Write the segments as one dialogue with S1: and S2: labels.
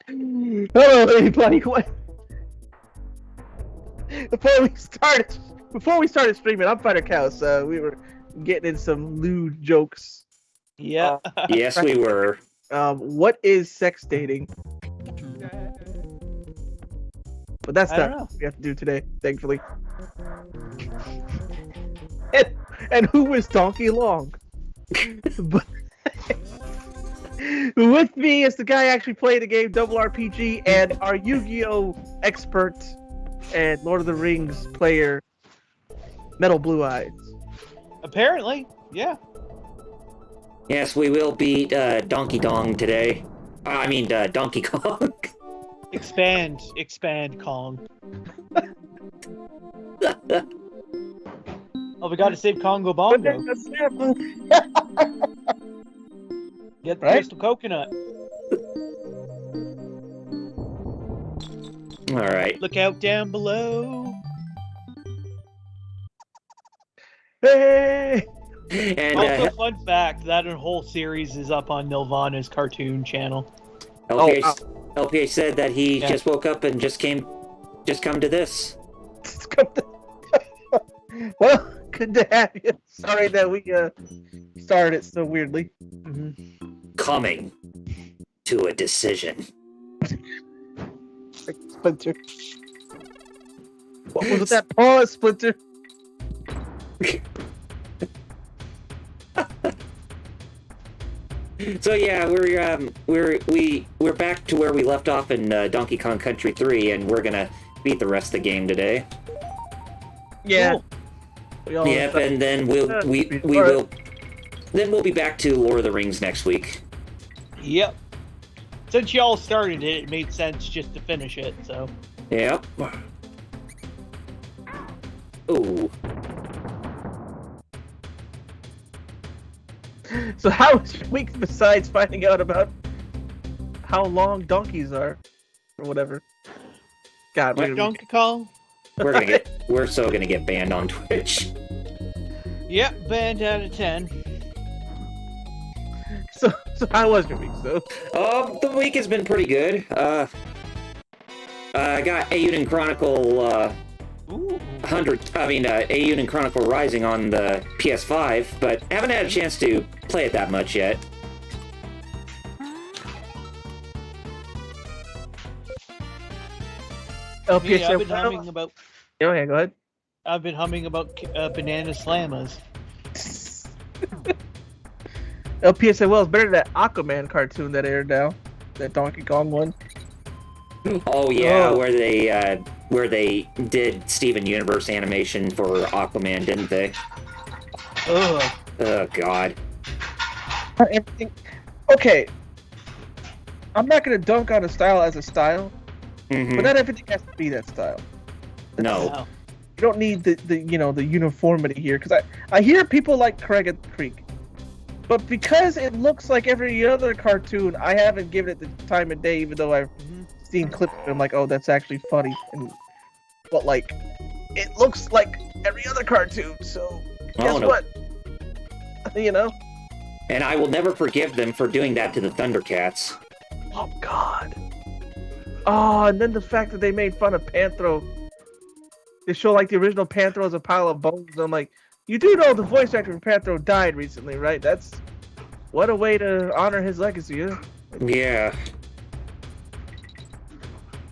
S1: Hello, everybody. Before we started streaming, I'm Fighter Cows. We were getting in some lewd jokes.
S2: Yeah.
S3: Yes, we were.
S1: What is sex dating? But that's
S2: I don't
S1: not
S2: know.
S1: what we have to do today, thankfully. And who is Donkey Long? But with me is the guy actually playing the game Double RPG and our Yu-Gi-Oh expert and Lord of the Rings player, Metal Blue Eyes.
S2: Apparently, yeah.
S3: Yes, we will beat Donkey Dong today. Donkey Kong.
S2: Expand, Kong. Oh, we gotta save Congo Bongo. Get the
S1: Right?
S2: crystal coconut.
S3: All right.
S2: Look out down below.
S1: Hey!
S3: And
S2: Also, fun fact, that whole series is up on Nirvana's cartoon channel.
S3: LPH said that he
S2: Yeah.
S3: just woke up and just come to this.
S1: Well, good to have you. Sorry that we started it so weirdly.
S3: Coming to a decision.
S1: Splinter. What was with that pause, Splinter?
S3: So yeah, we're back to where we left off in Donkey Kong Country 3, and we're gonna beat the rest of the game today.
S1: Yeah.
S2: Cool.
S1: We all
S3: Yep, and then we'll be back to Lord of the Rings next week.
S2: Yep. Since y'all started it, it made sense just to finish it, so.
S3: Yep. Ooh.
S1: So how was your week besides finding out about how long donkeys are? Or whatever. God,
S2: What, Donkey Kong?
S3: We're so gonna get banned on Twitch.
S2: Yep, banned out of 10.
S1: So how was your week, so?
S3: The week has been pretty good. I got Eiyuden Chronicle
S2: Ooh.
S3: Eiyuden Chronicle Rising on the PS5, but haven't had a chance to play it that much yet.
S1: LPS
S2: Yeah, I've been humming about.
S1: Oh yeah, go ahead.
S2: I've been humming about banana slammers.
S1: LPS said, well, it's better than that Aquaman cartoon that aired now. That Donkey Kong one.
S3: Oh yeah,
S1: Oh.
S3: where they did Steven Universe animation for Aquaman, didn't they?
S2: Ugh.
S3: Oh god.
S1: Everything. Okay. I'm not gonna dunk on a style as a style,
S3: Mhm.
S1: but not everything has to be that style.
S3: No.
S2: Wow.
S1: You don't need the uniformity here, because I hear people like Craig at the Creek, but because it looks like every other cartoon, I haven't given it the time of day, even though I've seen clips and I'm like, oh, that's actually funny, but like, it looks like every other cartoon, so guess
S3: Oh, no.
S1: what? You know?
S3: And I will never forgive them for doing that to the Thundercats.
S1: Oh God. Oh, and then the fact that they made fun of Panthro. They show like the original Panthro as a pile of bones. And I'm like, you do know the voice actor for Panthro died recently, right? That's what a way to honor his legacy, huh?
S3: Yeah.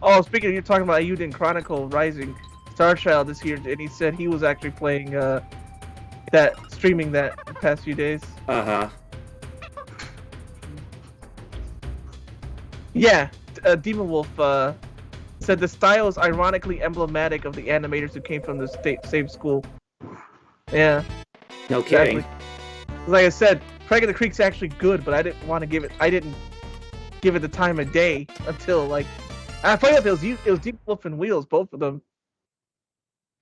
S1: Oh, speaking of, you're talking about Eiyuden Chronicle Rising, Starchild is here, and he said he was actually playing streaming that the past few days.
S3: Uh-huh.
S1: Yeah, Demon Wolf said the style is ironically emblematic of the animators who came from the same school. Yeah,
S3: No kidding.
S1: exactly. Like I said, Craig of the Creek's actually good, but I didn't give it the time of day until like I found out it was Demon Wolf and Wheels, both of them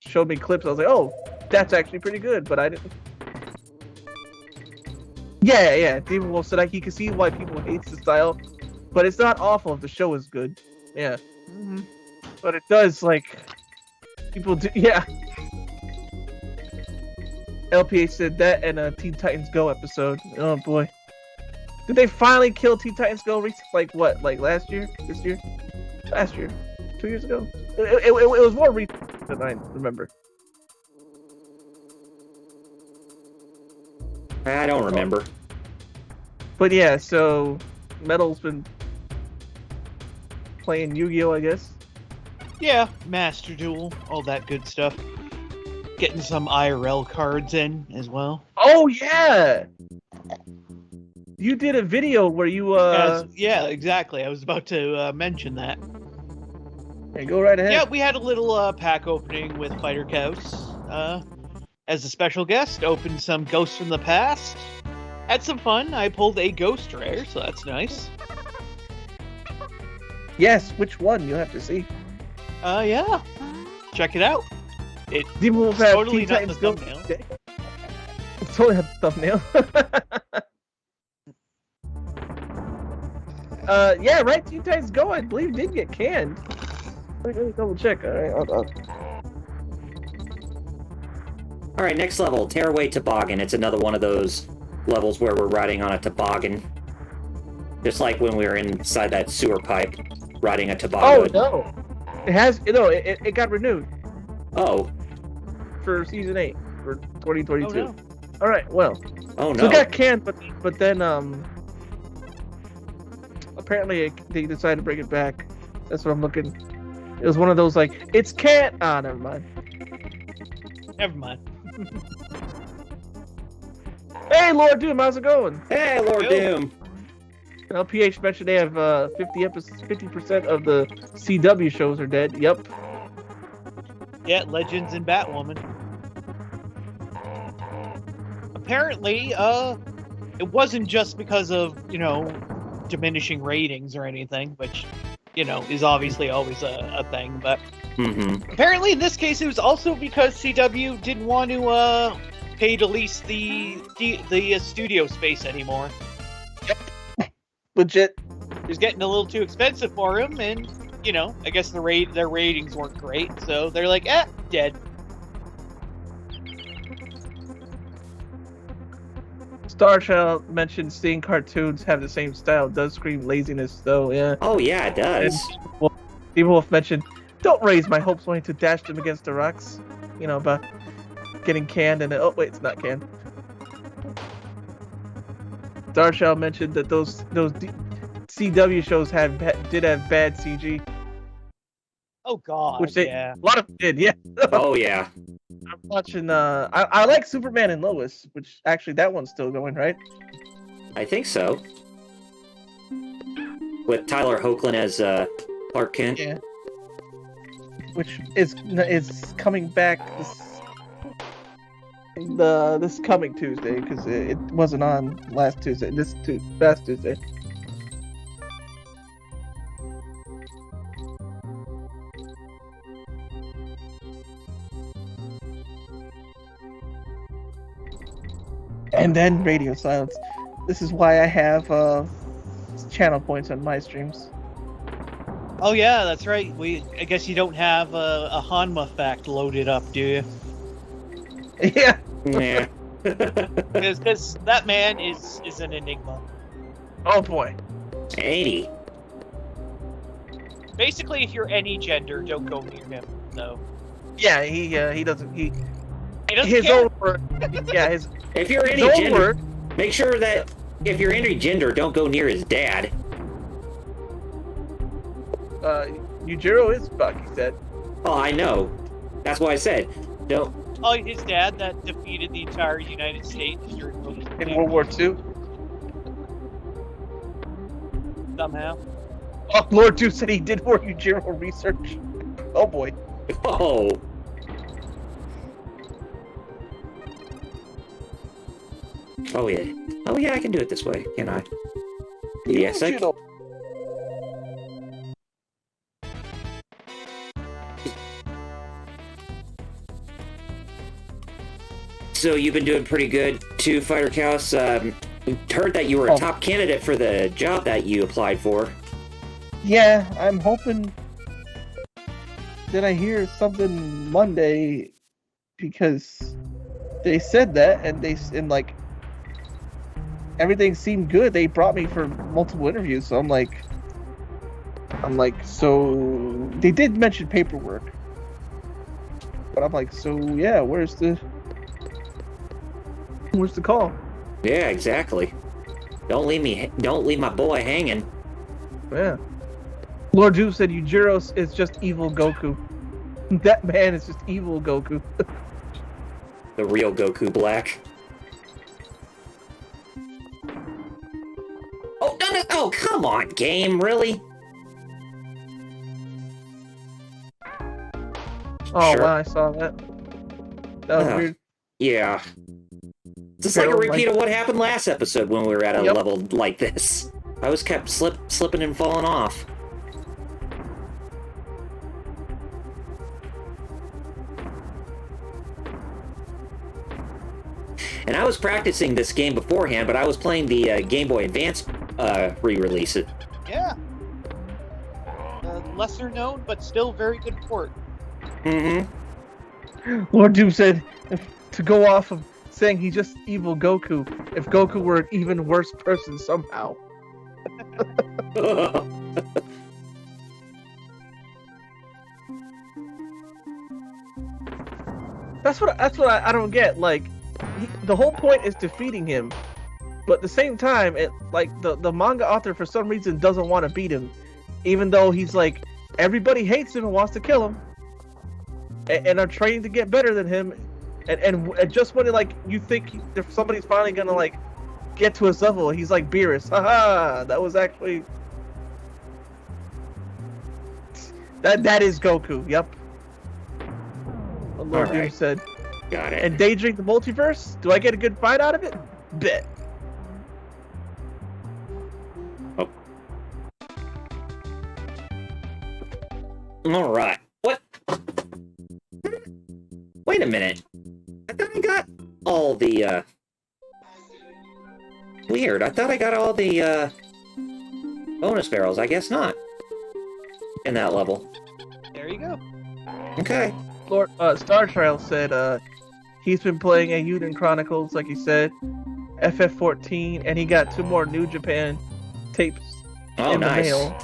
S1: showed me clips. I was like, oh, that's actually pretty good, but I didn't. Yeah. Demon Wolf said he could see why people hate the style, but it's not awful if the show is good. Yeah. But it does, like, people do, yeah. LPH said that in a Teen Titans Go episode. Oh boy. Did they finally kill Teen Titans Go? Like what? Like last year? This year? Last year? 2 years ago? It was more recent than I remember.
S3: I don't remember.
S1: But yeah, so Metal's been playing Yu-Gi-Oh, I guess.
S2: Yeah, Master Duel, all that good stuff. Getting some IRL cards in as well.
S1: Oh yeah! You did a video where you
S2: Yeah, exactly. I was about to mention that.
S1: Hey, go right ahead.
S2: Yeah, we had a little pack opening with Fighter Cows. As a special guest, opened some Ghosts from the Past. Had some fun. I pulled a Ghost Rare, so that's nice.
S1: Yes, which one? You'll have to see.
S2: Yeah. Check it out. It's
S1: Demon Wolf have
S2: totally
S1: Teen
S2: not the
S1: Titans Go.
S2: thumbnail.
S1: It's totally have the thumbnail. Yeah, right. Teen Titans Go, I believe, did get canned. Let me double check. All right,
S3: All right, next level, Tearaway Toboggan. It's another one of those levels where we're riding on a toboggan. Just like when we were inside that sewer pipe, riding a toboggan.
S1: Oh no, it has. No, it got renewed.
S3: Oh.
S1: For season 8 for 2022.
S2: Oh, no.
S1: All right, well.
S3: Oh no.
S1: So it got canned, but then apparently they decided to bring it back. That's what I'm looking. It was one of those like it's canned. Ah, never mind.
S2: Never mind.
S1: Hey, Lord Doom, how's it going?
S3: Hey, Lord
S2: Yo.
S3: Doom.
S1: LPH mentioned they have 50% of the CW shows are dead. Yep.
S2: Yeah, Legends and Batwoman. Apparently, it wasn't just because of, diminishing ratings or anything, which, is obviously always a thing, but apparently in this case it was also because CW didn't want to pay to lease the studio space anymore.
S1: Yep. Legit.
S2: It was getting a little too expensive for him, and I guess their ratings weren't great, so they're like, dead.
S1: Starchild mentioned seeing cartoons have the same style does scream laziness, though. Yeah.
S3: Oh yeah, it does.
S1: And Steve Wolf mentioned, "Don't raise my hopes wanting to dash them against the rocks." About getting canned and oh wait, it's not canned. Starchild mentioned that those CW shows did have bad CG.
S2: Oh God,
S1: Which
S2: yeah.
S1: A lot of them did, yeah.
S3: Oh yeah.
S1: I'm watching. I like Superman and Lois, which actually that one's still going, right?
S3: I think so. With Tyler Hoechlin as Clark Kent.
S1: Yeah. Which is coming back this coming Tuesday because it wasn't on last Tuesday. Last Tuesday. And then radio silence. This is why I have channel points on my streams.
S2: Oh yeah, that's right. I guess you don't have a Hanma fact loaded up, do you?
S1: Yeah.
S3: Yeah.
S2: Because that man is an enigma.
S1: Oh boy.
S3: 80.
S2: Basically, if you're any gender, don't go near him. So.
S1: Yeah, he doesn't
S2: He doesn't
S1: his
S2: care.
S1: own word. Yeah, his
S3: If you're any
S1: his own
S3: gender,
S1: word.
S3: make sure that if you're any gender, don't go near his dad.
S1: Yujiro is Buck, he said.
S3: Oh, I know. That's why I said don't.
S2: Oh, his dad that defeated the entire United States during
S1: In World War II.
S2: somehow.
S1: Oh, Lord Two said he did more Yujiro research. Oh boy.
S3: Oh. Oh yeah. Oh yeah, I can do it this way, can I? Yes, I can. So you've been doing pretty good too, Fighter Chaos. We heard that you were a top candidate for the job that you applied for.
S1: Yeah, I'm hoping that I hear something Monday because they said that and everything seemed good. They brought me for multiple interviews, so I'm like, so they did mention paperwork, but I'm like, so yeah, where's the call?
S3: Yeah, exactly. Don't leave my boy hanging.
S1: Yeah. Lord Doom said Yujiro is just evil Goku. That man is just evil Goku.
S3: The real Goku Black. Oh, no, oh, come on, game, really?
S1: Oh,
S3: Sure.
S1: wow, I saw that. That was weird.
S3: Yeah. Just like a repeat of what happened last episode when we were at a level like this. I was kept slipping and falling off. And I was practicing this game beforehand, but I was playing the Game Boy Advance re-release it.
S2: Yeah. Lesser known, but still very good port.
S3: Mm-hmm.
S1: Lord Doom said to go off of saying he's just evil Goku, if Goku were an even worse person somehow. That's what I don't get. Like, the whole point is defeating him, but at the same time, the manga author for some reason doesn't want to beat him, even though he's like, everybody hates him and wants to kill him, and are trained to get better than him, and just when you think if somebody's finally gonna get to his level, he's like Beerus. Haha, that was actually that is Goku. Yep. Lord Doom said.
S3: Got it.
S1: And Daydream the Multiverse? Do I get a good fight out of it? Bet.
S3: Oh. Alright. What? Wait a minute. I thought I got all the, Weird. I thought I got all the, bonus barrels. I guess not. In that level.
S2: There you go.
S3: Okay.
S1: Lord, Star Trail said, he's been playing Eiyuden Chronicles, like he said, FF14, and he got 2 more New Japan tapes in the mail.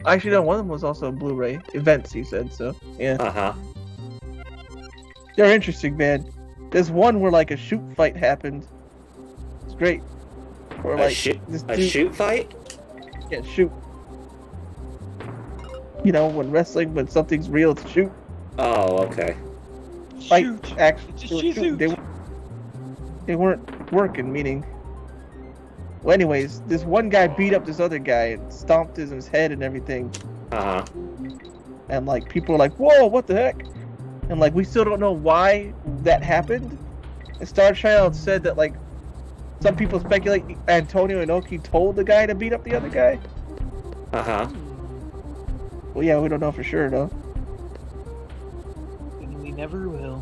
S1: Actually, no, one of them was also Blu-ray events, he said, so, yeah.
S3: Uh-huh.
S1: They're interesting, man. There's one where, a shoot fight happened. It's great. Or,
S3: a shoot fight?
S1: Yeah, shoot. You know, when something's real, it's shoot.
S3: Oh, okay.
S1: Fight,
S2: Shoot.
S1: actually, they weren't working, meaning... Well, anyways, this one guy beat up this other guy and stomped his head and everything.
S3: Uh-huh.
S1: And, people are like, whoa, what the heck? And, we still don't know why that happened. And Star Child said that, some people speculate Antonio Inoki told the guy to beat up the other guy.
S3: Uh-huh.
S1: Well, yeah, we don't know for sure, though.
S2: And we never will.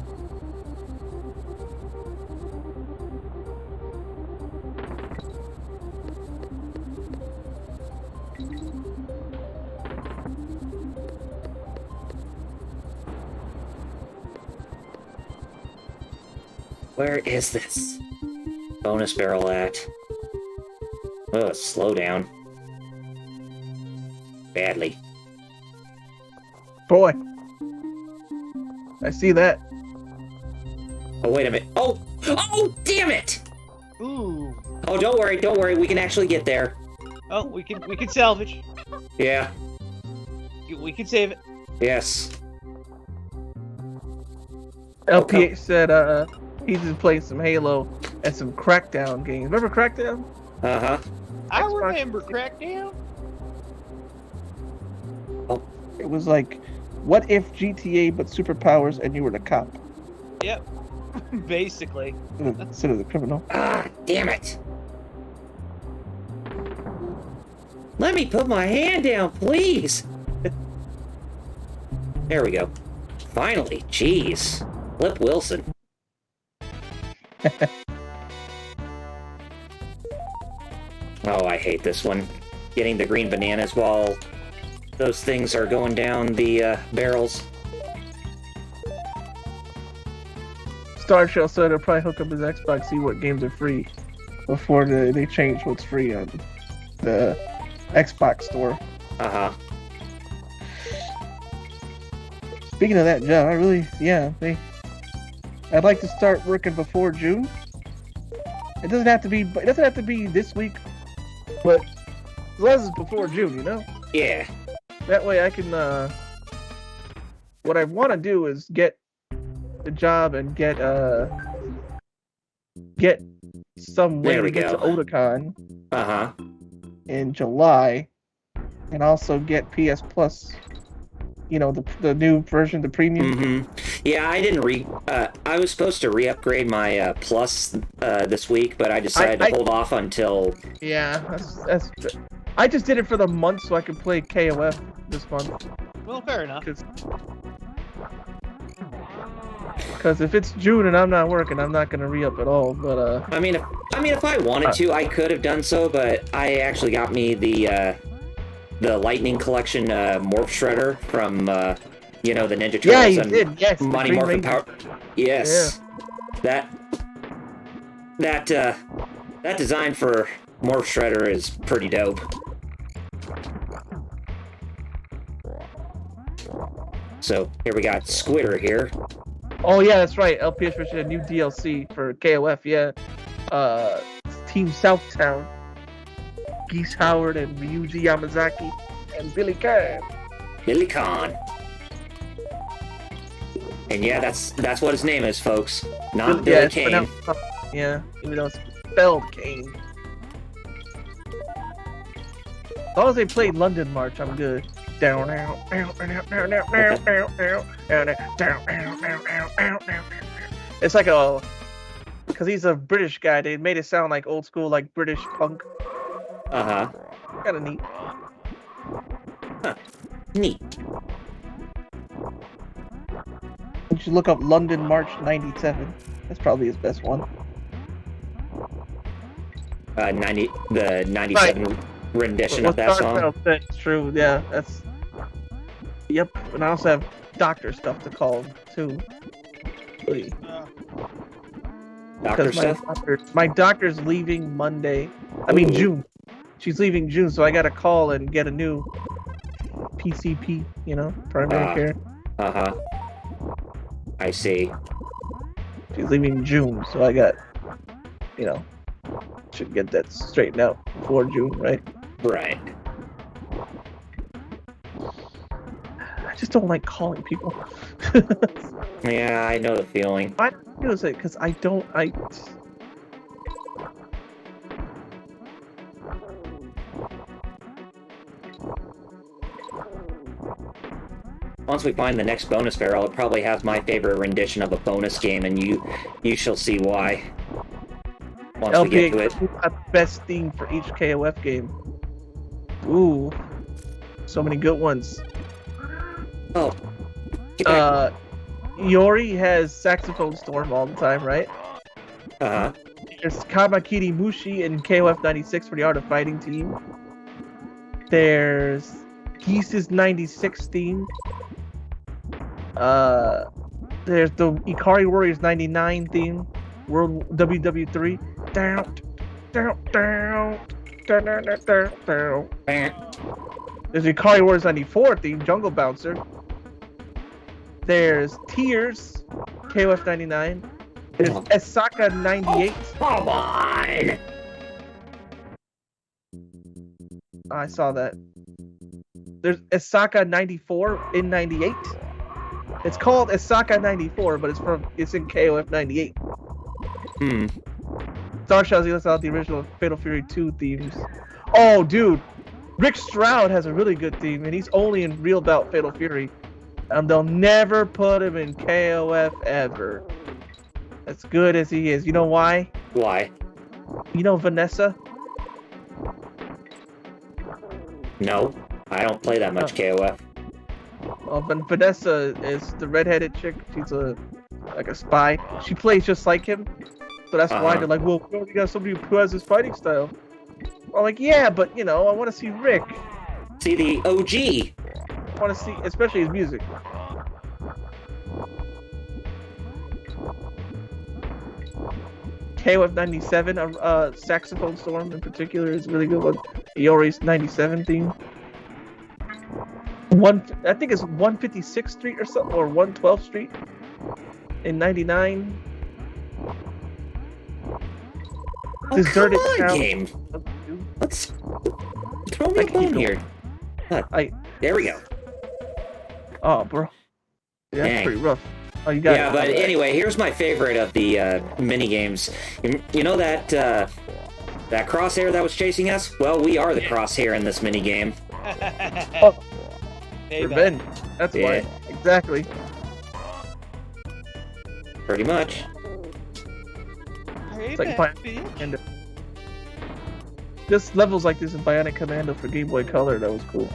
S3: Where is this bonus barrel at? Oh, slow down. Badly.
S1: Boy. I see that.
S3: Oh, wait a minute. Oh! Oh, damn it!
S2: Ooh.
S3: Oh, don't worry, we can actually get there.
S2: Oh, we can salvage.
S3: Yeah.
S2: We can save it.
S3: Yes.
S1: LPH said, he's been playing some Halo and some Crackdown games. Remember Crackdown?
S3: Uh-huh.
S2: I
S1: Xbox.
S2: remember Crackdown.
S1: It was what if GTA but superpowers and you were the cop?
S2: Yep. Basically.
S1: Instead of the criminal.
S3: Ah, damn it! Let me put my hand down, please! There we go. Finally, jeez. Flip Wilson. Oh, I hate this one. Getting the green bananas while those things are going down the barrels.
S1: Star Shell said he'll probably hook up his Xbox, see what games are free. before they change what's free on the Xbox store. Speaking of that job, I'd like to start working before June. It doesn't have to be this week, but as long as it's before June, you know?
S3: Yeah.
S1: That way I can, what I want to do is get the job and get some way to get to Otakon in July, and also get PS Plus, you know, the new version, the premium.
S3: Yeah, I didn't I was supposed to re-upgrade my Plus this week, but I decided to hold off until...
S1: Yeah, that's I just did it for the month so I could play KOF this month.
S2: Well, fair enough.
S1: Because if it's June and I'm not working, I'm not gonna re-up at all. But
S3: I mean, if I wanted to, I could have done so. But I actually got me the Lightning Collection Morph Shredder from you know, the Ninja Turtles.
S1: Yeah, you did. Yes,
S3: Mighty Morphin Power. Yes,
S1: yeah.
S3: That design for Morph Shredder is pretty dope. So here we got Squitter here.
S1: Oh yeah, that's right. LPS released a new DLC for KOF. Yeah, Team Southtown, Geese Howard and Ryuji Yamazaki and Billy Khan.
S3: Billy Khan. And yeah, that's what his name is, folks. Not Billy Kane.
S1: Yeah, even though it's spelled Kane. As long as they played London March, I'm good. Down, down, down, down, down, down, down, down, down, down. It's like because he's a British guy. They made it sound like old school, like British punk. Kind of neat.
S3: Huh. Neat.
S1: You should look up London March '97. That's probably his best one.
S3: The 97 rendition of that song.
S1: That's true. Yeah, that's. Yep, and I also have doctor stuff to call too.
S3: Doctor stuff?
S1: My doctor's leaving Monday. I mean June. She's leaving June, so I gotta call and get a new PCP, you know, primary care.
S3: I see.
S1: She's leaving June, so I got, you know, should get that straightened out before June, right?
S3: Right.
S1: I just don't like calling people.
S3: Yeah, I know the feeling.
S1: Why do I do it? Because I don't.
S3: Once we find the next bonus barrel, it probably has my favorite rendition of a bonus game, and you shall see why. Once we get to it.
S1: The best theme for each KOF game. Ooh, so many good ones.
S3: Oh.
S1: Iori has Saxophone Storm all the time, right? There's Kamakiri Mushi in KOF 96 for the Art of Fighting team. There's Geese's 96 theme. There's the Ikari Warriors 99 theme. World WW3. Down, down, down, down, down, down, down. There's the Ikari Warriors 94 theme, Jungle Bouncer. There's Tears, KOF 99. There's Esaka 98.
S3: Come on!
S1: I saw that. There's Esaka 94 in 98. It's called Esaka 94, but it's in KOF 98. Star Shell's lets out the original Fatal Fury 2 themes. Oh, dude, Rick Stroud has a really good theme, and he's only in Real Bout Fatal Fury. They'll never put him in KOF ever. As good as he is. You know why?
S3: Why?
S1: You know Vanessa?
S3: No, I don't play that much KOF.
S1: Well, Vanessa is the redheaded chick. She's like a spy. She plays just like him. So that's why they're like, well, we already got somebody who has his fighting style. I'm like, yeah, but, you know, I want to see Rick.
S3: See the OG.
S1: I want to see, especially his music. KOF 97, Saxophone Storm in particular is really good. With Iori's 97 theme. I think it's 156th Street or something, or 112th Street in 99.
S3: Deserted Town. Game. Let's throw me a bone here. There we go.
S1: Oh, bro. Yeah, that's pretty rough. Oh, you got
S3: yeah, but anyway, here's my favorite of the mini games. You know that that crosshair that was chasing us? Well, we are the crosshair in this mini game.
S1: Oh. Revenge. That's why. Exactly.
S3: Pretty much.
S1: It's like Bionic. Just levels like this in Bionic Commando for Game Boy Color, that was cool.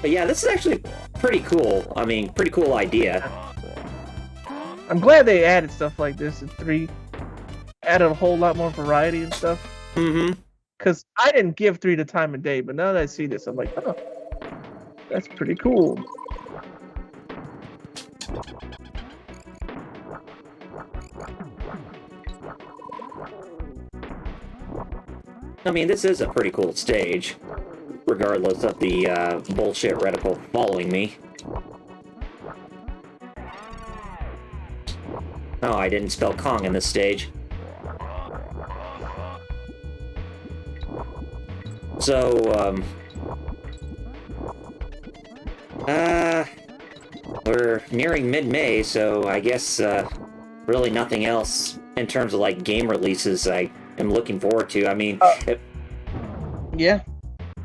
S3: But yeah, this is actually pretty cool. I mean, pretty cool idea.
S1: I'm glad they added stuff like this in 3. Added a whole lot more variety and stuff.
S3: Mm-hmm.
S1: Because I didn't give 3 the time of day, but now that I see this, I'm like, oh, that's pretty cool.
S3: I mean, this is a pretty cool stage, regardless of the bullshit reticle following me. Oh, I didn't spell Kong in this stage. So, we're nearing mid-May, so I guess, really nothing else in terms of, like, game releases I am looking forward to. I mean,
S1: yeah.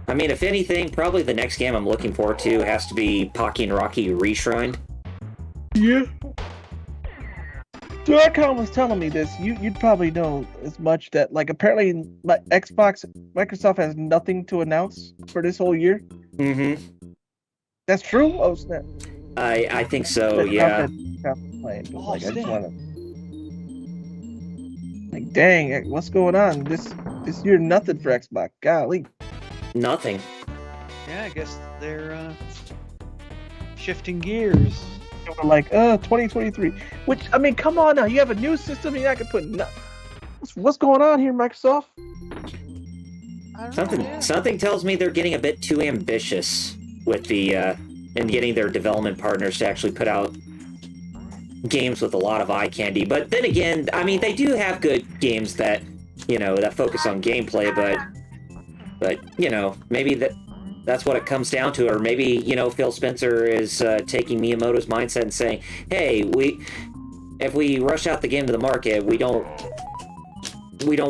S3: I mean, if anything, probably the next game I'm looking forward to has to be Pocky and Rocky Reshrined.
S1: Yeah. Darkon was telling me this. You'd probably know as much that, like, apparently Microsoft has nothing to announce for this whole year.
S3: Mm-hmm.
S1: That's true? Oh, snap.
S3: I think so, yeah.
S1: I just wanna... Like, dang, what's going on? This year, nothing for Xbox. Golly.
S3: Nothing.
S2: Yeah, I guess they're shifting gears.
S1: We're like, 2023. Which, I mean, come on now. You have a new system and I can put what's going on here, Microsoft?
S3: Something tells me they're getting a bit too ambitious with the and getting their development partners to actually put out games with a lot of eye candy. But then again, I mean, they do have good games that, you know, that focus on gameplay, but you know, maybe that's what it comes down to. Or maybe, you know, Phil Spencer is taking Miyamoto's mindset and saying, hey, if we rush out the game to the market, we don't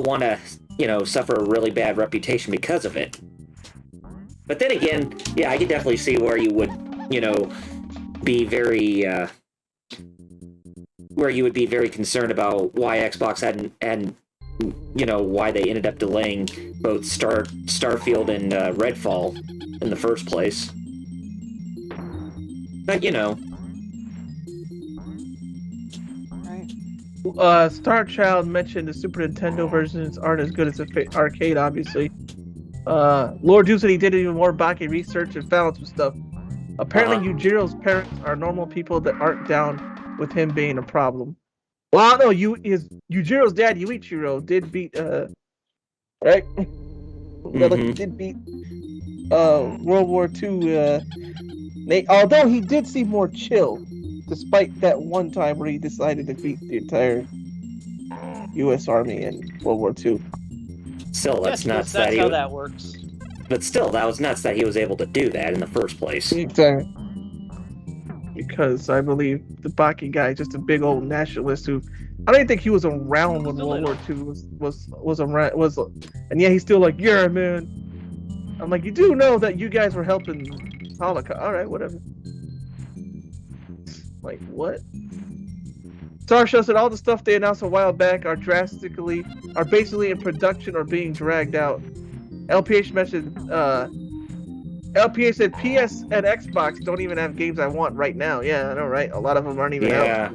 S3: want to, you know, suffer a really bad reputation because of it. But then again, yeah, I could definitely see where you would, you know, be very concerned about why Xbox hadn't you know, why they ended up delaying both Starfield and Redfall in the first place. But, you know.
S2: Right.
S1: Star Child mentioned the Super Nintendo versions aren't as good as the arcade, obviously. Lord Doom said he did even more Baki research and found some stuff. Apparently, Yujiro's parents are normal people that aren't down with him being a problem. Well, I don't know. Yujiro's dad, Yuichiro, did beat right?
S3: Mm-hmm.
S1: Did beat World War II. Although he did seem more chill, despite that one time where he decided to beat the entire U.S. Army in World War II.
S3: Still, that's nuts.
S2: That's how that works.
S3: But still, that was nuts that he was able to do that in the first place.
S1: Exactly. Because I believe the Baki guy is just a big old nationalist who I don't even think he was around when World War II was around. And yeah, he's still like, yeah, man. I'm like, you do know that you guys were helping Holocaust. All right, whatever. Like, what? Star Show said all the stuff they announced a while back are basically in production or being dragged out. LPH mentioned, LPH said PS and Xbox don't even have games I want right now. Yeah, I know, right? A lot of them aren't even out.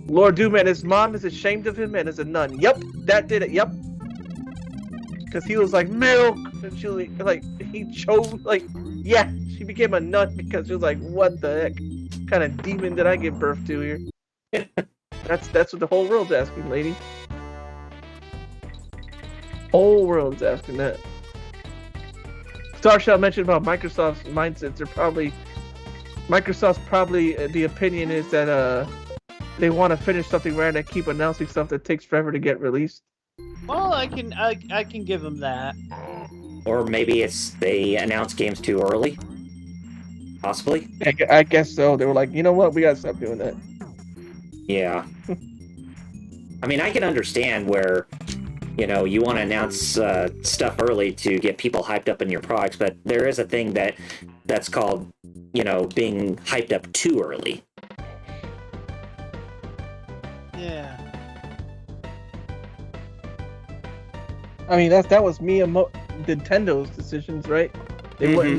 S1: Lord Doom and his mom is ashamed of him and is a nun. Yep, that did it. Yep. Because he was like, milk! And she was like, he chose, like, yeah, she became a nun because she was like, what the heck? kind of demon did I give birth to here? That's what the whole world's asking, lady. Whole world's asking that. Starshell mentioned about Microsoft's mindsets. Microsoft's probably the opinion is that they want to finish something rather than keep announcing stuff that takes forever to get released.
S2: Well, I can give them that.
S3: Or maybe it's they announce games too early. Possibly.
S1: I guess so. They were like, you know what, we gotta stop doing that.
S3: Yeah. I mean, I can understand where, you want to announce stuff early to get people hyped up in your products, but there is a thing that's called, being hyped up too early.
S2: Yeah.
S1: I mean, that was Nintendo's decisions, right? They wouldn't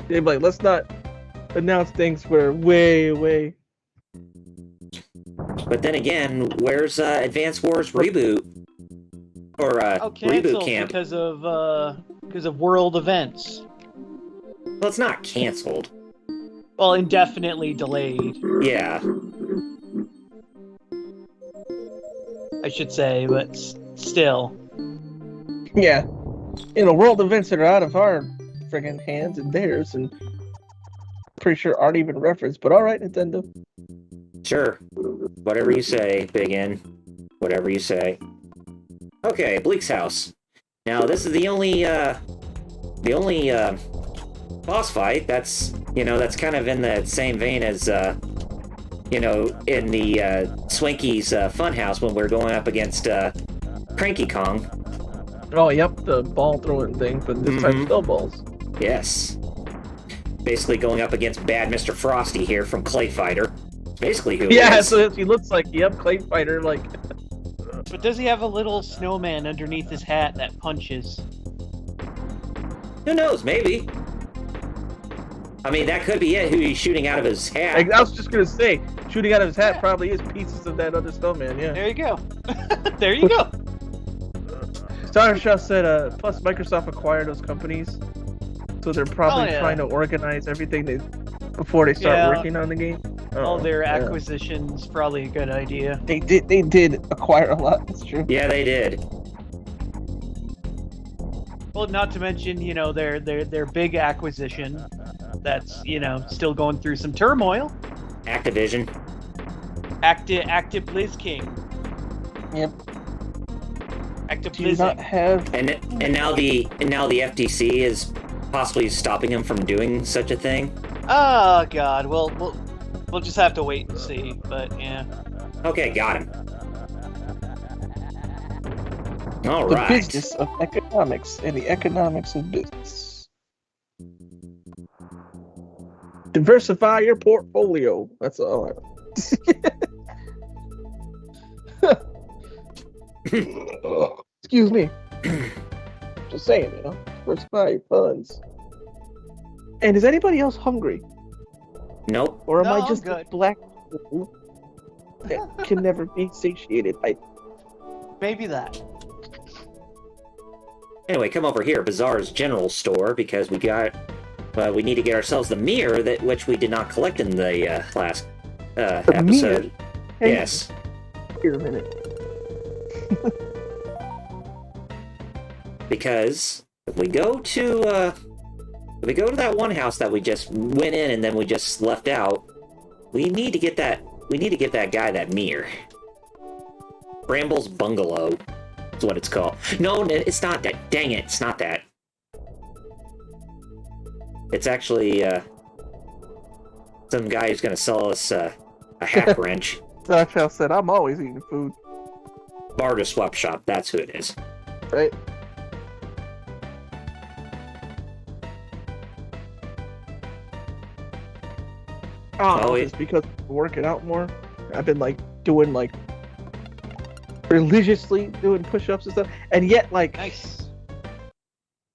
S1: they'd be like, let's not announce things for way.
S3: But then again, where's Advance Wars Reboot? Or Reboot Camp?
S2: Because of world events.
S3: Well, it's not canceled.
S2: Well, indefinitely delayed.
S3: Yeah.
S1: Mm-hmm.
S2: I should say, but still.
S1: Yeah. World events that are out of our friggin' hands and theirs, and pretty sure aren't even referenced, but alright, Nintendo.
S3: Sure. Whatever you say, Big N. Whatever you say. Okay, Bleak's house. Now, this is the only boss fight that's that's kind of in the same vein as in the Swanky's Funhouse when we're going up against Cranky Kong.
S1: Oh, yep, the ball throwing thing, but this time snowballs.
S3: Yes. Basically going up against bad Mr. Frosty here from Clay Fighter. Basically who
S1: Yeah,
S3: is.
S1: so he looks like, yep, Clay Fighter, like...
S2: But does he have a little snowman underneath his hat that punches?
S3: Who knows, maybe. I mean, that could be it, who he's shooting out of his hat.
S1: I was just gonna say, shooting out of his hat probably is pieces of that other snowman, yeah.
S2: There you go. There you go.
S1: Starshell said, plus Microsoft acquired those companies, so they're probably trying to organize everything before they start working on the game.
S2: All their acquisitions, probably a good idea.
S1: They did acquire a lot, that's true.
S3: Yeah, they did.
S2: Well, not to mention, their big acquisition that's, still going through some turmoil.
S3: Activision.
S2: Active Blizz King.
S1: Yep.
S2: Active
S1: Do you not have...
S3: And now the FTC is possibly stopping him from doing such a thing.
S2: Oh God, we'll just have to wait and see. But yeah.
S3: Okay, got him. All
S1: the
S3: right.
S1: business of economics and the economics of business. Diversify your portfolio. That's all. Excuse me. Just saying, diversify your funds. And is anybody else hungry?
S3: Nope.
S1: Or am
S2: No,
S1: I just
S2: I'm
S1: a
S2: good.
S1: black hole that can never be satiated?
S2: Maybe that.
S3: Anyway, come over here, Bazaar's general store, because we need to get ourselves the mirror which we did not collect in the last episode.
S1: Mirror? Hey,
S3: yes.
S1: Here a minute.
S3: Because if we go to that one house that we just went in and then we just left out, we need to get that guy that mirror. Bramble's Bungalow is what it's called. No, it's not that. Dang it, it's not that. It's actually some guy who's gonna sell us a half wrench.
S1: Starshell said, I'm always eating food.
S3: Barter swap shop, that's who it is.
S1: Right? Oh, it's because I'm working out more. I've been doing religiously doing push-ups and stuff, and yet
S2: Nice.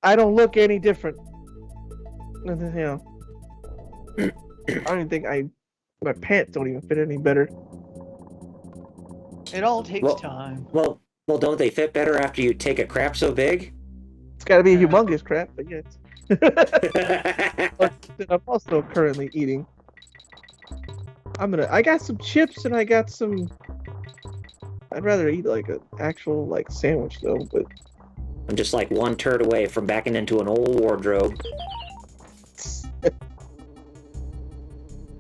S1: I don't look any different. I don't even think my pants don't even fit any better.
S2: It all takes time.
S3: Well, don't they fit better after you take a crap so big?
S1: It's got to be a humongous crap, but yes. But I'm also currently eating I got some chips and I got some. I'd rather eat like an actual like sandwich though, but
S3: I'm just like one turd away from backing into an old wardrobe.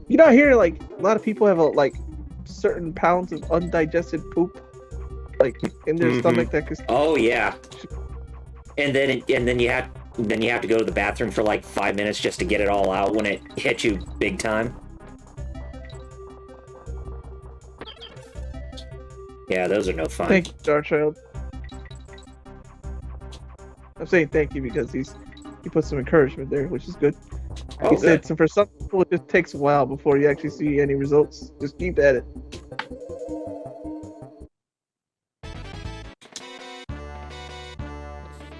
S1: you know, I hear like a lot of people have like certain pounds of undigested poop, like in their stomach that could.
S3: Oh yeah. And then you have to go to the bathroom for like 5 minutes just to get it all out when it hits you big time. Yeah, those are no fun.
S1: Thank you, Starchild. I'm saying thank you because he put some encouragement there, which is good.
S3: Oh,
S1: He
S3: good.
S1: said, so for some people, it just takes a while before you actually see any results. Just keep at it.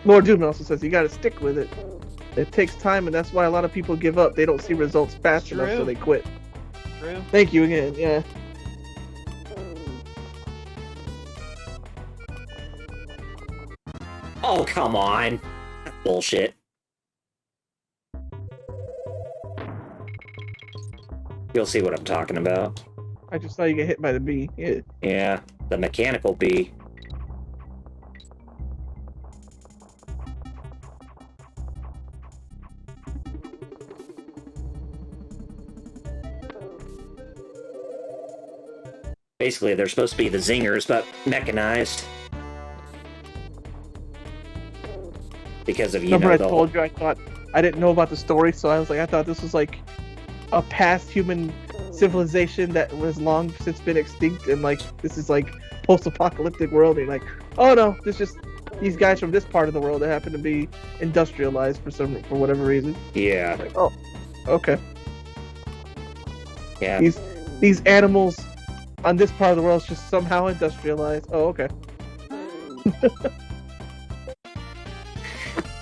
S1: Lord Doom also says you got to stick with it. It takes time, and that's why a lot of people give up. They don't see results fast enough, so they quit.
S2: True.
S1: Thank you again. Yeah.
S3: Oh, come on. Bullshit. You'll see what I'm talking about.
S1: I just saw you get hit by the bee. Yeah.
S3: Yeah, the mechanical bee. Basically, they're supposed to be the zingers, but mechanized. Because of,
S1: Remember I told you I thought I didn't know about the story, so I was like, I thought this was like a past human civilization that was long since been extinct, and like this is like post-apocalyptic world. And you're like, oh no, this just these guys from this part of the world that happen to be industrialized for whatever reason.
S3: Yeah.
S1: Like, oh, okay.
S3: Yeah.
S1: These animals on this part of the world is just somehow industrialized. Oh, okay.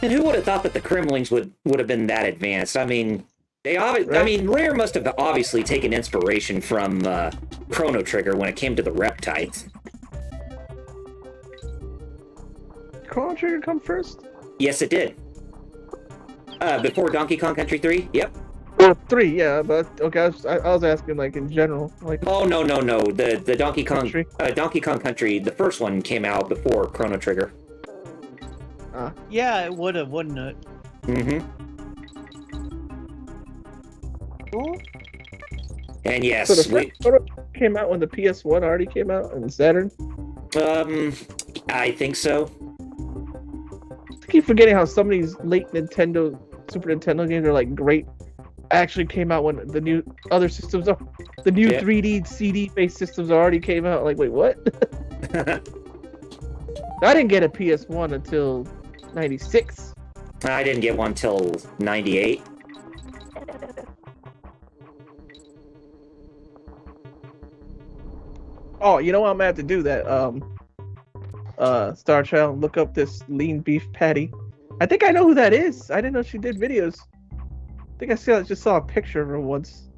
S3: And who would have thought that the Kremlings would have been that advanced? I mean,
S1: Right.
S3: I mean, Rare must have obviously taken inspiration from Chrono Trigger when it came to the reptites.
S1: Chrono Trigger come first?
S3: Yes, it did. Before Donkey Kong Country 3? Yep.
S1: Well, 3, yeah, but okay. I was asking like in general, like.
S3: Oh no. The Donkey Kong
S1: Country?
S3: Donkey Kong Country, the first one came out before Chrono Trigger.
S2: Yeah, it would have, wouldn't it?
S3: Mm-hmm.
S2: Cool.
S3: And yes,
S1: So the first Chrono came out when the PS1 already came out and Saturn.
S3: I think so.
S1: I keep forgetting how some of these late Nintendo, Super Nintendo games are like great. Actually came out when the new other systems are, the new 3D CD based systems already came out. Like, wait, what? I didn't get a PS1 until '96.
S3: I didn't get one till '98.
S1: Oh, you know what? I'm gonna have to do that. Star Child, look up this lean beef patty. I think I know who that is. I didn't know she did videos. I think I just saw a picture of her once.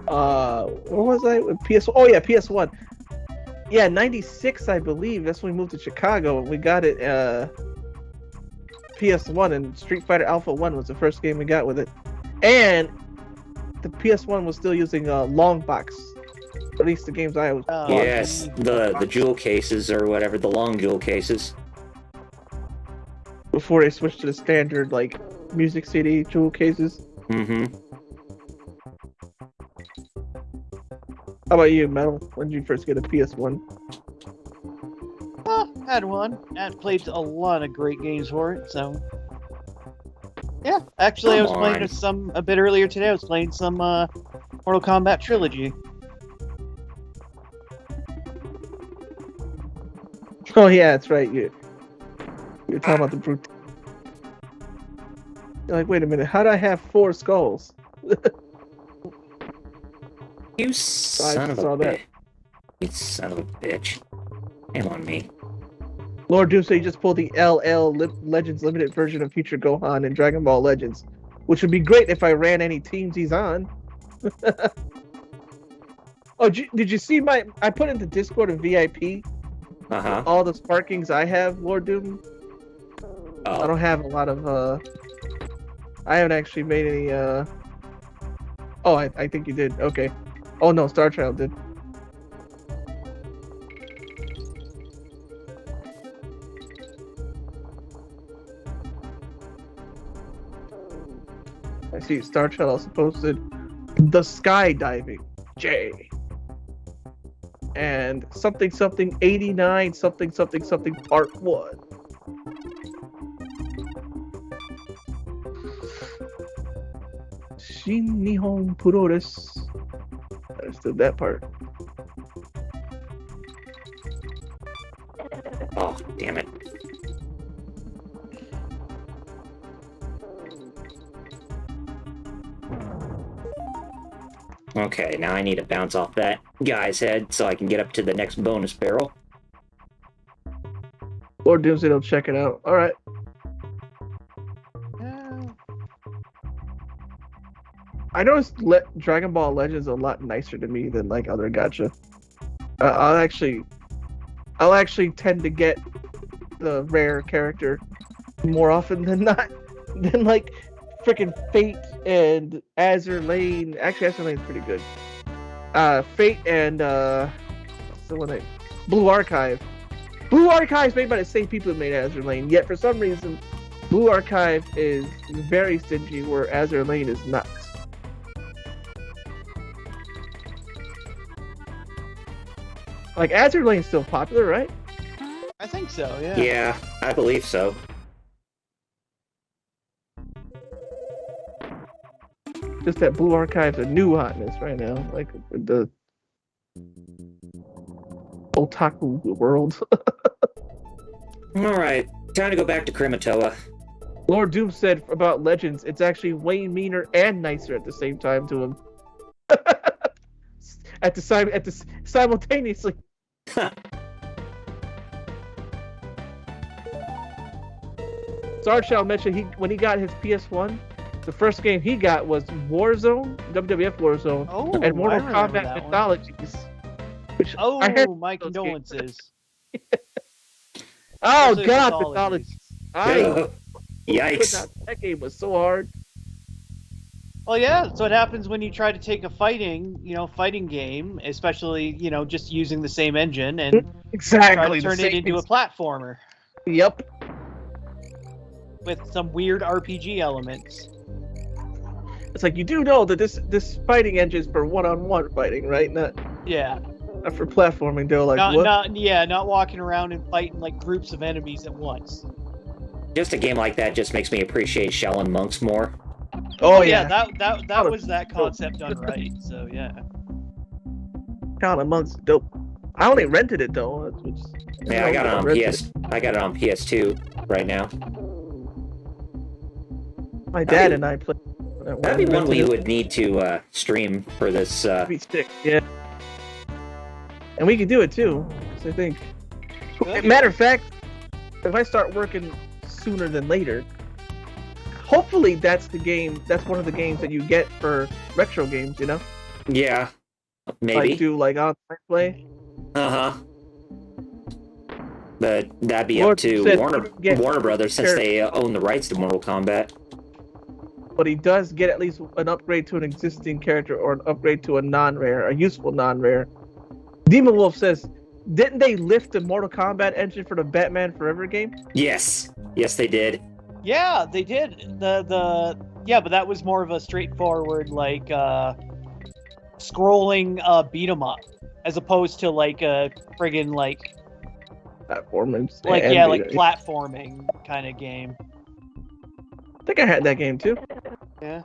S1: Where was I? With PS1? Oh yeah, PS1. Yeah, '96, I believe. That's when we moved to Chicago, and we got it. PS1, and Street Fighter Alpha 1 was the first game we got with it, and the PS1 was still using long box. At least the games I was.
S3: Yes, the jewel cases or whatever, the long jewel cases.
S1: Before they switched to the standard like music CD jewel cases.
S3: Mm-hmm.
S1: How about you, Metal? When did you first get a PS1?
S2: Had one. And played a lot of great games for it, so. Yeah, actually, I was playing some a bit earlier today. I was playing some Mortal Kombat Trilogy.
S1: Oh yeah, that's right. You're talking about the brute. You're like, wait a minute, how'd I have 4 skulls?
S3: You son of a
S1: saw that.
S3: bitch. You son of a bitch. Shame on me.
S1: Lord Doomsday just pulled the LL Legends Limited version of Future Gohan in Dragon Ball Legends, which would be great if I ran any teams he's on. Oh, did you see I put into Discord a VIP?
S3: Uh-huh.
S1: All the sparkings I have, Lord Doom.
S3: Oh.
S1: I don't have a lot of I haven't actually made any. Oh, I think you did. Okay. Oh no, Star Child did. I see Star Child also posted the skydiving J and something 89 something part 1. Shin Nihon Puro desu. I understood that part.
S3: Oh, damn it. Okay, now I need to bounce off that guy's head so I can get up to the next bonus barrel.
S1: Lord Doomsday will check it out. Alright. I noticed Dragon Ball Legends a lot nicer to me than like other gacha. I'll actually tend to get the rare character more often than not, than like freaking Fate and Azur Lane. Actually, Azur Lane's pretty good. Fate and what's the one name? Blue Archive. Blue Archive is made by the same people that made Azur Lane. Yet for some reason, Blue Archive is very stingy, where Azur Lane is not. Like, Azur Lane's still popular, right?
S2: I think so, yeah.
S3: Yeah, I believe so.
S1: Just that Blue Archive's a new hotness right now. Like, the otaku world.
S3: Alright, time to go back to Krematoa.
S1: Lord Doom said about Legends, it's actually way meaner and nicer at the same time to him. Simultaneously. Sarchel mentioned when he got his PS1, the first game he got was Warzone, WWF Warzone, and Mortal Kombat Mythologies. Which
S2: my condolences.
S1: Oh God, Mythologies!
S3: Yikes!
S1: That game was so hard.
S2: Well, yeah, so it happens when you try to take a fighting game, especially, just using the same engine and try to turn it into a platformer.
S1: Yep.
S2: With some weird RPG elements.
S1: It's like, you do know that this fighting engine is for one-on-one fighting, right? Not for platforming. They're like, what?
S2: Not walking around and fighting like groups of enemies at once.
S3: Just a game like that just makes me appreciate Shaolin monks more.
S1: Oh yeah,
S2: that was that concept done right. So yeah.
S1: Shaolin monks, dope. I only rented it though.
S3: I got it on PS. I got it on PS2 right now.
S1: My dad and I played.
S3: That'd be one we would need to stream for this.
S1: Stick, yeah. And we could do it too. So I think.
S2: Good.
S1: Matter of fact, if I start working sooner than later, hopefully that's the game. That's one of the games that you get for retro games. You know.
S3: Yeah. Maybe.
S1: Like do like online play.
S3: But that'd be up to Warner Brothers, since they own the rights to Mortal Kombat.
S1: But he does get at least an upgrade to an existing character or an upgrade to a useful non-rare. Demon Wolf says, didn't they lift the Mortal Kombat engine for the Batman Forever game?
S3: Yes, they did.
S2: Yeah, they did. But that was more of a straightforward like scrolling beat 'em up, as opposed to like a friggin' like
S1: platforming,
S2: platforming kind of game.
S1: I think I had that game too.
S2: Yeah.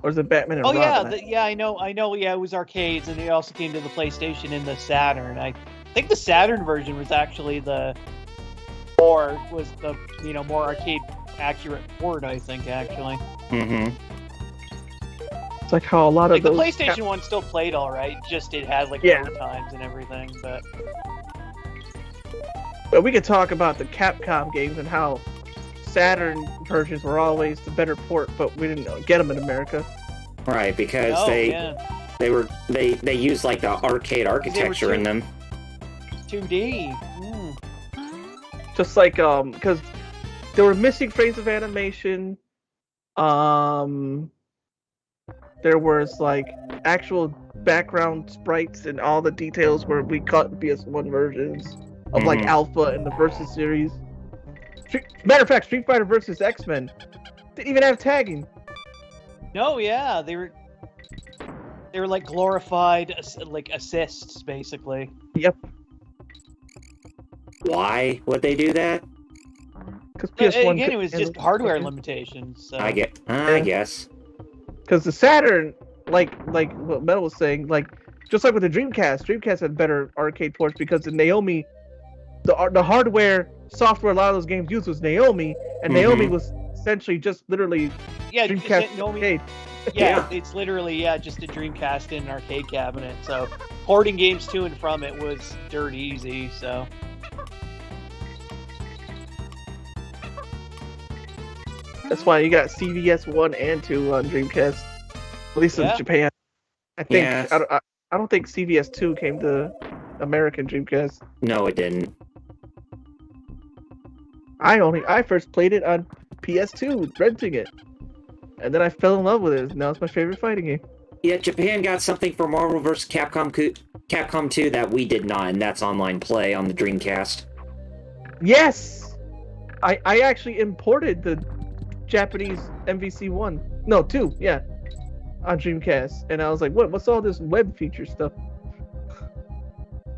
S1: Or is it Batman and
S2: Robin?
S1: I
S2: know. Yeah, it was arcades, and it also came to the PlayStation and the Saturn. I think the Saturn version was actually the more arcade accurate port. I think actually.
S3: Mm-hmm.
S1: It's like how a lot of
S2: the PlayStation one still played all right. Just it has load times and everything, but.
S1: But we could talk about the Capcom games and how Saturn versions were always the better port, but we didn't get them in America.
S3: Right, because they used like the arcade architecture in them.
S2: 2D.
S1: Just like because they were missing frames of animation. There was like actual background sprites and all the details where we cut PS1 versions of like Alpha and the Versus series. Matter of fact, Street Fighter versus X-Men didn't even have tagging.
S2: No, yeah, they were like glorified like assists, basically.
S1: Yep.
S3: Why would they do that?
S1: Because PS1
S2: again, it was just hardware limitations. So.
S3: I guess.
S1: Because the Saturn, like what Metal was saying, like just like with the Dreamcast had better arcade ports because the Naomi, the hardware software a lot of those games used was Naomi, and Naomi was essentially just literally Dreamcast arcade.
S2: Yeah, it's literally just a Dreamcast in an arcade cabinet. So porting games to and from it was dirt easy. So.
S1: That's why you got CVS 1 and 2 on Dreamcast, at least in Japan. I think I don't think CVS 2 came to American Dreamcast.
S3: No, it didn't.
S1: I first played it on PS2, renting it, and then I fell in love with it. Now it's my favorite fighting game.
S3: Yeah, Japan got something for Marvel vs. Capcom 2 that we did not, and that's online play on the Dreamcast.
S1: Yes, I actually imported the Japanese MVC 1. No, 2, yeah. On Dreamcast. And I was like, what's all this web feature stuff?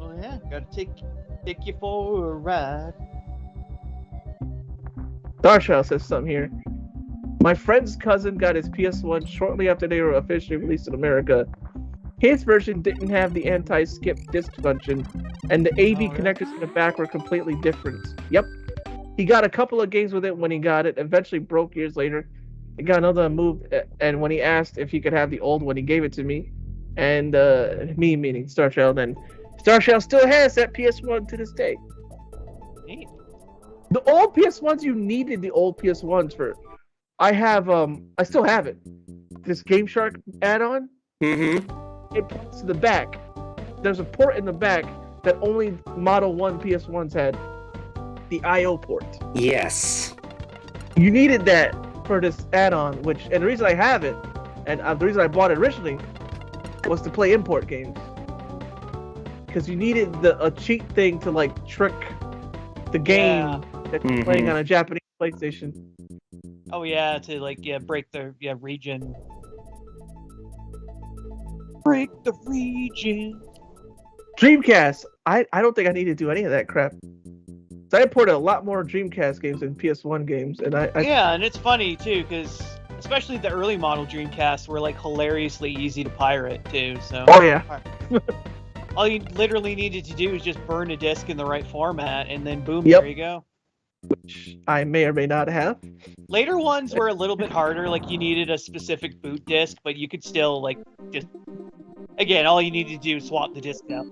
S2: Oh yeah, gotta take you for a ride.
S1: Darshaw says something here. My friend's cousin got his PS1 shortly after they were officially released in America. His version didn't have the anti-skip disc function, and the AV connectors in the back were completely different. Yep. He got a couple of games with it when he got it, eventually broke years later. He got another move, and when he asked if he could have the old one, he gave it to me. And me, meaning Starchild, and Starchild still has that PS1 to this day.
S2: Neat.
S1: The old PS1s, you needed the old PS1s for. I still have it. This Game Shark add-on. It points to the back. There's a port in the back that only Model 1 PS1s had. The I/O port.
S3: Yes.
S1: You needed that for this add-on, and the reason I have it, and the reason I bought it originally, was to play import games. Because you needed a cheat thing to like trick the game that you're playing on a Japanese PlayStation.
S2: Oh yeah, to like break the region. Break the region.
S1: Dreamcast. I don't think I need to do any of that crap. So I imported a lot more Dreamcast games than PS1 games, and
S2: and it's funny too, because especially the early model Dreamcasts were like hilariously easy to pirate too. So all you literally needed to do is just burn a disc in the right format, and then boom, there you go.
S1: Which I may or may not have.
S2: Later ones were a little bit harder, like you needed a specific boot disc, but you could still like just all you needed to do is swap the disc out.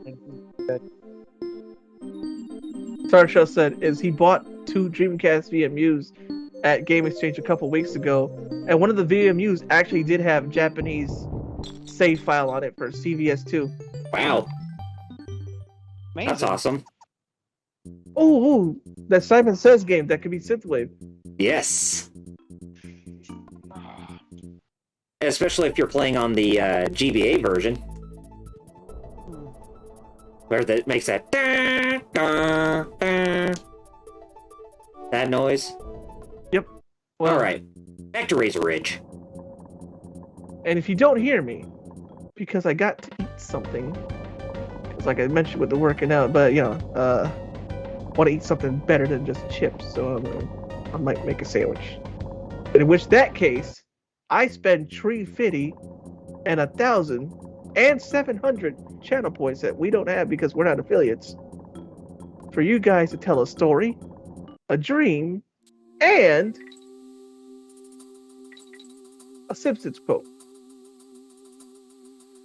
S1: Starshow said is he bought 2 Dreamcast VMUs at Game Exchange a couple weeks ago, and one of the VMUs actually did have Japanese save file on it for CVS2.
S3: Wow.
S2: Amazing.
S3: That's awesome.
S1: Oh, that Simon Says game that could be synthwave.
S3: Yes. Especially if you're playing on the GBA version. Where that makes that that noise.
S1: Yep. Well,
S3: alright. Back to Razor Ridge.
S1: And if you don't hear me, because I got to eat something. Because like I mentioned with the working out, but want to eat something better than just chips, so I might make a sandwich. And in which that case, I spend $350 and 1,000 and 700 channel points that we don't have because we're not affiliates for you guys to tell a story, a dream, and a Simpsons quote.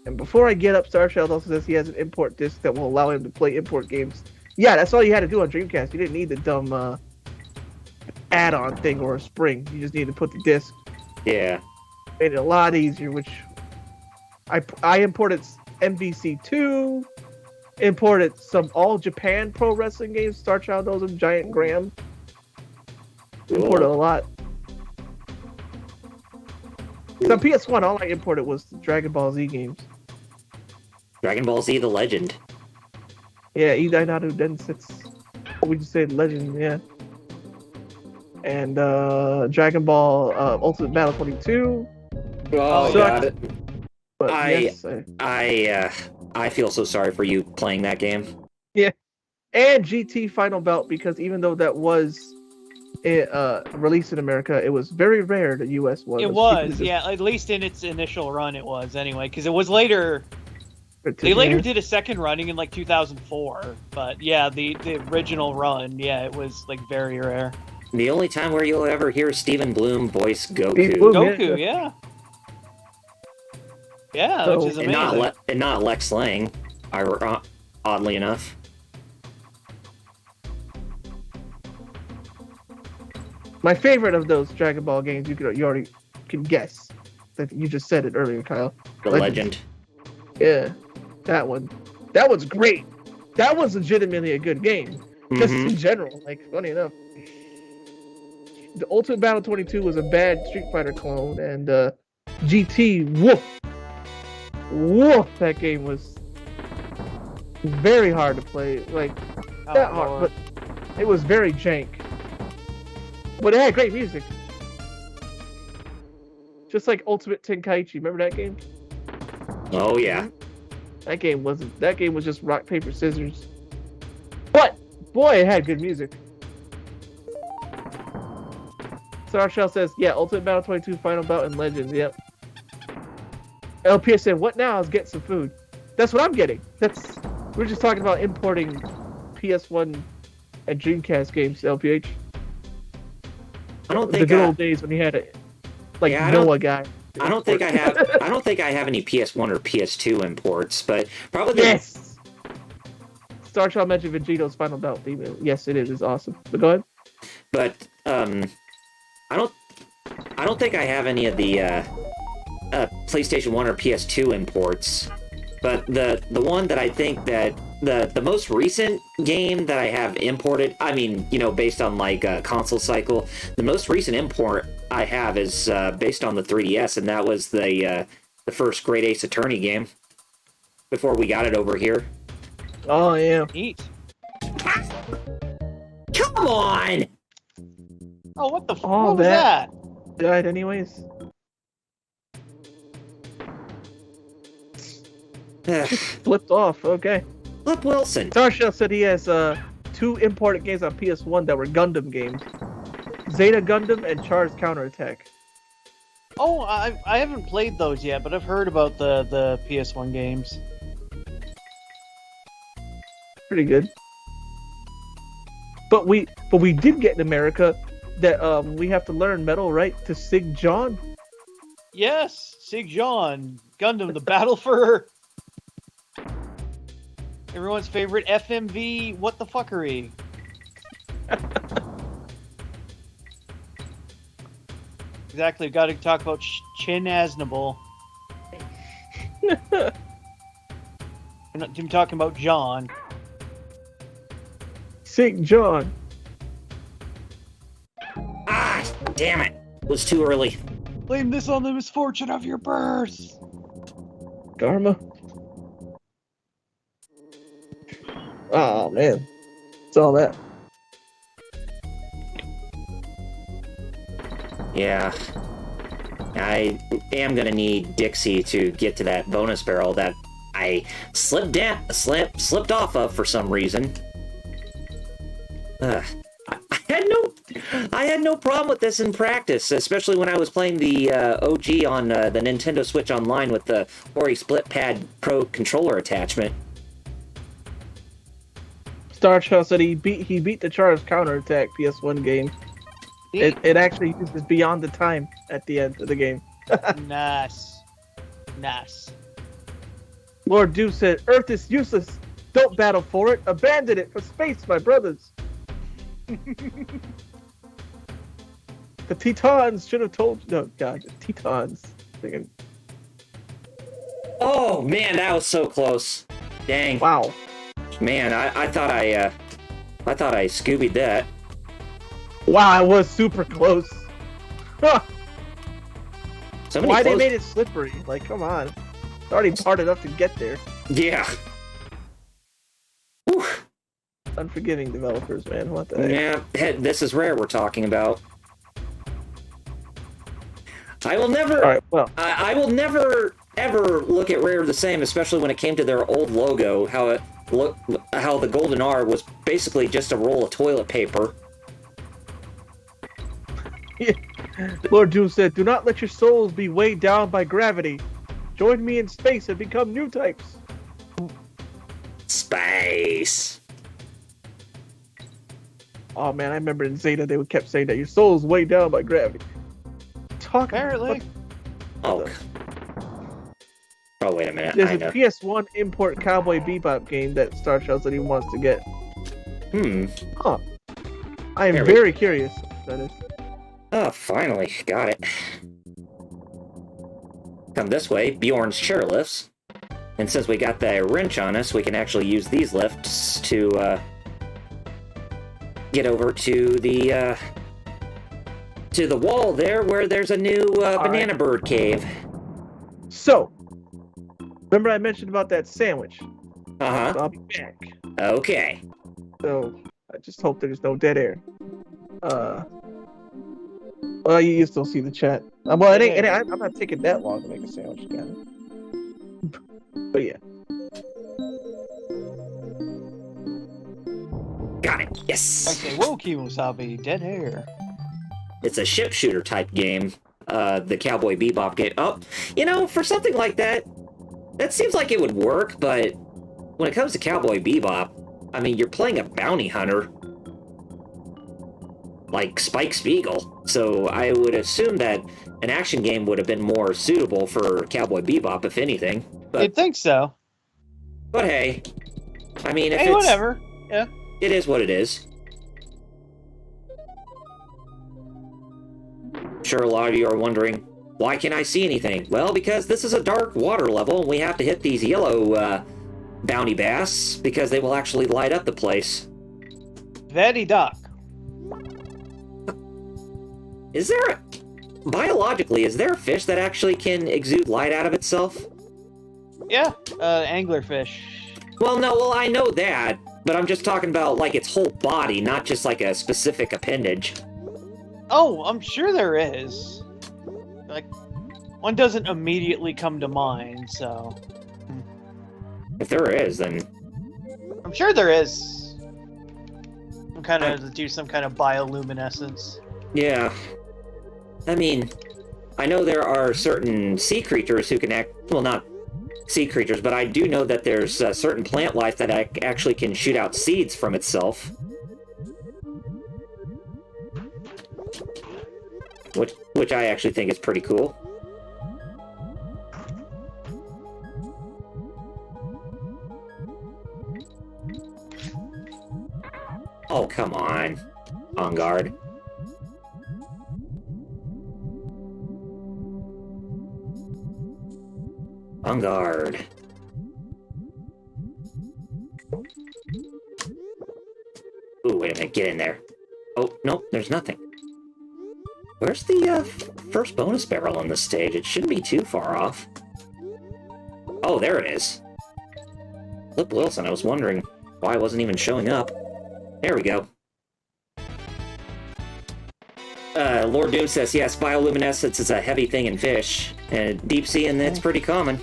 S1: And before I get up, Starchild also says he has an import disc that will allow him to play import games. Yeah, that's all you had to do on Dreamcast. You didn't need the dumb add-on thing or a spring. You just needed to put the disc.
S3: Yeah.
S1: Made it a lot easier, which I imported MVC2, imported some All Japan Pro Wrestling games, Starchild knows them, Giant Graham. Imported a lot. The PS1, all I imported was the Dragon Ball Z games.
S3: Dragon Ball Z: The Legend.
S1: Yeah, Idainaru Densetsu. We just said Legend, yeah. And Dragon Ball Ultimate Battle 22.
S3: Oh,
S1: So
S3: God.
S1: But
S3: I feel so sorry for you playing that game.
S1: Yeah. And GT Final Belt, because even though that was released in America, it was very rare the US was.
S2: It was, yeah. At least in its initial run, it was anyway. Because it was later. They later did a second running in like 2004, but yeah, the original run, yeah, it was like very rare.
S3: The only time where you'll ever hear Stephen Bloom voice Goku.
S2: Goku, yeah. Yeah, so, which is amazing.
S3: And not Lex Lang, oddly enough.
S1: My favorite of those Dragon Ball games, you already can guess that you just said it earlier, Kyle.
S3: The Legend.
S1: Yeah, that one. That was great. That was legitimately a good game, just in general. Like, funny enough, the Ultimate Battle 22 was a bad Street Fighter clone, and GT, woof, that game was very hard to play. Like, not hard, but it was very jank. But it had great music. Just like Ultimate Tenkaichi. Remember that game?
S3: Oh, yeah.
S1: That game was just rock, paper, scissors. But, boy, it had good music. Star Shell says, yeah, Ultimate Battle 22, Final Bout, and Legends, yep. LPS said, what now? Let's get some food. That's what I'm getting. We're just talking about importing PS1 and Dreamcast games, LPH.
S3: I don't think
S1: the good old days when you had it, like Noah guy.
S3: I don't think I have any PS1 or PS2 imports, but probably
S1: yes. Star Child mentioned Vegeto's Final Bout theme. Yes, it is. It's awesome. But go ahead.
S3: But I don't think I have any of the PlayStation 1 or PS2 imports. But the one that I think that the most recent game that I have imported, I mean, based on like console cycle, the most recent import I have is based on the 3DS, and that was the first Great Ace Attorney game before we got it over here.
S1: Oh yeah.
S2: Neat.
S3: Come on!
S2: Oh, what the f*** was that?
S1: Died anyways. Flipped off. Okay.
S3: Flip Wilson.
S1: Starshell said he has 2 imported games on PS1 that were Gundam games. Zeta Gundam and Char's Counterattack.
S2: Oh, I haven't played those yet, but I've heard about the PS1 games.
S1: Pretty good. But we did get in America that we have to learn metal, right? To Sig John.
S2: Yes, Sig John. Gundam, the battle for everyone's favorite FMV. What the fuckery? Exactly. Got to talk about Chin Aznable. I'm talking about John.
S1: Sig John.
S3: Ah, damn it. It was too early.
S2: Blame this on the misfortune of your birth.
S1: Dharma. Oh man. It's all that.
S3: Yeah. I am gonna need Dixie to get to that bonus barrel that I slipped off of for some reason. I had no problem with this in practice, especially when I was playing the OG on the Nintendo Switch Online with the Ori Split Pad Pro controller attachment.
S1: Starchild said he beat the Char's Counterattack PS1 game. It actually uses Beyond the Time at the end of the game.
S2: Nice.
S1: Lord Dew said, Earth is useless. Don't battle for it. Abandon it for space, my brothers. The Tetons should have told you. No, God, the Tetons.
S3: Oh, man, that was so close. Dang.
S1: Wow.
S3: Man, I thought I Scoobied that.
S1: Wow, I was super close. Huh.
S3: So many
S1: Why they
S3: close...
S1: made it slippery? Like, come on. It's already hard enough to get there.
S3: Yeah. Whew.
S1: Unforgiving developers, man. What the heck?
S3: Yeah, this is Rare we're talking about. I will never...
S1: All right, well.
S3: I will never, ever look at Rare the same, especially when it came to their old logo, how the golden R was basically just a roll of toilet paper.
S1: Yeah. Lord Doom said, "Do not let your souls be weighed down by gravity. Join me in space and become new types."
S3: Space.
S1: Oh man, I remember in Zeta they kept saying that your soul's weighed down by gravity. Talk
S2: Apparently.
S3: Oh. Oh, wait a minute.
S1: There's
S3: I
S1: a
S3: know.
S1: PS1 import Cowboy Bebop game that Star Trek said he wants to get. Huh. I am very curious. That is.
S3: Oh, finally. Got it. Come this way. Bjorn's chairlifts. And since we got the wrench on us, we can actually use these lifts to get over to the wall there where there's a new banana bird cave.
S1: So, remember I mentioned about that sandwich?
S3: Uh-huh.
S1: So I'll be back.
S3: Okay.
S1: So, I just hope there's no dead air. Well, you still see the chat. Well, I'm not taking that long to make a sandwich again. But yeah.
S3: Got it. Yes.
S2: Okay, Woki Wasabi, dead air.
S3: It's a ship shooter type game. The Cowboy Bebop game. Oh, you know, for something like that, that seems like it would work, but when it comes to Cowboy Bebop, I mean, you're playing a bounty hunter like Spike Spiegel, so I would assume that an action game would have been more suitable for Cowboy Bebop, if anything. But,
S2: You'd think so.
S3: But hey, I mean, if
S2: Hey,
S3: it's...
S2: whatever. Yeah.
S3: It is what it is. Sure, a lot of you are wondering, why can't I see anything? Well, because this is a dark water level, and we have to hit these yellow bounty bass, because they will actually light up the place.
S2: Very dark.
S3: Is there biologically, is there a fish that actually can exude light out of itself?
S2: Yeah, anglerfish.
S3: Well, I know that, but I'm just talking about, like, its whole body, not just, like, a specific appendage.
S2: Oh, I'm sure there is. Like, one doesn't immediately come to mind, so...
S3: If there is, then...
S2: I'm sure there is. I'm kind of do some kind of bioluminescence.
S3: Yeah. I mean, I know there are certain sea creatures who can act... Well, not sea creatures, but I do know that there's certain plant life that actually can shoot out seeds from itself. Which I actually think is pretty cool. Oh, come on. On guard. On guard. Ooh, wait a minute, get in there. Oh, nope, there's nothing. Where's the first bonus barrel on this stage? It shouldn't be too far off. Oh, there it is. Flip Wilson, I was wondering why it wasn't even showing up. There we go. Lord Doom says, yes, bioluminescence is a heavy thing in fish. And deep sea, and that's pretty common.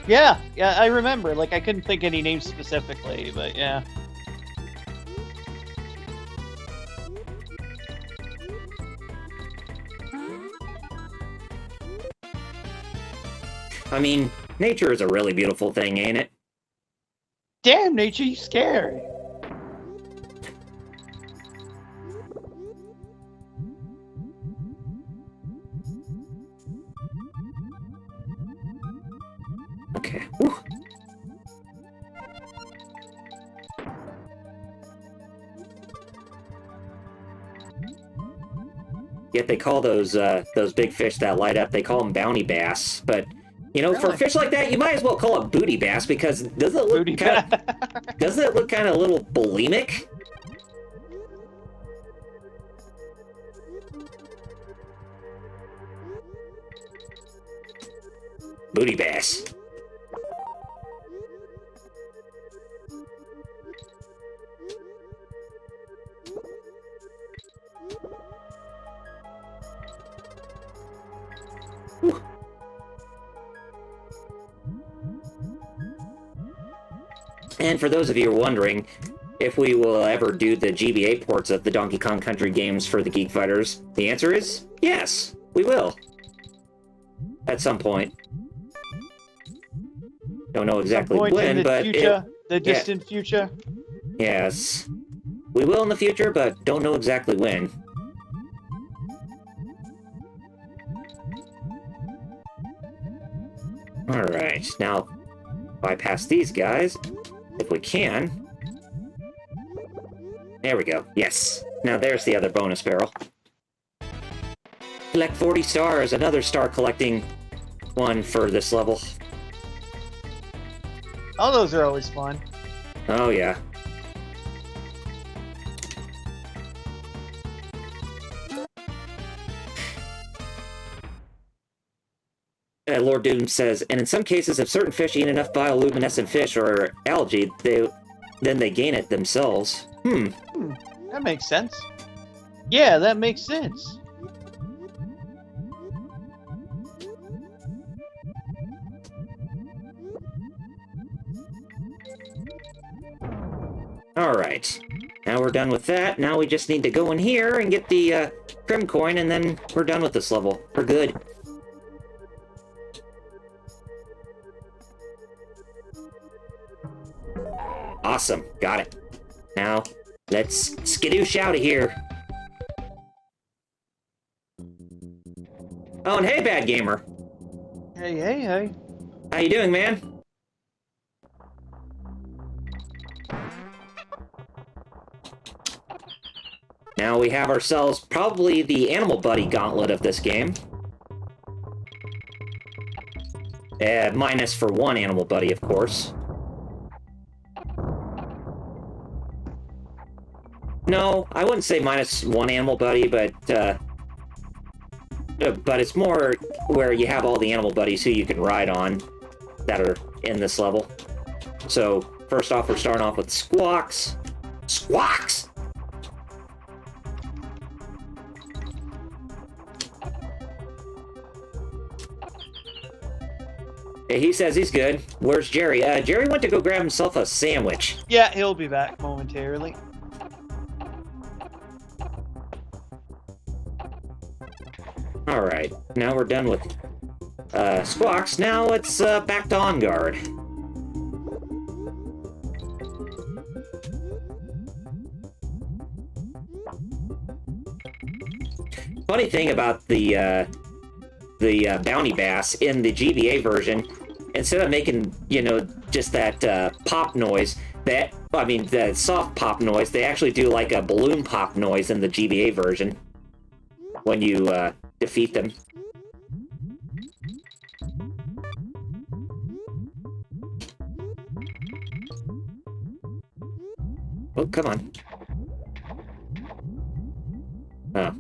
S2: Yeah, I remember. Like, I couldn't think any names specifically, but yeah.
S3: I mean, nature is a really beautiful thing, ain't it?
S2: Damn, nature, you scary.
S3: Okay. Whew. Yet they call those big fish that light up, they call them bounty bass. But, you know, for fish like that, you might as well call it booty bass, because doesn't it look kind of a little bulimic? Booty bass. And for those of you who are wondering if we will ever do the GBA ports of the Donkey Kong Country games for the Geek Fighters, the answer is yes, we will. At some point. Don't know exactly when, but
S2: the distant future.
S3: Yes. We will in the future, but don't know exactly when. Alright, now bypass these guys, if we can. There we go. Yes. Now there's the other bonus barrel. Collect 40 stars, another star collecting one for this level.
S2: All those are always fun.
S3: Oh, yeah. Lord Doom says, and in some cases, if certain fish eat enough bioluminescent fish or algae, then they gain it themselves.
S2: That makes sense. Yeah, that makes sense.
S3: Alright. Now we're done with that. Now we just need to go in here and get the Crim Coin, and then we're done with this level. We're good. Awesome. Got it. Now, let's skadoosh out of here. Oh, and hey, Bad Gamer.
S2: Hey.
S3: How you doing, man? Now we have ourselves probably the Animal Buddy gauntlet of this game. Minus for one Animal Buddy, of course. No, I wouldn't say minus one Animal Buddy, but it's more where you have all the Animal Buddies who you can ride on that are in this level. So, first off, we're starting off with Squawks. Squawks! He says he's good. Where's Jerry? Jerry went to go grab himself a sandwich.
S2: Yeah, he'll be back momentarily.
S3: Alright, now we're done with Squawks. Now it's back to On Guard. Funny thing about the Bounty Bass in the GBA version, instead of making, just that pop noise, the soft pop noise, they actually do like a balloon pop noise in the GBA version when you defeat them. Oh, come on. Oh.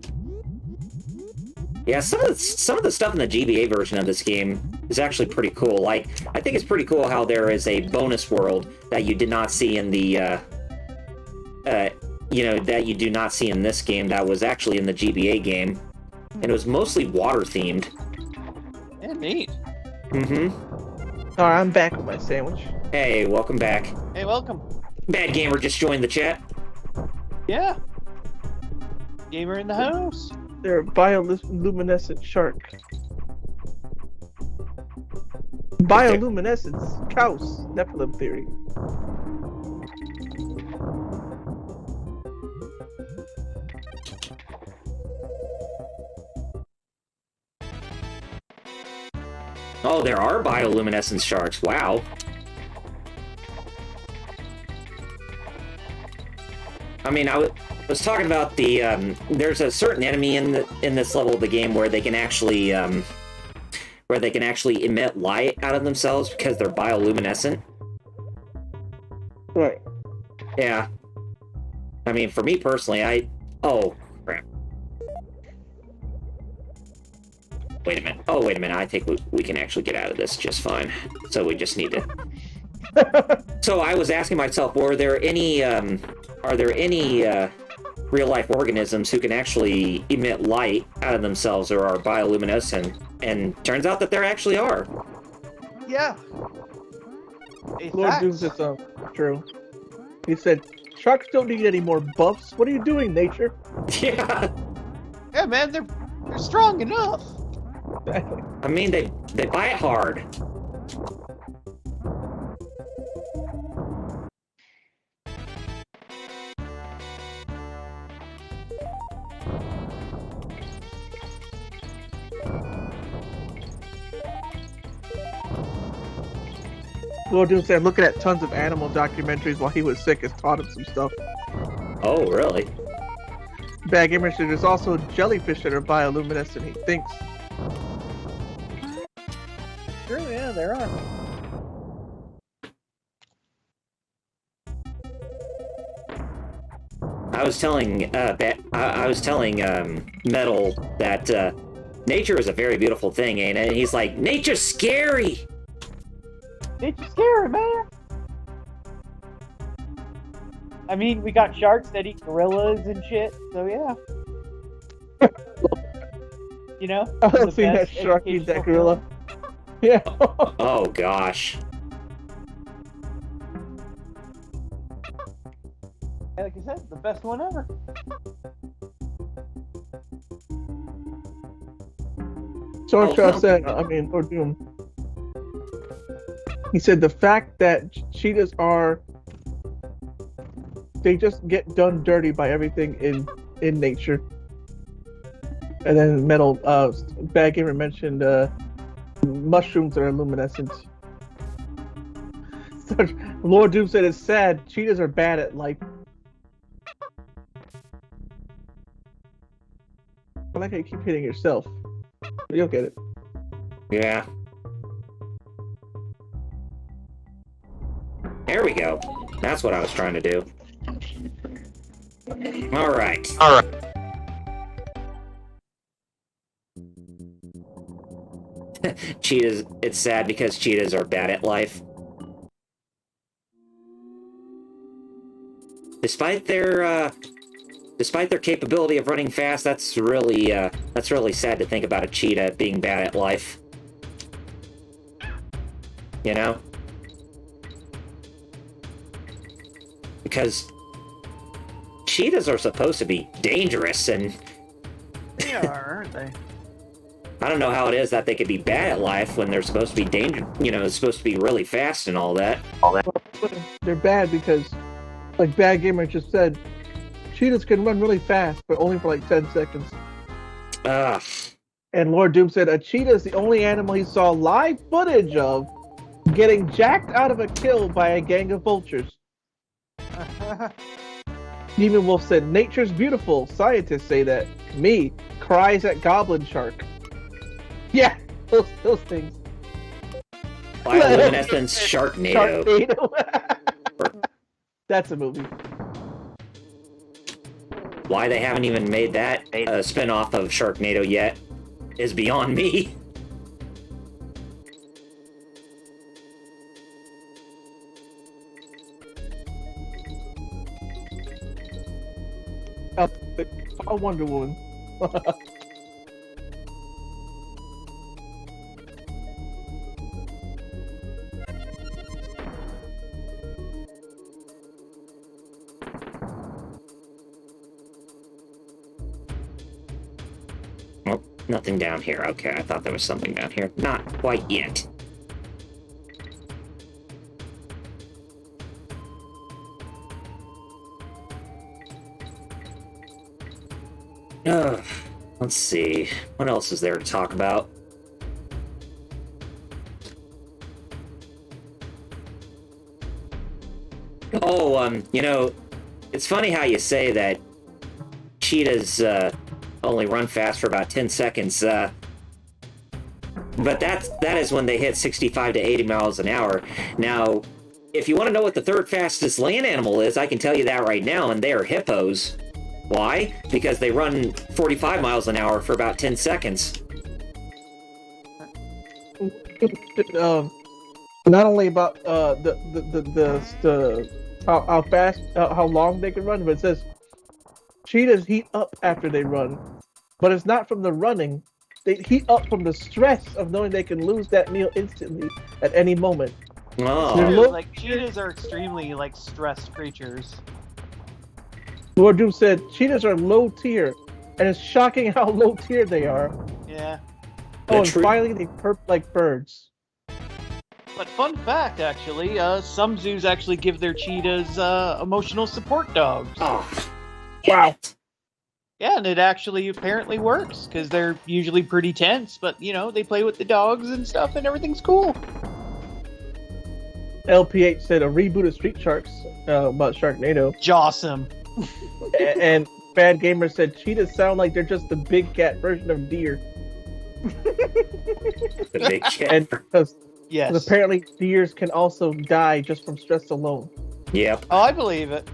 S3: Yeah, some of the stuff in the GBA version of this game is actually pretty cool. Like, I think it's pretty cool how there is a bonus world that you did not see in the, that you do not see in this game that was actually in the GBA game. And it was mostly water-themed.
S2: Yeah, neat.
S1: Mm-hmm. Alright, I'm back with my sandwich.
S3: Hey, welcome back.
S2: Hey, welcome.
S3: Bad Gamer just joined the chat.
S2: Yeah. Gamer in the house.
S1: They're a bioluminescent shark. Bioluminescence, Kaus, Nephilim theory.
S3: Oh, there are bioluminescence sharks. Wow. I mean, I was talking about the there's a certain enemy in this level of the game where they can actually emit light out of themselves because they're bioluminescent.
S1: Right.
S3: Yeah. I mean, for me personally, oh crap. Wait a minute. Oh, wait a minute. I think we can actually get out of this just fine. So we just need to... So I was asking myself, are there any real-life organisms who can actually emit light out of themselves or are bioluminescent? And turns out that there actually are.
S2: Yeah.
S1: Lord Doom said something true. He said, sharks don't need any more buffs. What are you doing, nature?
S3: Yeah.
S2: Yeah, man, they're strong enough.
S3: I mean, they bite hard.
S1: Lord Doom said looking at tons of animal documentaries while he was sick has taught him some stuff.
S3: Oh, really?
S1: Bad Gamer said there's also jellyfish that are bioluminescent, he thinks.
S2: Sure, yeah, there are.
S3: I was telling Metal that nature is a very beautiful thing, ain't it? And he's like, nature's scary.
S2: Nature's scary, man. I mean, we got sharks that eat gorillas and shit, so yeah. You know?
S1: I've seen that shark eat that gorilla. Yeah.
S3: Oh gosh.
S2: Like I said, the best one ever.
S1: Sorcerer said, Lord Doom. He said the fact that cheetahs they just get done dirty by everything in nature. And then Metal, Bad Gamer mentioned mushrooms that are luminescent. Lord Doom said it's sad, cheetahs are bad at life. I like how you keep hitting yourself. You'll get it.
S3: Yeah. There we go. That's what I was trying to do. Alright. Cheetahs, it's sad because cheetahs are bad at life. Despite their capability of running fast, that's really sad to think about a cheetah being bad at life. You know? Because cheetahs are supposed to be dangerous, and
S2: They are, aren't they?
S3: I don't know how it is that they could be bad at life when they're supposed to be supposed to be really fast and all that.
S1: They're bad because, like Bad Gamer just said, cheetahs can run really fast, but only for like 10 seconds.
S3: Ugh.
S1: And Lord Doom said a cheetah is the only animal he saw live footage of getting jacked out of a kill by a gang of vultures. Demon Wolf said, nature's beautiful. Scientists say that. Me, cries at goblin shark. Yeah, those things.
S3: Bioluminescence Sharknado.
S1: That's a movie.
S3: Why they haven't even made that a spin-off of Sharknado yet is beyond me.
S1: Oh, Wonder Woman.
S3: Well, nothing down here. Okay, I thought there was something down here. Not quite yet. Let's see. What else is there to talk about? Oh, it's funny how you say that cheetahs only run fast for about 10 seconds. But that is when they hit 65 to 80 miles an hour. Now, if you want to know what the third fastest land animal is, I can tell you that right now, and they are hippos. Why? Because they run 45 miles an hour for about 10 seconds.
S1: Not only about the how fast how long they can run, but it says cheetahs heat up after they run, but it's not from the running. They heat up from the stress of knowing they can lose that meal instantly at any moment.
S3: Oh.
S2: Cheetahs are extremely stressed creatures.
S1: Lord Doom said cheetahs are low tier, and it's shocking how low tier they are.
S2: Yeah.
S1: Oh, and finally they perp like birds.
S2: But fun fact, actually, some zoos actually give their cheetahs emotional support dogs.
S3: Oh.
S1: Wow.
S2: Yeah, and it actually apparently works, because they're usually pretty tense, but, they play with the dogs and stuff, and everything's cool.
S1: LPH said a reboot of Street Sharks about Sharknado.
S2: Jawsome.
S1: And Bad Gamer said cheetahs sound like they're just the big cat version of deer.
S3: The big cat.
S1: And because
S2: yes.
S1: apparently deers can also die just from stress alone.
S3: Yep.
S2: Oh, I believe it.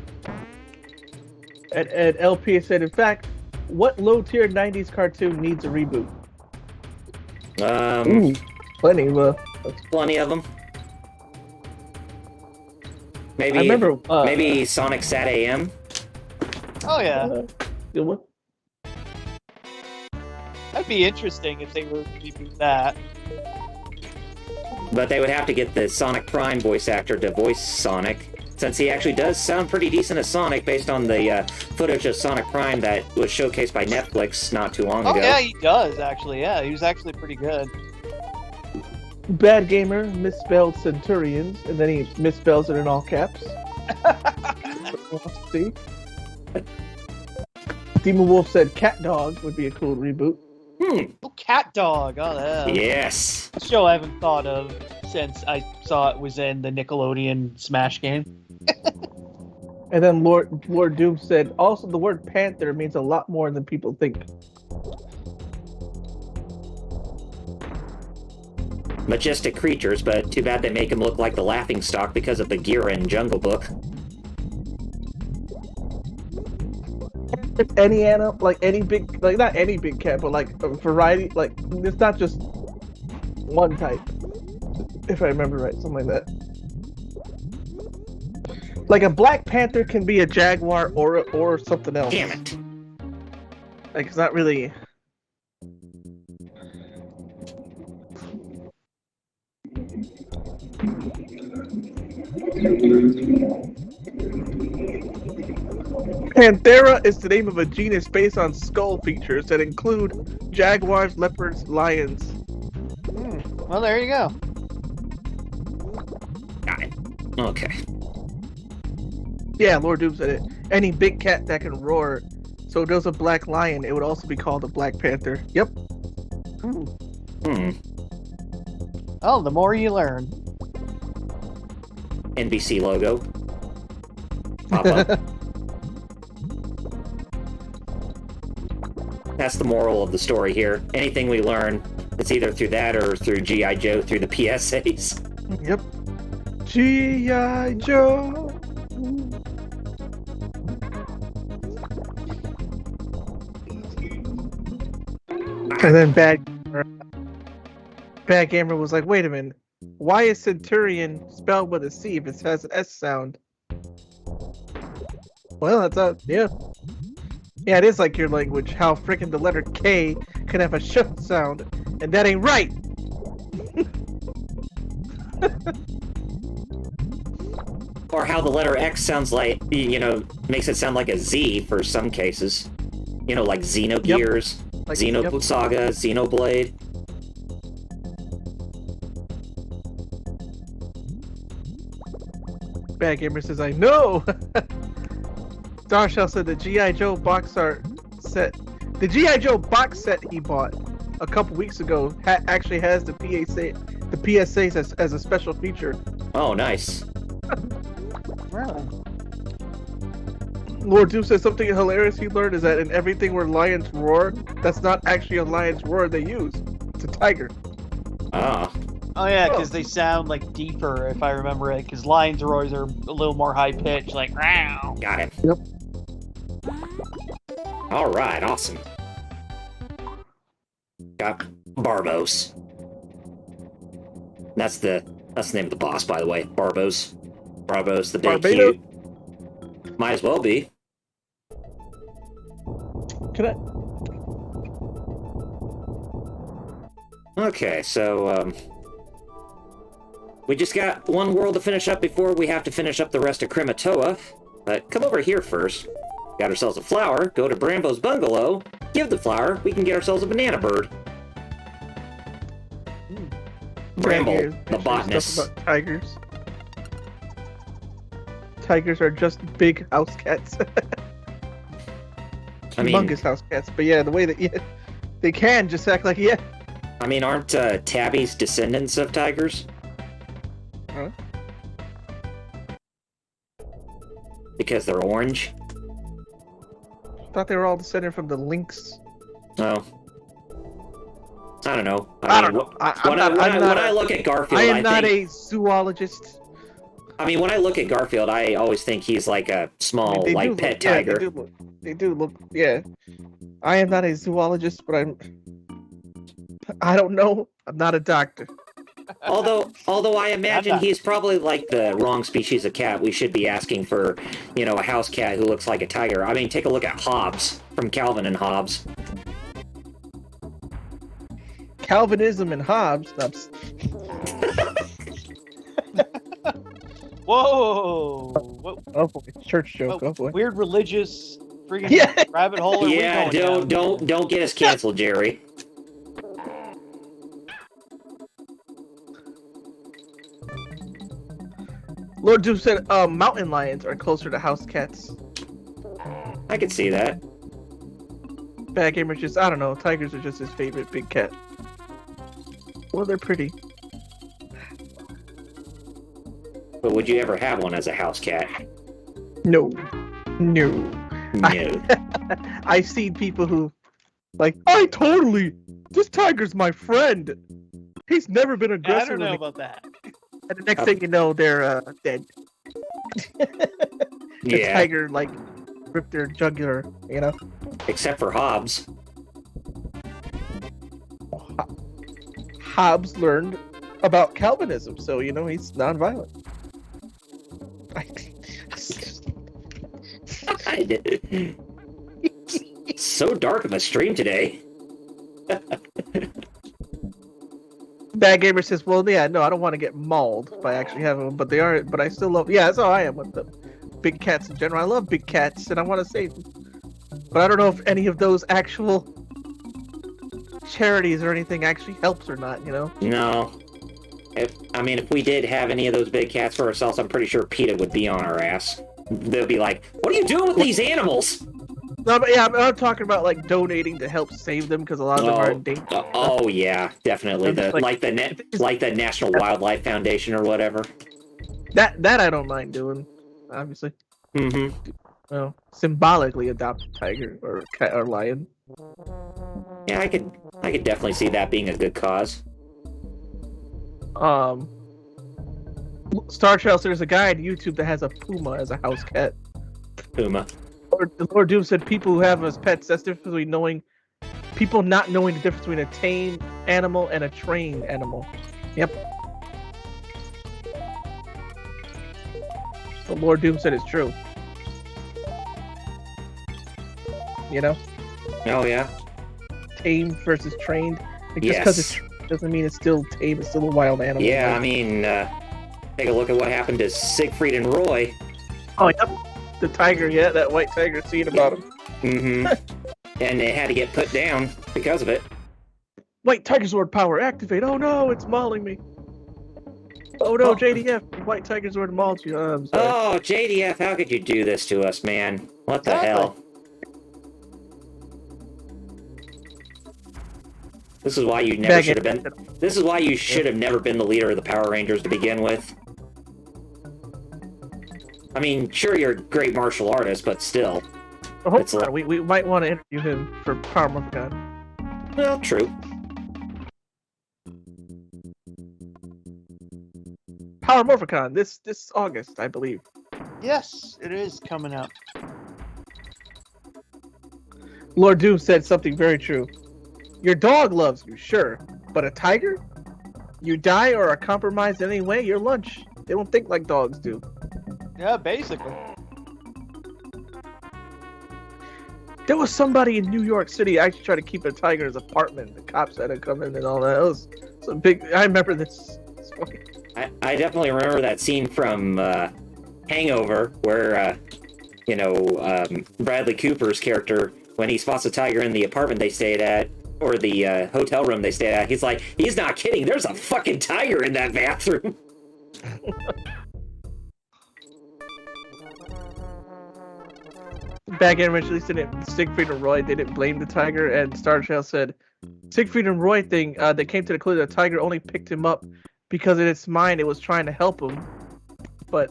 S1: And LPH said, in fact, what low-tier 90s cartoon needs a reboot? Plenty
S3: of them. Maybe
S1: I remember,
S3: maybe Sonic Sat AM.
S2: Oh yeah.
S1: Good one.
S2: That'd be interesting if they were to reboot that.
S3: But they would have to get the Sonic Prime voice actor to voice Sonic, since he actually does sound pretty decent as Sonic based on the footage of Sonic Prime that was showcased by Netflix not too long ago.
S2: Oh yeah, he does actually. Yeah, he was actually pretty good.
S1: Bad Gamer misspelled Centurions, and then he misspells it in all caps. See? Demon Wolf said Cat Dog would be a cool reboot.
S2: Oh, Cat Dog. Oh, yeah.
S3: Yes.
S2: A show I haven't thought of since I saw it was in the Nickelodeon Smash game.
S1: And then Lord Doom said, also the word panther means a lot more than people think.
S3: Majestic creatures, but too bad they make him look like the laughingstock because of Bagheera in Jungle Book.
S1: Any animal, like any big, like not any big cat, but like a variety, like it's not just one type. If I remember right, something like that. Like a black panther can be a jaguar or something else.
S3: Damn it!
S1: Like it's not really. Panthera is the name of a genus based on skull features that include jaguars, leopards, lions.
S2: Well, there you go.
S3: Got it. Okay.
S1: Yeah, Lord Doom said it. Any big cat that can roar. So there's a black lion, it would also be called a black panther. Yep.
S2: Oh, the more you learn.
S3: NBC logo. Pop up. That's the moral of the story here. Anything we learn, it's either through that or through G.I. Joe through the PSAs.
S1: Yep. G.I. Joe. And then Bad Gamer was like, wait a minute. Why is Centurion spelled with a C if it has an S sound? Well, that's yeah. Yeah, it is like your language, how freaking the letter K can have a sh sound, and that ain't right!
S3: Or how the letter X sounds like, makes it sound like a Z for some cases. Like Xenogears,
S1: Like,
S3: Xenosaga, Xenoblade.
S1: Bad Gamer says, I know! Starshell said the G.I. Joe box art set. The G.I. Joe box set he bought a couple weeks ago actually has the PSAs as a special feature.
S3: Oh, nice.
S2: Really?
S1: Lord Doom says something hilarious he learned is that in everything where lions roar, that's not actually a lion's roar they use. It's a tiger.
S3: Ah.
S2: Oh yeah, because they sound like deeper, if I remember it. Because lions' roars are a little more high pitched, like "Row."
S3: Got it.
S1: Yep.
S3: All right, awesome. Got Barbos. That's the name of the boss, by the way. Barbos. Barbos, the big
S1: Barbados?
S3: cute. Might as well be.
S1: Can I?
S3: Okay, so we just got one world to finish up before we have to finish up the rest of Krematoa. But come over here first. Got ourselves a flower. Go to Brambo's bungalow. Give the flower. We can get ourselves a banana bird. Bramble, the botanist.
S1: Stuff about tigers. Tigers are just big house cats.
S3: I mean,
S1: Humongous house cats. But yeah, the way that they can just act like
S3: I mean, aren't tabbies descendants of tigers?
S1: Huh?
S3: Because they're orange?
S1: Thought they were all descended from the lynx.
S3: Oh. I don't know.
S1: I don't know.
S3: When I look at Garfield,
S1: I am not a zoologist.
S3: I mean, when I look at Garfield, I always think he's like a small, pet tiger.
S1: Yeah, they do look. Yeah. I am not a zoologist, but I don't know. I'm not a doctor.
S3: Although I imagine he's probably like the wrong species of cat. We should be asking for, a house cat who looks like a tiger. I mean, take a look at Hobbes from Calvin and Hobbes.
S1: Calvinism and Hobbes.
S2: Whoa! What,
S1: Oh boy, church joke. Oh boy.
S2: weird religious freaking rabbit hole. Are
S3: Yeah,
S2: we going down?
S3: don't get us canceled, Jerry.
S1: Lord Doom said mountain lions are closer to house cats.
S3: I could see that.
S1: Bad Gamer's just, I don't know, tigers are just his favorite big cat. Well, they're pretty.
S3: But would you ever have one as a house cat?
S1: No.
S3: No.
S1: I've seen people who, this tiger's my friend. He's never been aggressive.
S2: I don't know about that.
S1: And the next thing you know, they're dead. The tiger, ripped their jugular,
S3: Except for Hobbes.
S1: Hobbes learned about Calvinism, so, he's nonviolent.
S3: So dark of a stream today.
S1: Bad Gamer says, well, yeah, no, I don't want to get mauled by actually having them, but I still love, that's how I am with the big cats in general. I love big cats, and I want to save them. But I don't know if any of those actual charities or anything actually helps or not,
S3: No. If we did have any of those big cats for ourselves, I'm pretty sure PETA would be on our ass. They'll be like, what are you doing with these animals?
S1: No, but yeah, I'm talking about donating to help save them because a lot of them are in danger.
S3: Oh yeah, definitely. Like the National Wildlife Foundation or whatever.
S1: That I don't mind doing, obviously.
S3: Mm-hmm.
S1: Well, symbolically adopt a tiger or a cat or lion.
S3: Yeah, I could definitely see that being a good cause.
S1: Star Trails, there's a guy on YouTube that has a puma as a house cat.
S3: Puma.
S1: Lord Doom said people who have them as pets, that's the difference between people not knowing the difference between a tame animal and a trained animal. Yep. What Lord Doom said is true.
S3: Oh yeah.
S1: Tame versus trained. Just
S3: Yes.
S1: because it's doesn't mean it's still tame. It's still a wild animal.
S3: Yeah, I mean, take a look at what happened to Siegfried and Roy.
S1: Oh, yep. The tiger, that white tiger scene about him.
S3: Mm-hmm. And it had to get put down because of it.
S1: White tiger sword power activate. Oh no, it's mauling me. Oh no, JDF, white tiger sword mauled you. I'm sorry.
S3: Oh, JDF, how could you do this to us, man? What the hell? This is why you never should have been. This is why you should have never been the leader of the Power Rangers to begin with. I mean, sure, you're a great martial artist, but still.
S1: Well, hold on. We might want to interview him for Power Morphicon.
S3: Well, true.
S1: Power Morphicon this August, I believe.
S2: Yes, it is coming up.
S1: Lord Doom said something very true. Your dog loves you, sure, but a tiger? You die or are compromised in any way, you're lunch. They don't think like dogs do.
S2: Yeah, basically.
S1: There was somebody in New York City actually tried to keep a tiger in his apartment. The cops had to come in and all that. It was a big. I remember this.
S3: I definitely remember that scene from Hangover where, Bradley Cooper's character, when he spots a tiger in the apartment they stayed at, or the hotel room they stayed at, he's like, he's not kidding, there's a fucking tiger in that bathroom.
S1: Back in originally, Siegfried and Roy, they didn't blame the tiger, and Star Trail said, Siegfried and Roy thing, they came to the conclusion the tiger only picked him up because in its mind it was trying to help him, but,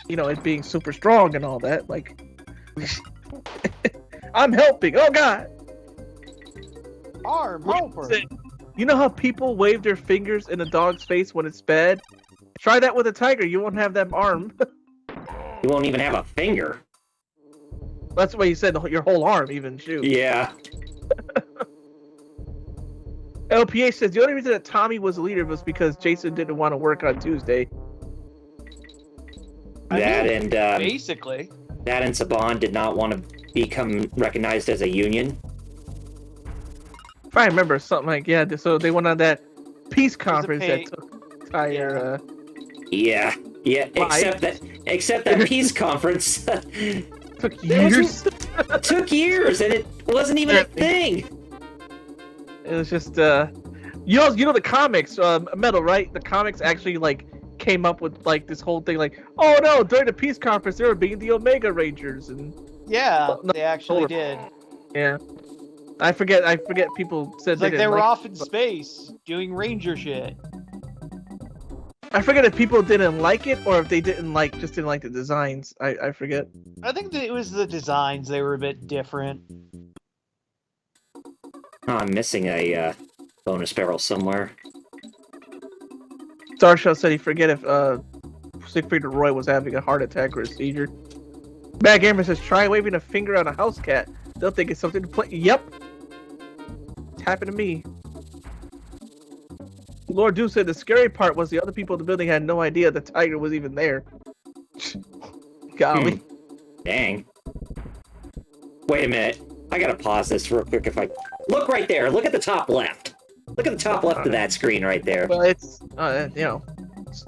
S1: it being super strong and all that, like, I'm helping, oh god!
S2: Arm, helper!
S1: You know how people wave their fingers in a dog's face when it's bad? Try that with a tiger, you won't have that arm.
S3: You won't even have a finger.
S1: That's why you said your whole arm, even, shoot.
S3: Yeah.
S1: LPA says the only reason that Tommy was the leader was because Jason didn't want to work on Tuesday.
S2: Basically.
S3: That and Saban did not want to become recognized as a union.
S1: If I remember something like, yeah, so they went on that peace conference that took entire...
S3: Yeah, except that peace conference
S1: took years.
S3: Took years, and it wasn't even a thing.
S1: It was just, the comics, Metal, right? The comics actually, came up with, this whole thing, oh no, during the peace conference, they were being the Omega Rangers, and...
S2: Yeah, they actually did.
S1: Yeah. I forget people said
S2: they were off in space, doing Ranger shit.
S1: I forget if people didn't like it, or if they didn't like the designs. I forget.
S2: I think that it was the designs, they were a bit different.
S3: Oh, I'm missing a bonus barrel somewhere.
S1: Starshaw said he forget if Siegfried or Roy was having a heart attack or a seizure. Bad Gamer says, try waving a finger on a house cat. They'll think it's something to play. Yep. It's happened to me. Lord Dew said the scary part was the other people in the building had no idea the tiger was even there. Golly.
S3: Dang. Wait a minute. I gotta pause this real quick if I... Look right there! Look at the top left! Look at the top left of that screen right there.
S1: Well, it's,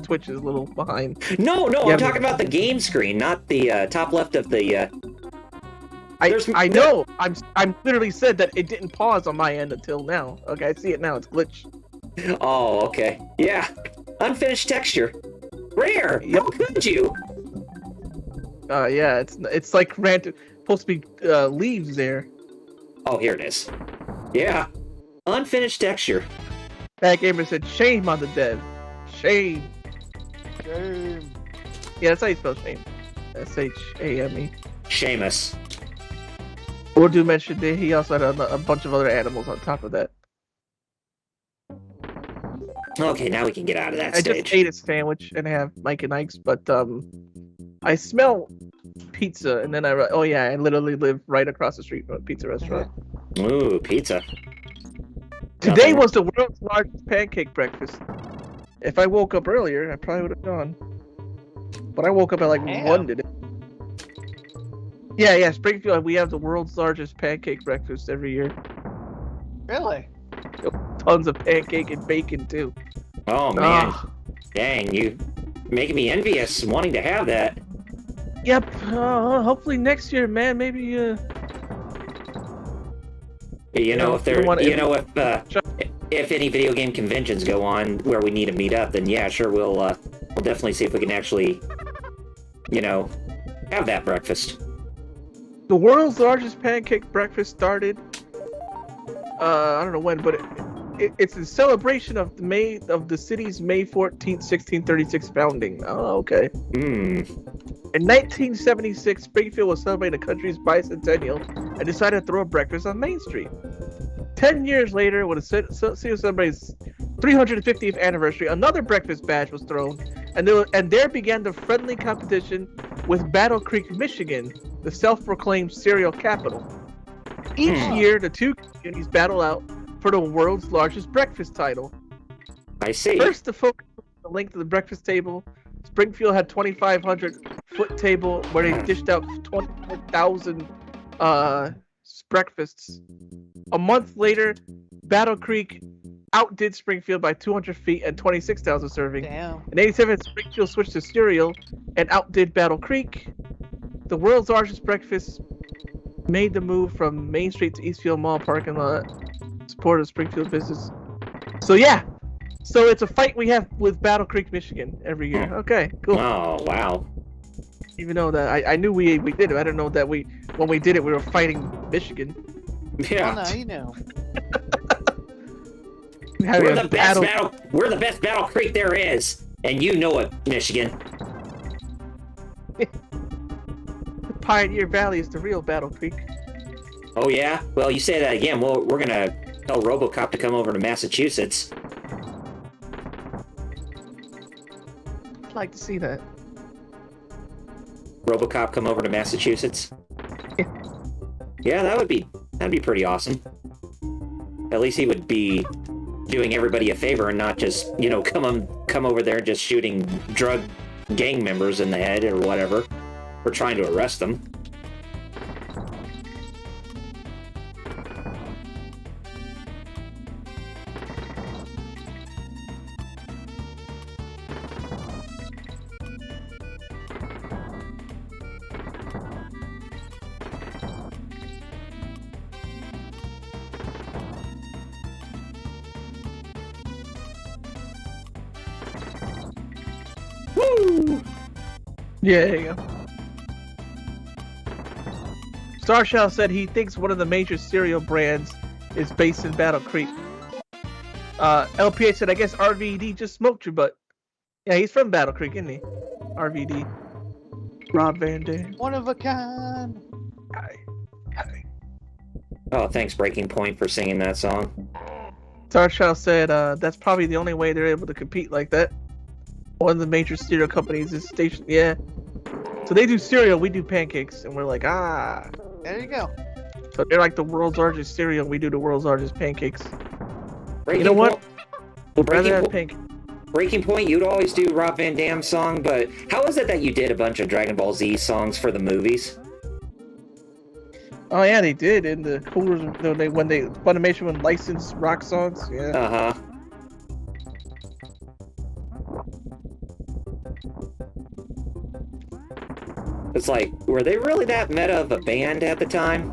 S1: Twitch is a little behind.
S3: No, I'm talking about the game screen, not the top left of the...
S1: I know! I'm literally said that it didn't pause on my end until now. Okay, I see it now, it's glitched.
S3: Oh, okay. Yeah. Unfinished texture. Rare!
S1: Yep.
S3: How could you?
S1: Yeah, it's like supposed to be leaves there.
S3: Oh, here it is. Yeah. Unfinished texture.
S1: That gamer said, shame on the dev. Shame.
S2: Shame.
S1: Yeah, that's how you spell shame. S-H-A-M-E.
S3: Seamus.
S1: Urdu mentioned that he also had a bunch of other animals on top of that.
S3: Okay, now we can get out of that stage.
S1: I just ate a sandwich and have Mike and Ike's, but I smell pizza, and then I literally live right across the street from a pizza restaurant.
S3: Ooh, pizza.
S1: Today was the world's largest pancake breakfast. If I woke up earlier, I probably would have gone. But I woke up at 1 today. Yeah, Springfield, we have the world's largest pancake breakfast every year.
S2: Really?
S1: Tons of pancake and bacon, too.
S3: Oh, man. Dang, you making me envious wanting to have that.
S1: Yep, hopefully next year, man, maybe,
S3: if any video game conventions go on where we need to meet up, then yeah, sure, we'll definitely see if we can actually, have that breakfast.
S1: The world's largest pancake breakfast started, I don't know when, but it's a celebration of the city's May 14th, 1636 founding. Oh, okay. In 1976, Springfield was celebrating the country's bicentennial and decided to throw a breakfast on Main Street. 10 years later, when the city celebrates 350th anniversary, another breakfast badge was thrown, and there began the friendly competition with Battle Creek, Michigan, the self-proclaimed cereal capital. Each year, the two communities battle out for the world's largest breakfast title.
S3: I see.
S1: First, the focus was the length of the breakfast table. Springfield had 2,500-foot table where they dished out 24,000 breakfasts. A month later, Battle Creek outdid Springfield by 200 feet and 26,000 serving.
S2: Damn.
S1: In 87, Springfield switched to cereal and outdid Battle Creek. The world's largest breakfast made the move from Main Street to Eastfield Mall parking lot. Support of Springfield business. So yeah, so it's a fight we have with Battle Creek, Michigan every year. Okay, cool.
S3: Oh, wow.
S1: Even though that I knew we did it, I didn't know that when we did it we were fighting Michigan.
S3: Yeah.
S2: Well, now you know.
S3: We're the best Battle Creek there is, and you know it, Michigan.
S1: The Pioneer Valley is the real Battle Creek.
S3: Oh yeah? Well, you say that again. Well, we're gonna tell RoboCop to come over to Massachusetts.
S1: I'd like to see that.
S3: RoboCop come over to Massachusetts. Yeah, that'd be pretty awesome. At least he would be doing everybody a favor and not just, come over there just shooting drug gang members in the head or whatever, or trying to arrest them. Woo!
S1: Yeah, there you go. Starshaw said he thinks one of the major cereal brands is based in Battle Creek. LPH said, I guess RVD just smoked your butt. Yeah, he's from Battle Creek, isn't he? RVD. Rob Van Dam.
S2: One of a kind.
S1: Hi.
S3: Oh, thanks, Breaking Point, for singing that song.
S1: Starshaw said that's probably the only way they're able to compete like that. One of the major cereal companies is station. Yeah. So they do cereal, we do pancakes, and we're like, ah.
S2: There you go.
S1: So they're like the world's largest cereal, we do the world's largest pancakes.
S3: Breaking
S1: You know what?
S3: Well,
S1: Rather have pancakes.
S3: Breaking Point, you'd always do Rob Van Dam song, but how is it that you did a bunch of Dragon Ball Z songs for the movies?
S1: Oh yeah, they did in the coolers when Funimation would license rock songs. Yeah.
S3: Uh-huh. It's like, were they really that meta of a band at the time?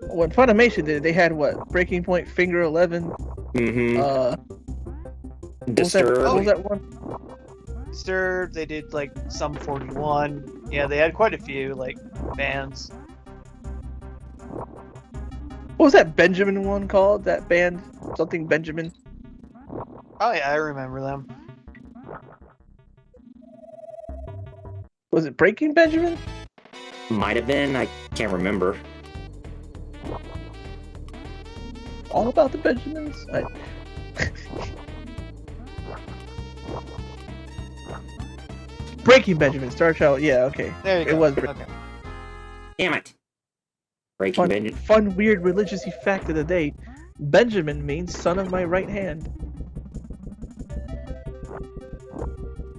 S1: When Funimation did it, they had what? Breaking Point, Finger 11.
S3: Mm-hmm.
S1: Disturbed. What was that one?
S2: Disturbed. They did like some 41. Yeah, they had quite a few like bands.
S1: What was that Benjamin one called? That band? Something Benjamin?
S2: Oh yeah, I remember them.
S1: Was it Breaking Benjamin?
S3: Might have been. I can't remember.
S1: All about the Benjamins? Breaking Benjamin, Star Child. Yeah, okay.
S2: There you go.
S1: It was
S2: Okay.
S3: Damn it. Breaking Benjamin.
S1: Fun, weird religious fact of the day. Benjamin means son of my right hand.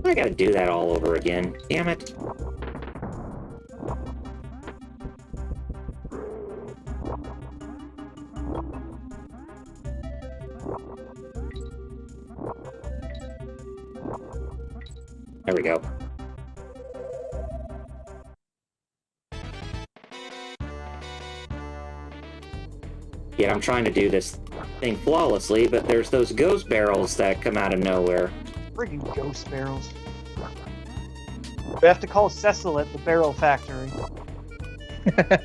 S3: I gotta do that all over again. Damn it. There we go. Yet I'm trying to do this thing flawlessly, but there's those ghost barrels that come out of nowhere.
S2: Friggin' ghost barrels. We have to call Cecil at the barrel factory.
S3: There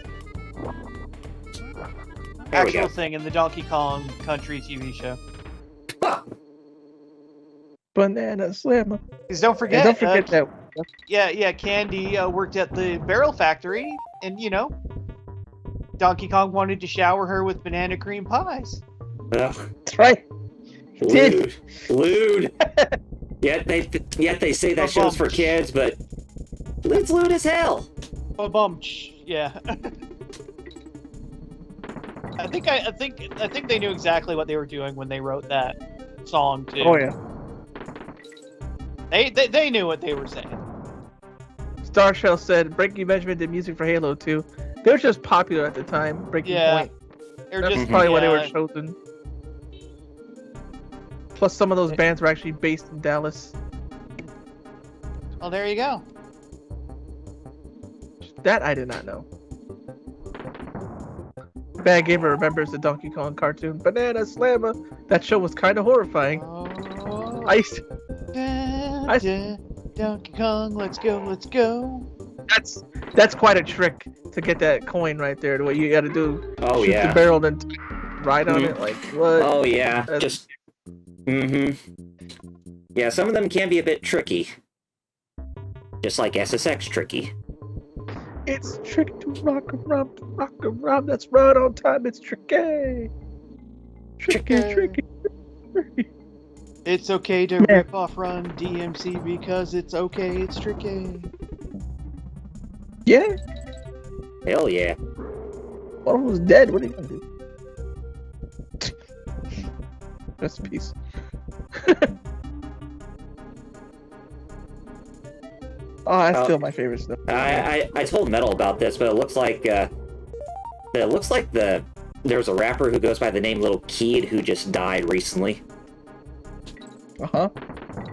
S3: we go.
S2: Actual thing in the Donkey Kong Country TV show.
S1: Banana Slammer.
S2: Because don't forget,
S1: Don't forget that.
S2: Yeah, Candy worked at the barrel factory, and Donkey Kong wanted to shower her with banana cream pies.
S3: Ugh.
S1: That's right.
S3: Lewd. Lewd. Yet they say that show's for kids, but it's lewd as hell.
S2: Yeah. I think they knew exactly what they were doing when they wrote that song too.
S1: Oh yeah.
S2: They knew what they were saying.
S1: Starshell said Breaking Benjamin did music for Halo 2. They were just popular at the time. Breaking Point. That's probably why they were chosen. Plus, some of those bands were actually based in Dallas.
S2: Well, there you go.
S1: That I did not know. Bad Gamer remembers the Donkey Kong cartoon Banana Slammer. That show was kind of horrifying.
S2: Oh,
S1: I used to...
S2: Donkey Kong, let's go.
S1: That's quite a trick to get that coin right there. The way you got to do shoot the barrel, then ride on it. Like what?
S3: Oh yeah, just. Yeah, some of them can be a bit tricky. Just like SSX tricky.
S1: It's tricky to rock around. That's right on time. It's tricky. Tricky.
S2: It's okay to rip off Run DMC because it's okay. It's tricky.
S1: Yeah.
S3: Hell yeah.
S1: One of them was dead. What are you gonna do? Rest in peace. Oh, that's still my favorite stuff.
S3: I told Metal about this, but it looks like there's a rapper who goes by the name Lil Keed who just died recently.
S1: Uh-huh.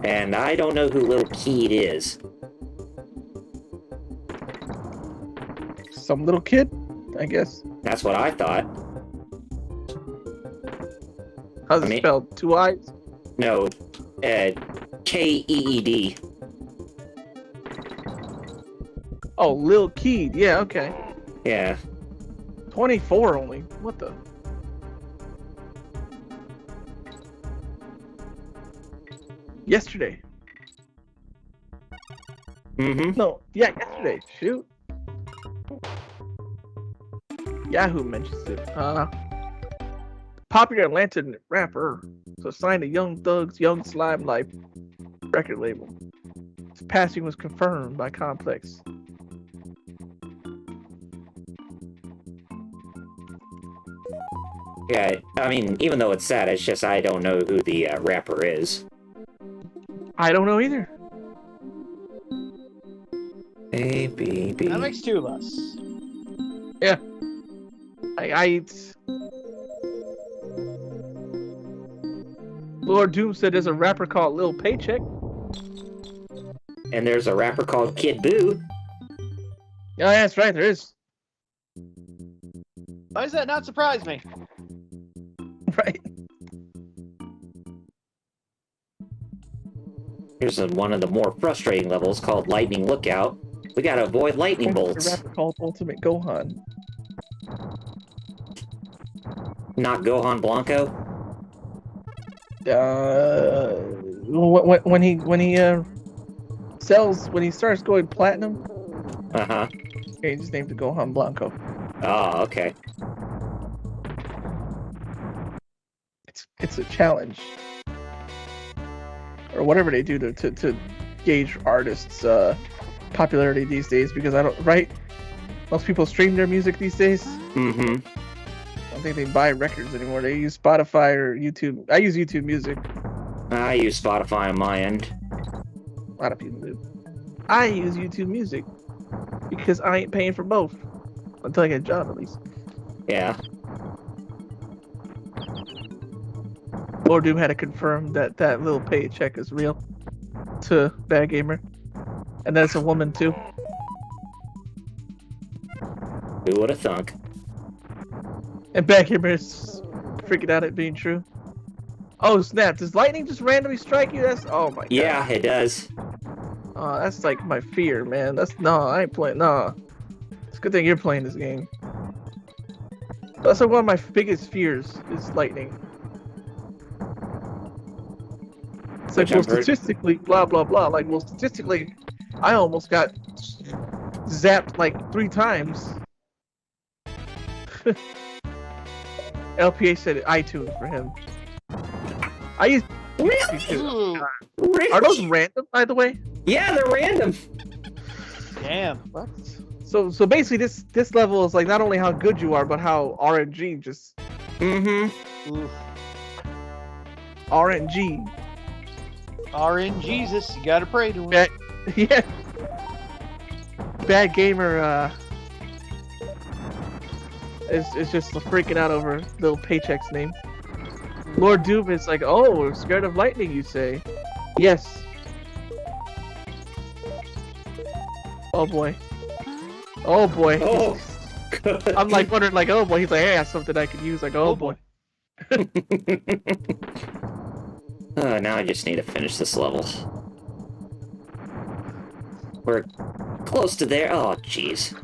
S3: And I don't know who Lil Keed is.
S1: Some little kid, I guess.
S3: That's what I thought.
S1: How's it spelled? 2 I's?
S3: No, K-E-E-D.
S1: Oh, Lil Keed. Yeah, okay.
S3: Yeah.
S1: 24 only. What the? Yesterday. No, yeah, yesterday. Shoot. Yahoo mentions it. Popular Atlanta rapper. So signed to Young Thug's Young Slime Life record label. His passing was confirmed by Complex.
S3: Yeah, I mean, even though it's sad, it's just I don't know who the rapper is.
S1: I don't know either.
S3: A-B-B.
S2: That makes 2 of us.
S1: Yeah. Lord Doom said there's a rapper called Lil Paycheck.
S3: And there's a rapper called Kid Boo.
S1: Oh, yeah, that's right, there is.
S2: Why does that not surprise me?
S1: Right.
S3: Here's one of the more frustrating levels called Lightning Lookout. We gotta avoid lightning bolts.
S1: A rapper called Ultimate Gohan.
S3: Not Gohan Blanco?
S1: When he starts going platinum.
S3: Uh-huh.
S1: He just named it Gohan Blanco.
S3: Oh, okay.
S1: It's a challenge. Or whatever they do to gauge artists' popularity these days, because most people stream their music these days.
S3: Mm-hmm.
S1: I don't think they buy records anymore. They use Spotify or YouTube. I use YouTube Music.
S3: I use Spotify on my end.
S1: A lot of people do. I use YouTube Music because I ain't paying for both until I get a job, at least.
S3: Yeah.
S1: Lord Doom had to confirm that little paycheck is real to Bad Gamer, and that it's a woman too.
S3: Who would have thunk?
S1: And Bad Gamer is freaking out at being true. Oh snap! Does lightning just randomly strike you? Oh my god.
S3: Yeah, it does.
S1: Oh, that's like my fear, man. I ain't playing. No, it's a good thing you're playing this game. That's like one of my biggest fears is lightning. It's like, well, statistically, blah blah blah. Like, well, statistically, I almost got zapped like 3 times. LPA said iTunes for him. I use.
S3: Really?
S1: Are those random, by the way?
S3: Yeah, they're random.
S2: Damn.
S1: What? So basically, this level is like not only how good you are, but how RNG just
S3: Mm-hmm.
S2: Oof.
S1: RNG.
S2: Jesus, you gotta pray to him.
S1: Yeah. Bad Gamer is just freaking out over little Paycheck's name. Lord Doom is like, oh, we're scared of lightning, you say? Yes. Oh boy. Oh boy.
S3: Oh.
S1: I'm like wondering, like, oh boy. He's like, hey, I have something I could use. Like, oh boy.
S3: Now I just need to finish this level. We're close to there. Oh, jeez.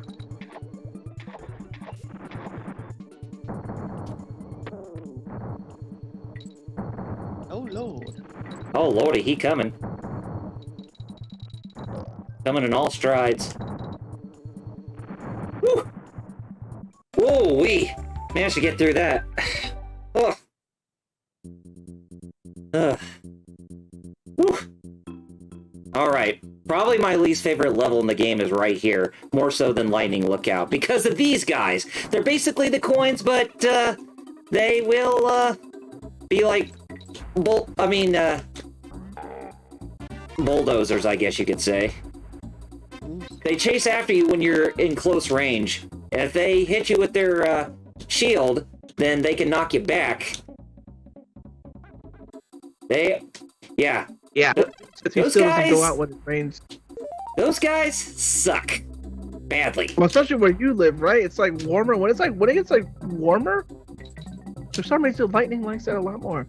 S2: Oh lord.
S3: Oh lordy, he coming. Coming in all strides. Woo! Whoa, we managed to get through that. Oh. Woo. All right. Probably my least favorite level in the game is right here, more so than Lightning Lookout, because of these guys. They're basically the coins, but they will be like bulldozers, I guess you could say. They chase after you when you're in close range, and if they hit you with their shield, then they can knock you back. Yeah.
S1: Those guys go out when it rains.
S3: Those guys suck badly.
S1: Well, especially where you live, right? It's like warmer. When it gets like warmer, for some reason, lightning likes that a lot more.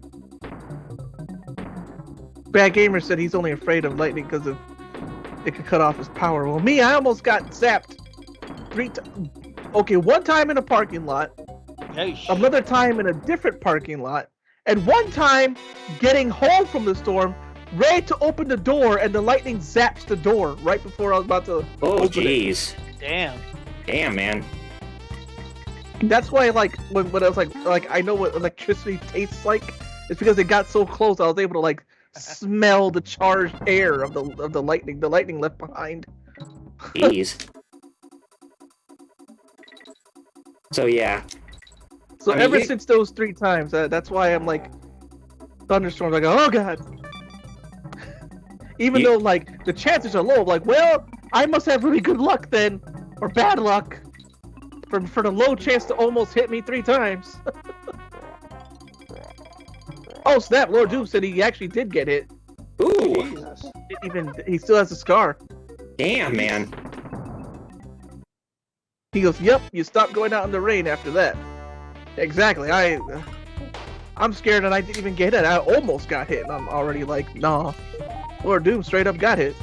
S1: Bad Gamer said he's only afraid of lightning because of it could cut off his power. Well, me, I almost got zapped 3 times. Okay, one time in a parking lot, another time in a different parking lot, and one time getting home from the storm, ready to open the door, and the lightning zaps the door right before I was about to open
S3: jeez.
S2: Damn.
S3: Damn, man.
S1: That's why, like, when I was like, I know what electricity tastes like. It's because it got so close, I was able to, like, smell the charged air of the lightning. The lightning left behind.
S3: Jeez. So, yeah.
S1: So ever since those 3 times, that's why I'm like, thunderstorms, I go, oh god. Even though, like, the chances are low, I'm like, well, I must have really good luck then, or bad luck, for the low chance to almost hit me 3 times. Oh snap! Lord Doom said he actually did get hit.
S3: Ooh!
S1: He still has a scar.
S3: Damn, man.
S1: He goes, yep, you stopped going out in the rain after that. Exactly. I'm scared that I didn't even get hit. I almost got hit, and I'm already like, nah. Lord Doom straight up got hit.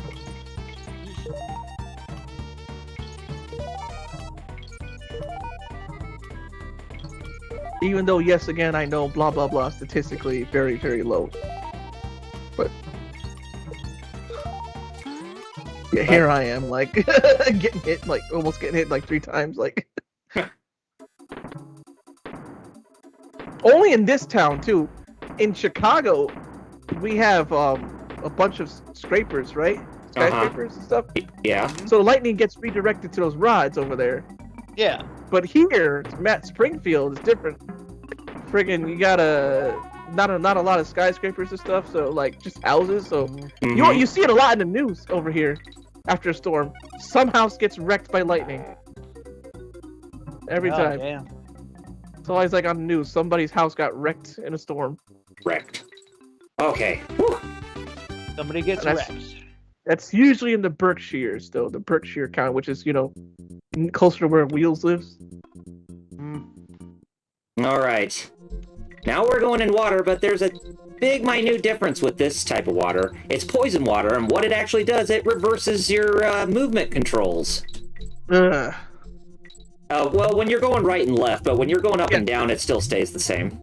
S1: Even though, yes, again, I know blah blah blah statistically very, very low. But yeah, here I am, like getting hit, like almost getting hit like 3 times, like. Only in this town too. In Chicago, we have a bunch of scrapers, right? Skyscrapers and stuff.
S3: Yeah.
S1: So lightning gets redirected to those rods over there.
S2: Yeah.
S1: But here, Matt Springfield is different. Friggin', you got not a lot of skyscrapers and stuff, so like just houses. So you see it a lot in the news over here. After a storm, some house gets wrecked by lightning. Every time.
S2: Damn.
S1: It's always like on the news, somebody's house got wrecked in a storm.
S3: Wrecked. Okay. Whew.
S2: Somebody gets
S1: That's-
S2: wrecked.
S1: That's usually in the Berkshires, though, the Berkshire County, which is, closer to where Wheels lives.
S3: All right. Now we're going in water, but there's a big, minute difference with this type of water. It's poison water, and what it actually does, it reverses your movement controls.
S1: Ugh.
S3: Well, when you're going right and left, but when you're going up and down, it still stays the same.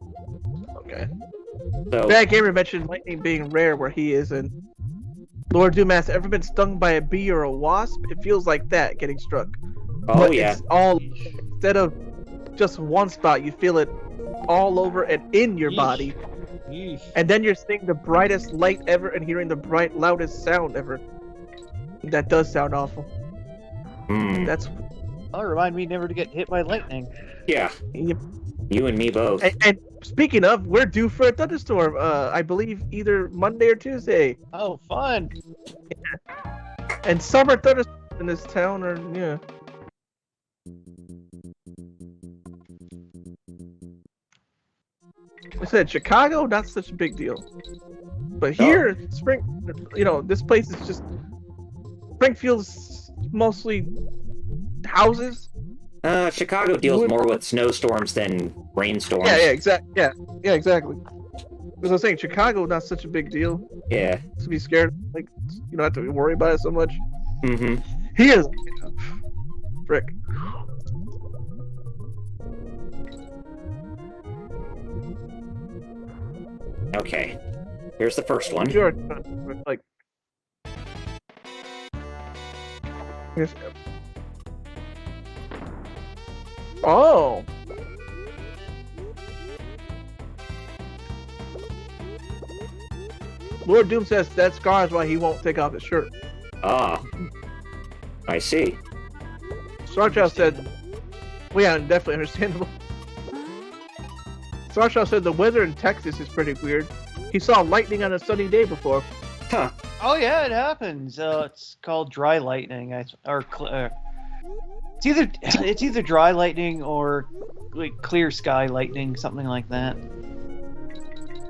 S1: Okay.
S3: So,
S1: Bad Gamer mentioned lightning being rare where he is, and Lord Doom has ever been stung by a bee or a wasp? It feels like that, getting struck.
S3: oh
S1: But
S3: yeah.
S1: it's all, instead of just one spot, you feel it all over and in your body. And then you're seeing the brightest light ever and hearing the loudest sound ever. That does sound awful.
S3: Mm.
S2: Oh, remind me never to get hit by lightning.
S3: Yeah.
S1: Yep.
S3: You and me both.
S1: And speaking of, we're due for a thunderstorm. I believe either Monday or Tuesday.
S2: Oh, fun!
S1: And summer thunderstorms in this town are yeah. I said Chicago, not such a big deal. But here, this place is just Springfield's mostly houses.
S3: Chicago deals more with snowstorms than rainstorms.
S1: Yeah, exactly. Yeah, exactly. As I was saying, Chicago, not such a big deal.
S3: Yeah.
S1: To be scared, like you don't have to worry about it so much.
S3: Mm-hmm.
S1: Here, frick.
S3: Okay. Here's the first one.
S1: You're like. Yes. Oh. Lord Doom says that scar is why he won't take off his shirt.
S3: Ah. I see.
S1: Starchild said, well, yeah, definitely understandable. Starchild said the weather in Texas is pretty weird. He saw lightning on a sunny day before.
S3: Huh.
S2: Oh yeah, it happens. It's called dry lightning. It's either dry lightning or like clear sky lightning, something like that.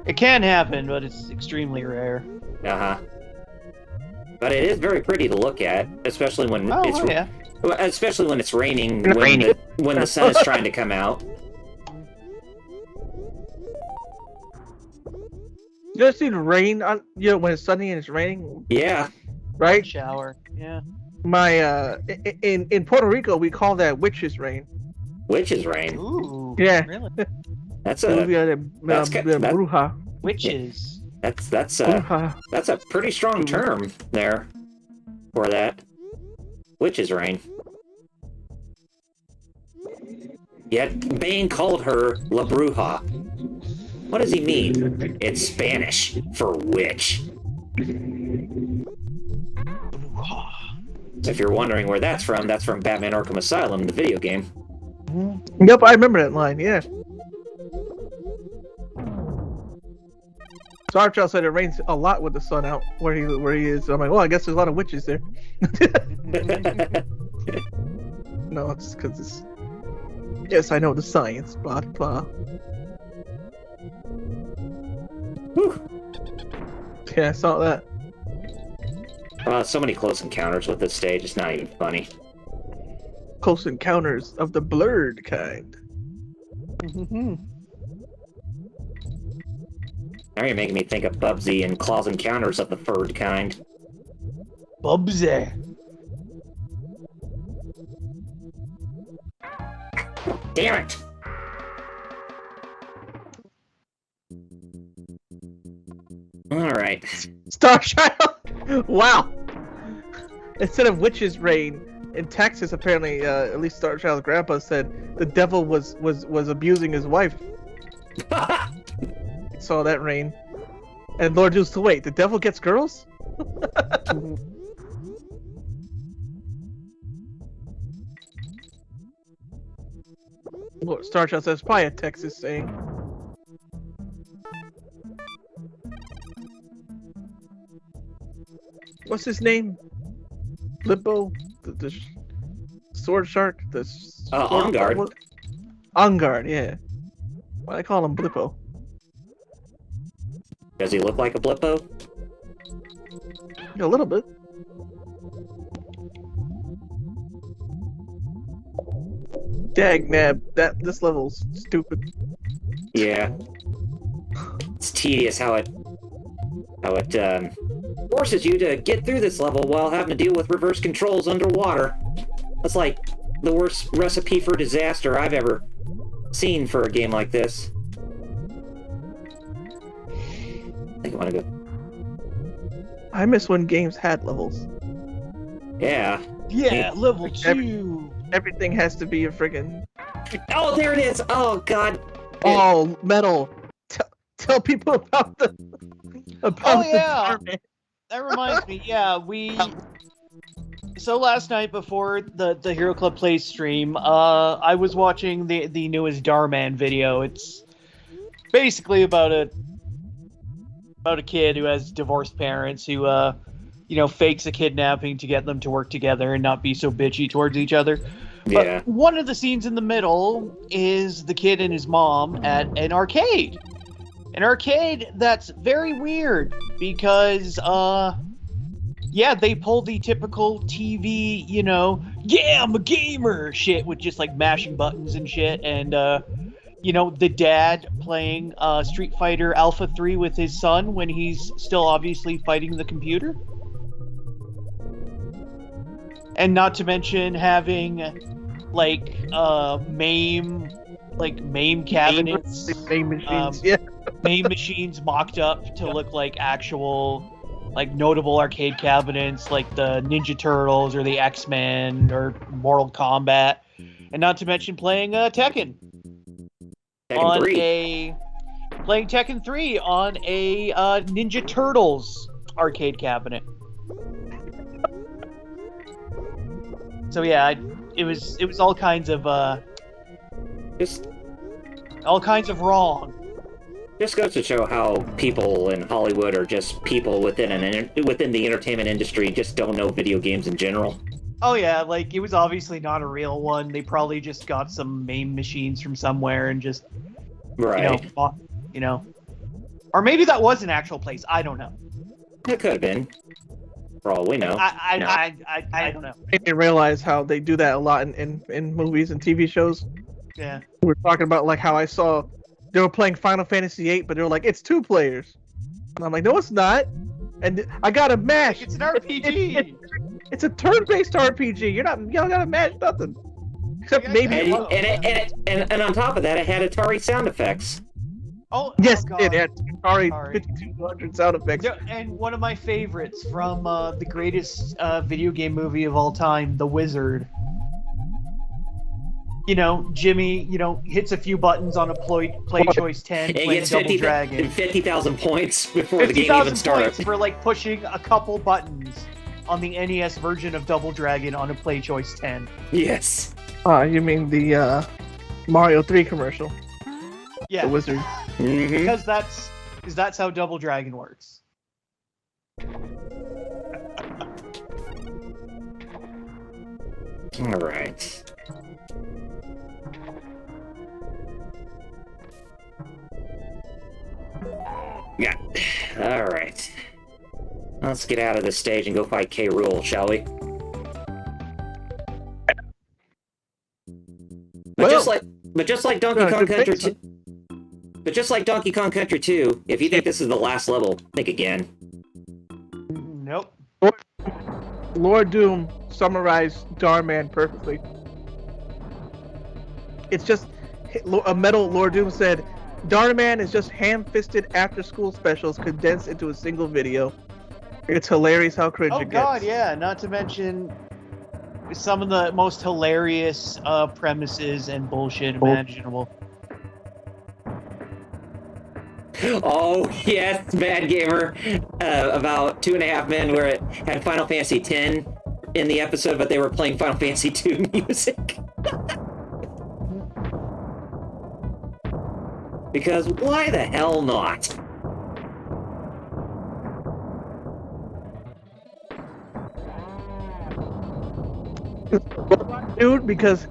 S2: It can happen, but it's extremely rare.
S3: Uh-huh. But it is very pretty to look at, especially when especially when it's raining, when the sun is trying to come out.
S1: You ever seen rain on when it's sunny and it's raining?
S3: Yeah.
S1: Right?
S2: Shower. Yeah.
S1: My in Puerto Rico we call that witch's rain.
S3: Witch's rain.
S2: Ooh.
S1: Yeah.
S2: Really?
S3: That's a
S1: bruja.
S2: Witches.
S3: That's a pretty strong term there for that. Witch's rain. Yet Bane called her La Bruja. What does he mean? It's Spanish for witch. If you're wondering where that's from Batman Arkham Asylum, the video game.
S1: Yep, I remember that line, yeah. Starchild said it rains a lot with the sun out where he is. So I'm like, well, I guess there's a lot of witches there. No, it's because it's... Yes, I know the science, blah, blah. Whew. Yeah, I saw that.
S3: So many close encounters with this stage, it's not even funny.
S1: Close encounters of the blurred kind.
S3: Now you're making me think of Bubsy and Claws Encounters of the furred kind.
S2: Bubsy.
S3: Damn it! Alright.
S1: Starchild! Wow! Instead of witch's rain, in Texas, apparently, at least Starchild's grandpa said the devil was abusing his wife. Saw that rain. And Lord Deuce, wait, the devil gets girls? Lord Starchild says, probably a Texas saying. What's his name? Blippo? The sword shark?
S3: Ongard.
S1: Ongard, yeah. Why do I call him Blippo?
S3: Does he look like a Blippo?
S1: A little bit. Dagnab, this level's stupid.
S3: Yeah. It's tedious how it forces you to get through this level while having to deal with reverse controls underwater. That's like the worst recipe for disaster I've ever seen for a game like this. I think I want to go.
S1: I miss when games had levels.
S3: Yeah.
S2: Yeah, level 2.
S1: Everything has to be a friggin'...
S3: Oh, there it is! Oh, God!
S1: Oh, metal! Tell people about the...
S2: Oh, yeah! That reminds me, yeah, So last night before the Hero Club Plays stream, I was watching the newest Darman video. It's basically about a kid who has divorced parents who fakes a kidnapping to get them to work together and not be so bitchy towards each other.
S3: Yeah.
S2: But one of the scenes in the middle is the kid and his mom at an arcade. An arcade that's very weird because they pull the typical TV, yeah, I'm a gamer shit with just like mashing buttons and shit, and the dad playing Street Fighter Alpha 3 with his son when he's still obviously fighting the computer. And not to mention having MAME cabinets,
S1: MAME machines,
S2: MAME machines mocked up to look like actual notable arcade cabinets like the Ninja Turtles or the X-Men or Mortal Kombat, and not to mention playing Tekken. Playing Tekken 3 on a Ninja Turtles arcade cabinet. So yeah, it was all kinds of wrong.
S3: Just goes to show how people in Hollywood are just people within the entertainment industry just don't know video games in general.
S2: Oh yeah, it was obviously not a real one. They probably just got some MAME machines from somewhere and just or maybe that was an actual place. I don't know.
S3: It could have been. For all we know.
S2: I don't know.
S1: I didn't realize how they do that a lot in movies and TV shows.
S2: Yeah.
S1: We were talking about how I saw they were playing Final Fantasy VIII, but they were like, it's 2 players. And I'm like, no, it's not. And I got to mash.
S2: It's an RPG.
S1: It's a turn-based RPG. You don't gotta mash nothing. Except maybe.
S3: And on top of that, it had Atari sound effects.
S2: Oh,
S1: yes,
S2: God.
S1: it had Atari 5200 sound effects.
S2: Yeah, and one of my favorites from the greatest video game movie of all time, The Wizard. Jimmy, hits a few buttons on a Play Choice 10
S3: and
S2: playing Double Dragon.
S3: 50,000 points before the game even starts.
S2: 50,000 points for pushing a couple buttons on the NES version of Double Dragon on a Play Choice 10.
S3: Yes.
S1: You mean the Mario 3 commercial?
S2: Yeah.
S1: The Wizard.
S3: Mm-hmm.
S2: Because that's how Double Dragon works.
S3: All right. Yeah. All right. Let's get out of this stage and go fight K. Rool, shall we? But just like Donkey Kong Country 2. But just like Donkey Kong Country 2, if you think this is the last level, think again.
S2: Nope.
S1: Lord Doom summarized Darman perfectly. It's just a metal Lord Doom said, Darman is just ham-fisted after-school specials condensed into a single video. It's hilarious how cringe it gets.
S2: Oh god, yeah. Not to mention some of the most hilarious premises and bullshit imaginable.
S3: Oh, yes, Bad Gamer. About 2.5 Men where it had Final Fantasy X in the episode, but they were playing Final Fantasy II music. Because why the hell not?
S1: Dude, because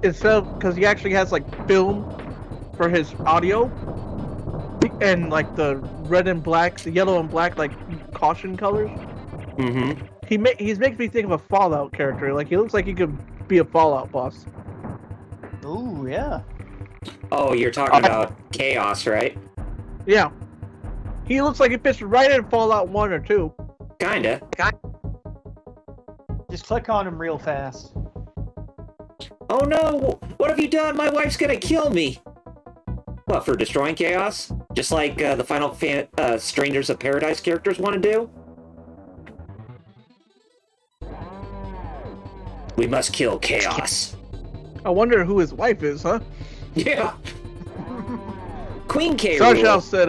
S1: he actually has film for his audio, and the red and black, the yellow and black caution colors.
S3: Mm-hmm.
S1: He's making me think of a Fallout character. He looks like he could be a Fallout boss.
S2: Ooh, yeah.
S3: Oh, you're talking about Chaos, right?
S1: Yeah. He looks like he fits right in Fallout 1 or 2.
S3: Kinda.
S2: Just click on him real fast.
S3: Oh no! What have you done? My wife's gonna kill me! What, for destroying Chaos? Just like the Final Strangers of Paradise characters want to do? We must kill Chaos.
S1: I wonder who his wife is, huh?
S3: Yeah. Queen K.
S1: Sarshal said,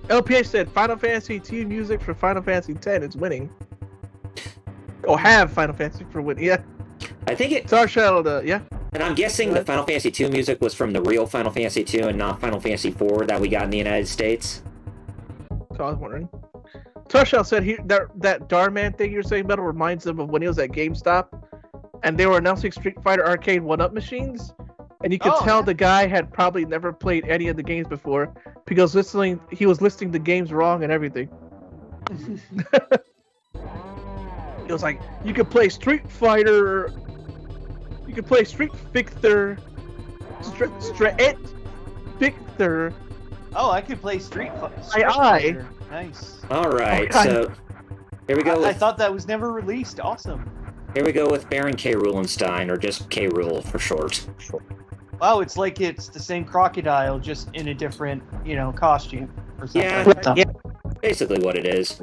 S1: LPH said Final Fantasy team music for Final Fantasy X is winning. Or have Final Fantasy for Winnie. Yeah.
S3: I think it.
S1: Star Shadow, yeah.
S3: And I'm guessing the Final Fantasy II music was from the real Final Fantasy II and not Final Fantasy IV that we got in the United States.
S1: So I was wondering. Tarshell said that Darman thing you're saying about reminds them of when he was at GameStop and they were announcing Street Fighter Arcade 1-Up machines. And you could tell the guy had probably never played any of the games before because he was listing the games wrong and everything. It was like, you could play Street Fighter, you could play Street Fighter, Fighter.
S2: Oh, I could play Street Fighter. Nice.
S3: Alright, so here we go.
S2: I thought that was never released. Awesome.
S3: Here we go with Baron K. Rulenstein, or just K. Rule for short.
S2: Wow, it's like it's the same crocodile, just in a different, costume or something.
S3: Yeah, basically what it is.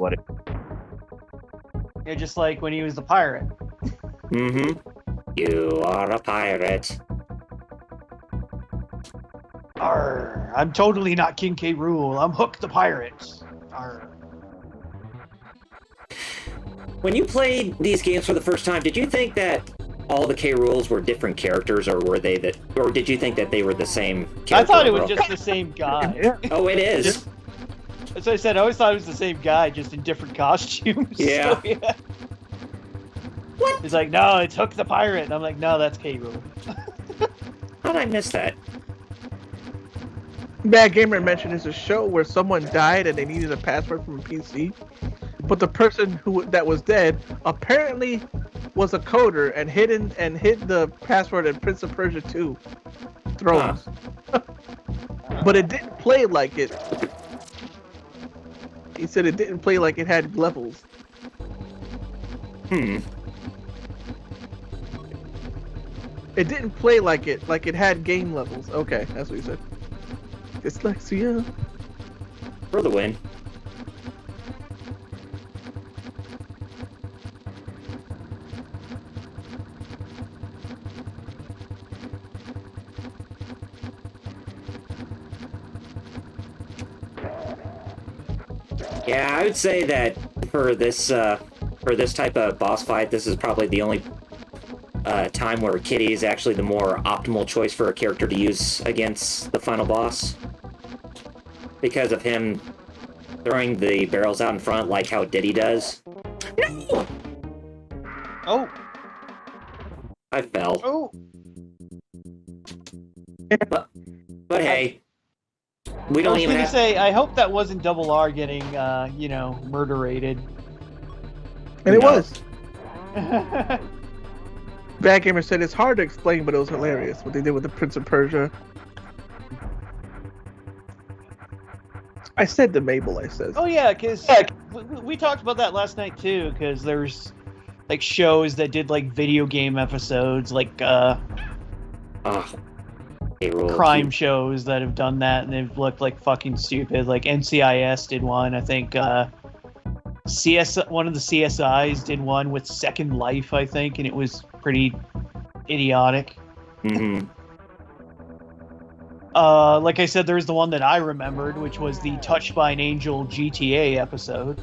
S2: Yeah, just like when he was the pirate.
S3: Mm-hmm. You are a pirate.
S2: Arr, I'm totally not King K. Rool. I'm Hook the Pirate. Arr.
S3: When you played these games for the first time, did you think that all the K. Rools were different characters, or did you think that they were the same character?
S2: I thought it was just the same guy.
S1: Yeah.
S3: Oh, it is.
S2: That's what I said. I always thought it was the same guy, just in different costumes.
S3: Yeah.
S2: So, yeah.
S3: What?
S2: He's like, no, it's Hook the Pirate. And I'm like, no, that's K. Rool.
S3: How did I miss that?
S1: Bad Gamer mentioned there's a show where someone died and they needed a password from a PC, but the person that was dead apparently was a coder and hid the password in Prince of Persia 2 Thrones. Huh. But it didn't play like it. He said it didn't play like it had levels.
S3: It
S1: didn't play like it had game levels. Okay, that's what he said. Dyslexia.
S3: For the win. Yeah, I would say that for this type of boss fight, this is probably the only time where Kitty is actually the more optimal choice for a character to use against the final boss. Because of him throwing the barrels out in front like how Diddy does. No!
S2: Oh.
S3: I fell.
S2: Oh.
S3: But hey, we don't even have to
S2: say, I hope that wasn't Double R getting, murder-rated.
S1: And it was. Bad Gamer said it's hard to explain, but it was hilarious what they did with the Prince of Persia. I said to Mabel, I said.
S2: Oh yeah, because we talked about that last night too. Because there's like shows that did like video game episodes, like crime shows that have done that, and they've looked like fucking stupid. Like NCIS did one, I think. One of the CSIs did one with Second Life, I think, and it was pretty idiotic.
S3: Mm-hmm.
S2: Like I said, there's the one that I remembered, which was the Touched by an Angel GTA episode.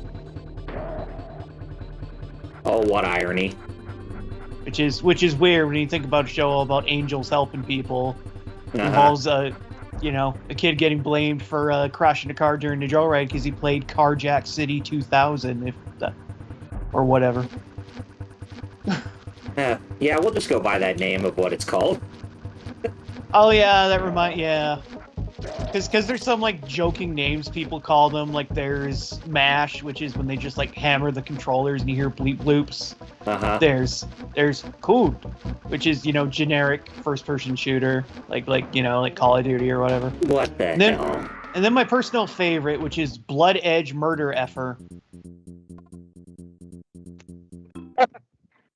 S3: Oh, what irony.
S2: Which is weird when you think about a show all about angels helping people. It involves a kid getting blamed for crashing a car during the joyride because he played Carjack City 2000, or whatever.
S3: Yeah, we'll just go by that name of what it's called.
S2: Oh yeah, because there's some like joking names people call them. Like there's MASH, which is when they just like hammer the controllers and you hear bleep bloops. There's Code, which is generic first person shooter, like Call of Duty or whatever.
S3: What the hell?
S2: And then my personal favorite, which is Blood Edge Murder Effer.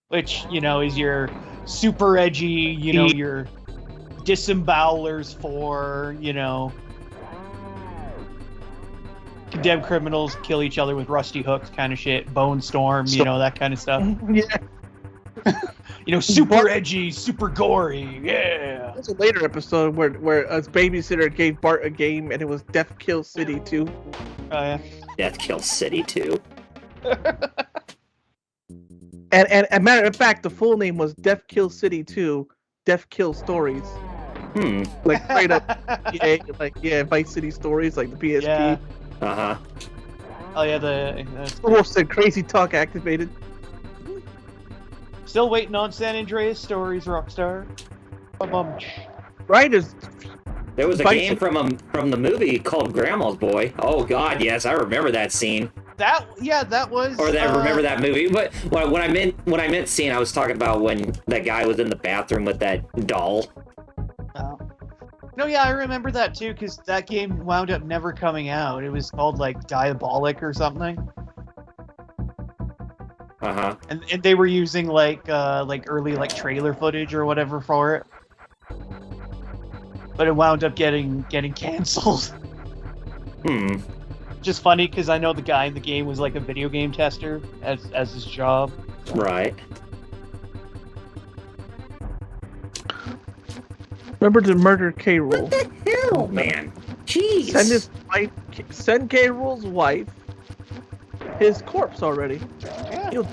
S2: Which, is your super edgy, your disembowelers for, condemned criminals kill each other with rusty hooks kind of shit, Bone Storm, that kind of stuff.
S1: Yeah.
S2: Super edgy, super gory, yeah.
S1: There's a later episode where a babysitter gave Bart a game and it was Death Kill City 2.
S2: Oh, yeah.
S3: Death Kill City 2.
S1: And a matter of fact, the full name was Death Kill City 2, Death Kill Stories. Like straight up, Vice City Stories, like the PSP.
S2: Yeah.
S3: Uh-huh.
S2: Oh yeah,
S1: Almost said Crazy Talk activated.
S2: Still waiting on San Andreas Stories, Rockstar.
S1: Right?
S3: There was a game from the movie called Grandma's Boy. Oh God, yes, I remember that scene.
S2: That was.
S3: Or I remember that movie. But when I meant scene, I was talking about when that guy was in the bathroom with that doll.
S2: Oh. No, yeah, I remember that too, because that game wound up never coming out. It was called like Diabolic or something.
S3: Uh-huh.
S2: And they were using like early like trailer footage or whatever for it. But it wound up getting canceled. Just funny because I know the guy in the game was like a video game tester as his job.
S3: Right.
S1: Remember to murder K. Rool.
S3: What the hell, man? Jeez.
S1: Send K. Rool's wife his corpse already.
S2: Yeah.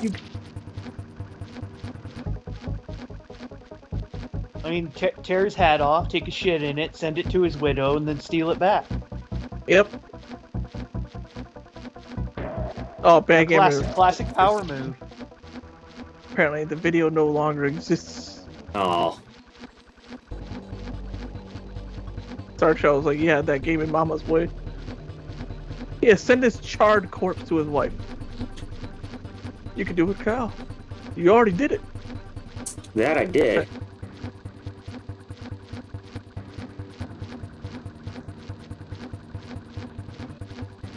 S2: I mean, tear his hat off, take a shit in it, send it to his widow, and then steal it back.
S1: Yep. Oh, bad game.
S2: Classic power move.
S1: Apparently, the video no longer exists.
S3: Oh.
S1: Star Child was like, yeah, that game in Mama's way. Yeah, send his charred corpse to his wife. You can do it, Kyle. You already did it.
S3: That I did.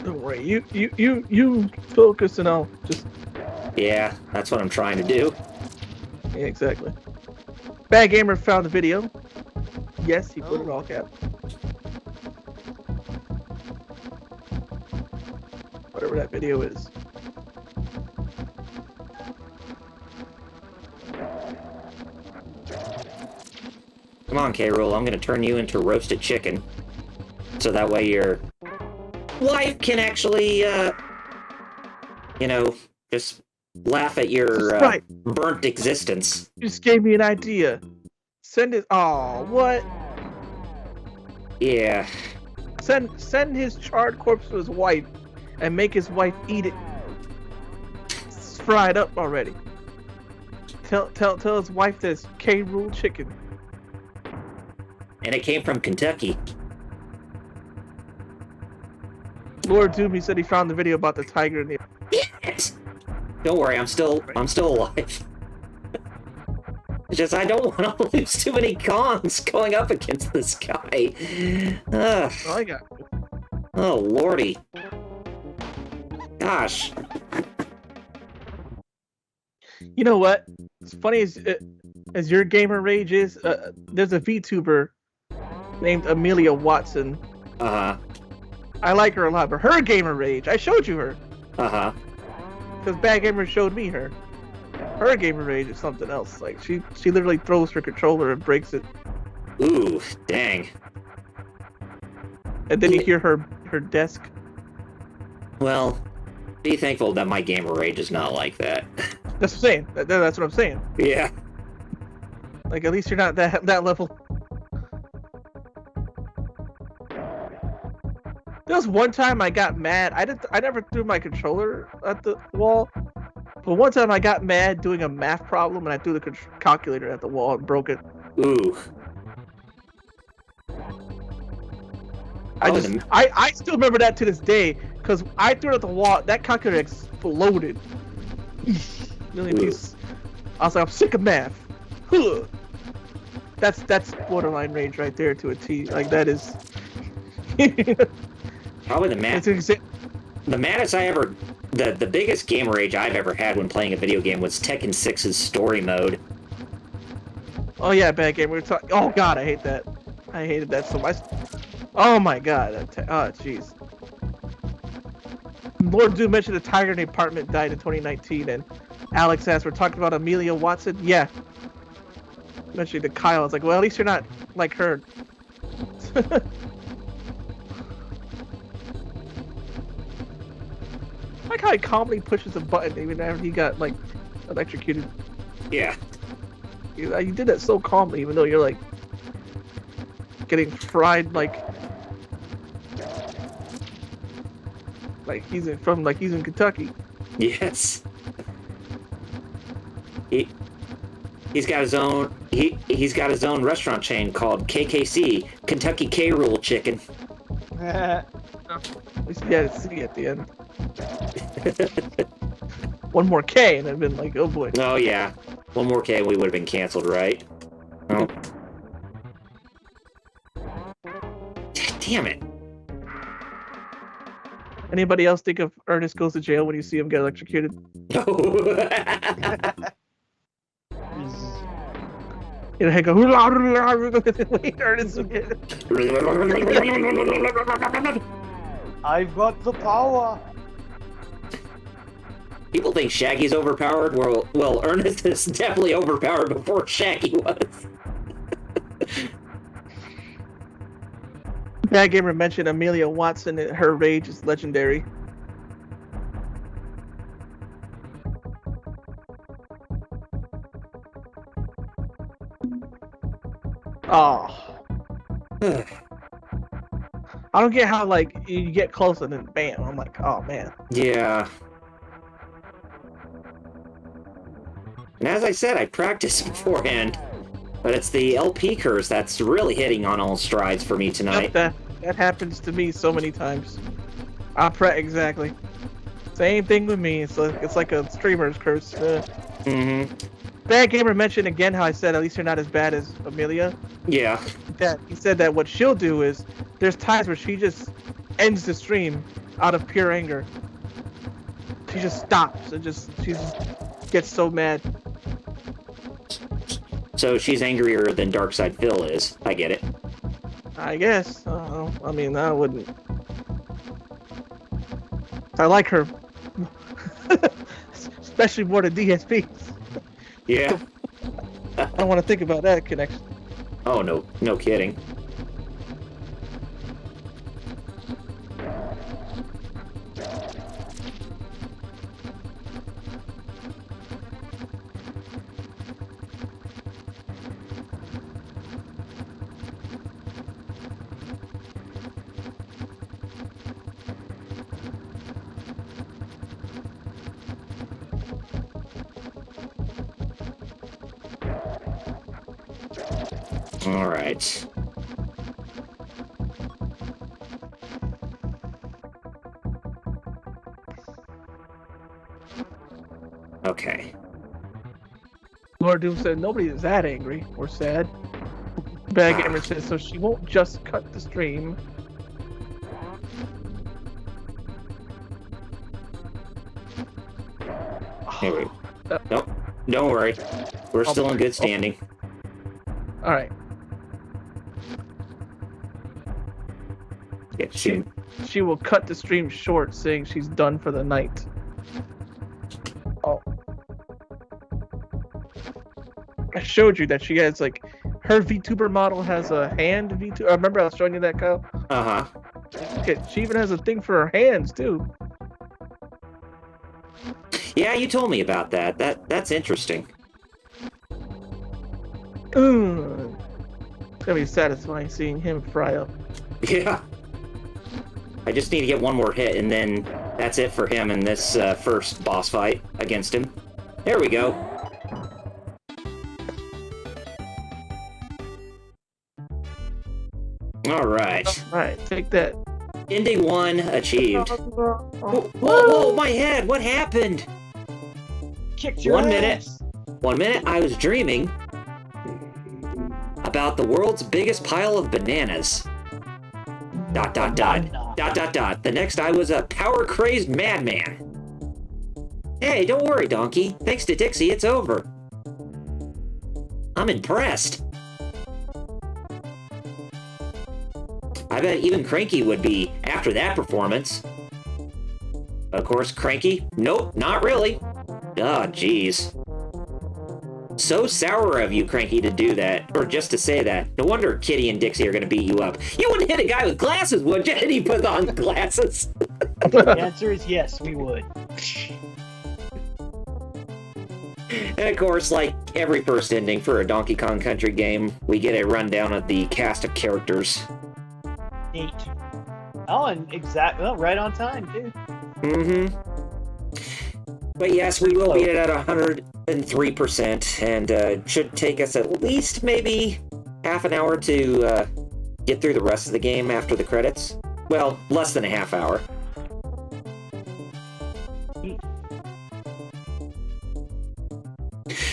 S1: Don't worry. You focus and I'll just...
S3: Yeah, that's what I'm trying to do.
S1: Yeah, exactly. Bad Gamer found the video. Yes, he put it all caps. Whatever that video is.
S3: Come on, K-Rool, I'm gonna turn you into roasted chicken. So that way your wife can actually, just laugh at your burnt existence.
S1: You just gave me an idea. Send it. Oh, what?
S3: Yeah.
S1: Send his charred corpse to his wife, and make his wife eat it. It's fried up already. Tell his wife there's K. Rool chicken.
S3: And it came from Kentucky.
S1: Lord Doom, he said he found the video about the tiger in the...
S3: Yes. Don't worry, I'm still alive. It's just I don't want to lose too many Kongs going up against this guy.
S1: Oh, I got you.
S3: Oh, lordy. Gosh.
S1: You know what? It's funny as your gamer rage is. There's a VTuber named Amelia Watson.
S3: Uh-huh.
S1: I like her a lot, but her gamer rage, I showed you her.
S3: Uh-huh.
S1: Because Bad Gamer showed me her. Her gamer rage is something else. Like she literally throws her controller and breaks it.
S3: Ooh, dang.
S1: And then you hear her desk.
S3: Well, be thankful that my gamer rage is not like that.
S1: That's what I'm saying. That's what I'm saying.
S3: Yeah.
S1: Like at least you're not that level. There was one time I got mad. I never threw my controller at the wall. But one time I got mad doing a math problem and I threw the calculator at the wall and broke it.
S3: Ooh.
S1: I still remember that to this day because I threw it at the wall. That calculator exploded. Million pieces. I was like, I'm sick of math. That's borderline rage right there to a T. Like that is.
S3: Probably the maddest I ever, the biggest game rage I've ever had when playing a video game was Tekken 6's story mode.
S1: Oh yeah, Bad Game. Oh god, I hate that. I hated that so much. Oh my god. Oh jeez. Lord Doom mentioned a tiger in the apartment died in 2019, and Alex asked, we're talking about Amelia Watson? Yeah. Mentioning to Kyle, I was like, well, at least you're not like her. I like how he calmly pushes a button even after he got like electrocuted.
S3: Yeah.
S1: You did that so calmly, even though you're like getting fried like he's in Kentucky.
S3: Yes. He's got his own he's got his own restaurant chain called KKC, Kentucky K Rool Chicken.
S1: At least he had a C at the end. One more K and I'd been like, oh boy.
S3: Oh yeah. One more K, we would have been canceled, right? Oh. Damn it.
S1: Anybody else think of Ernest Goes to Jail when you see him get electrocuted?
S3: No.
S1: You know, he go, wait, Ernest again.
S2: I've got the power.
S3: People think Shaggy's overpowered. Well, Ernest is definitely overpowered before Shaggy was.
S1: Bad Gamer mentioned Amelia Watson. Her rage is legendary. Oh. I don't get how, like, you get close and then bam. I'm like, oh, man.
S3: Yeah. And as I said, I practiced beforehand. But it's the LP curse that's really hitting on all strides for me tonight.
S1: That happens to me so many times. Exactly. Same thing with me. It's like a streamer's curse.
S3: Mm-hmm.
S1: Bad Gamer mentioned again how I said at least you're not as bad as Amelia.
S3: Yeah.
S1: He said that what she'll do is there's times where she just ends the stream out of pure anger. She just stops and she just gets so mad.
S3: So she's angrier than Darkside Phil is. I get it.
S1: I guess. I mean, I wouldn't. I like her. Especially more than DSP.
S3: Yeah.
S1: I don't want to think about that connection.
S3: Oh, no kidding. All right. Okay.
S1: Lord Doom said nobody is that angry or sad. Bad Gamer says so she won't just cut the stream.
S3: Here we go. Nope. Don't worry. We're still in good standing.
S1: All right.
S3: Yeah,
S1: she will cut the stream short, saying she's done for the night. Oh. I showed you that she has, like, her VTuber model has a hand VTuber. I remember I was showing you that, Kyle?
S3: Uh-huh.
S1: Okay, she even has a thing for her hands, too.
S3: Yeah, you told me about that. That's interesting.
S1: It's gonna be satisfying seeing him fry up.
S3: Yeah. I just need to get one more hit, and then that's it for him in this first boss fight against him. There we go. Alright.
S1: Alright, take that.
S3: Ending 1 achieved. Whoa, my head! What happened?
S2: Kicked your ass.
S3: 1 minute, I was dreaming about the world's biggest pile of bananas. ... The next I was a power-crazed madman. Hey, don't worry, Donkey. Thanks to Dixie, it's over. I'm impressed. I bet even Cranky would be after that performance. Of course, Cranky? Nope, not really. Oh, jeez. So sour of you, Cranky, to do that, or just to say that. No wonder Kitty and Dixie are gonna beat you up. You wouldn't hit a guy with glasses, would you? And he put on glasses.
S2: The answer is yes, we would.
S3: And of course, like every first ending for a Donkey Kong Country game, we get a rundown of the cast of characters.
S2: Neat. Oh, and right on time, too.
S3: Mm-hmm. But yes, we will beat it at 103%, and should take us at least maybe half an hour to get through the rest of the game after the credits. Well, less than a half hour.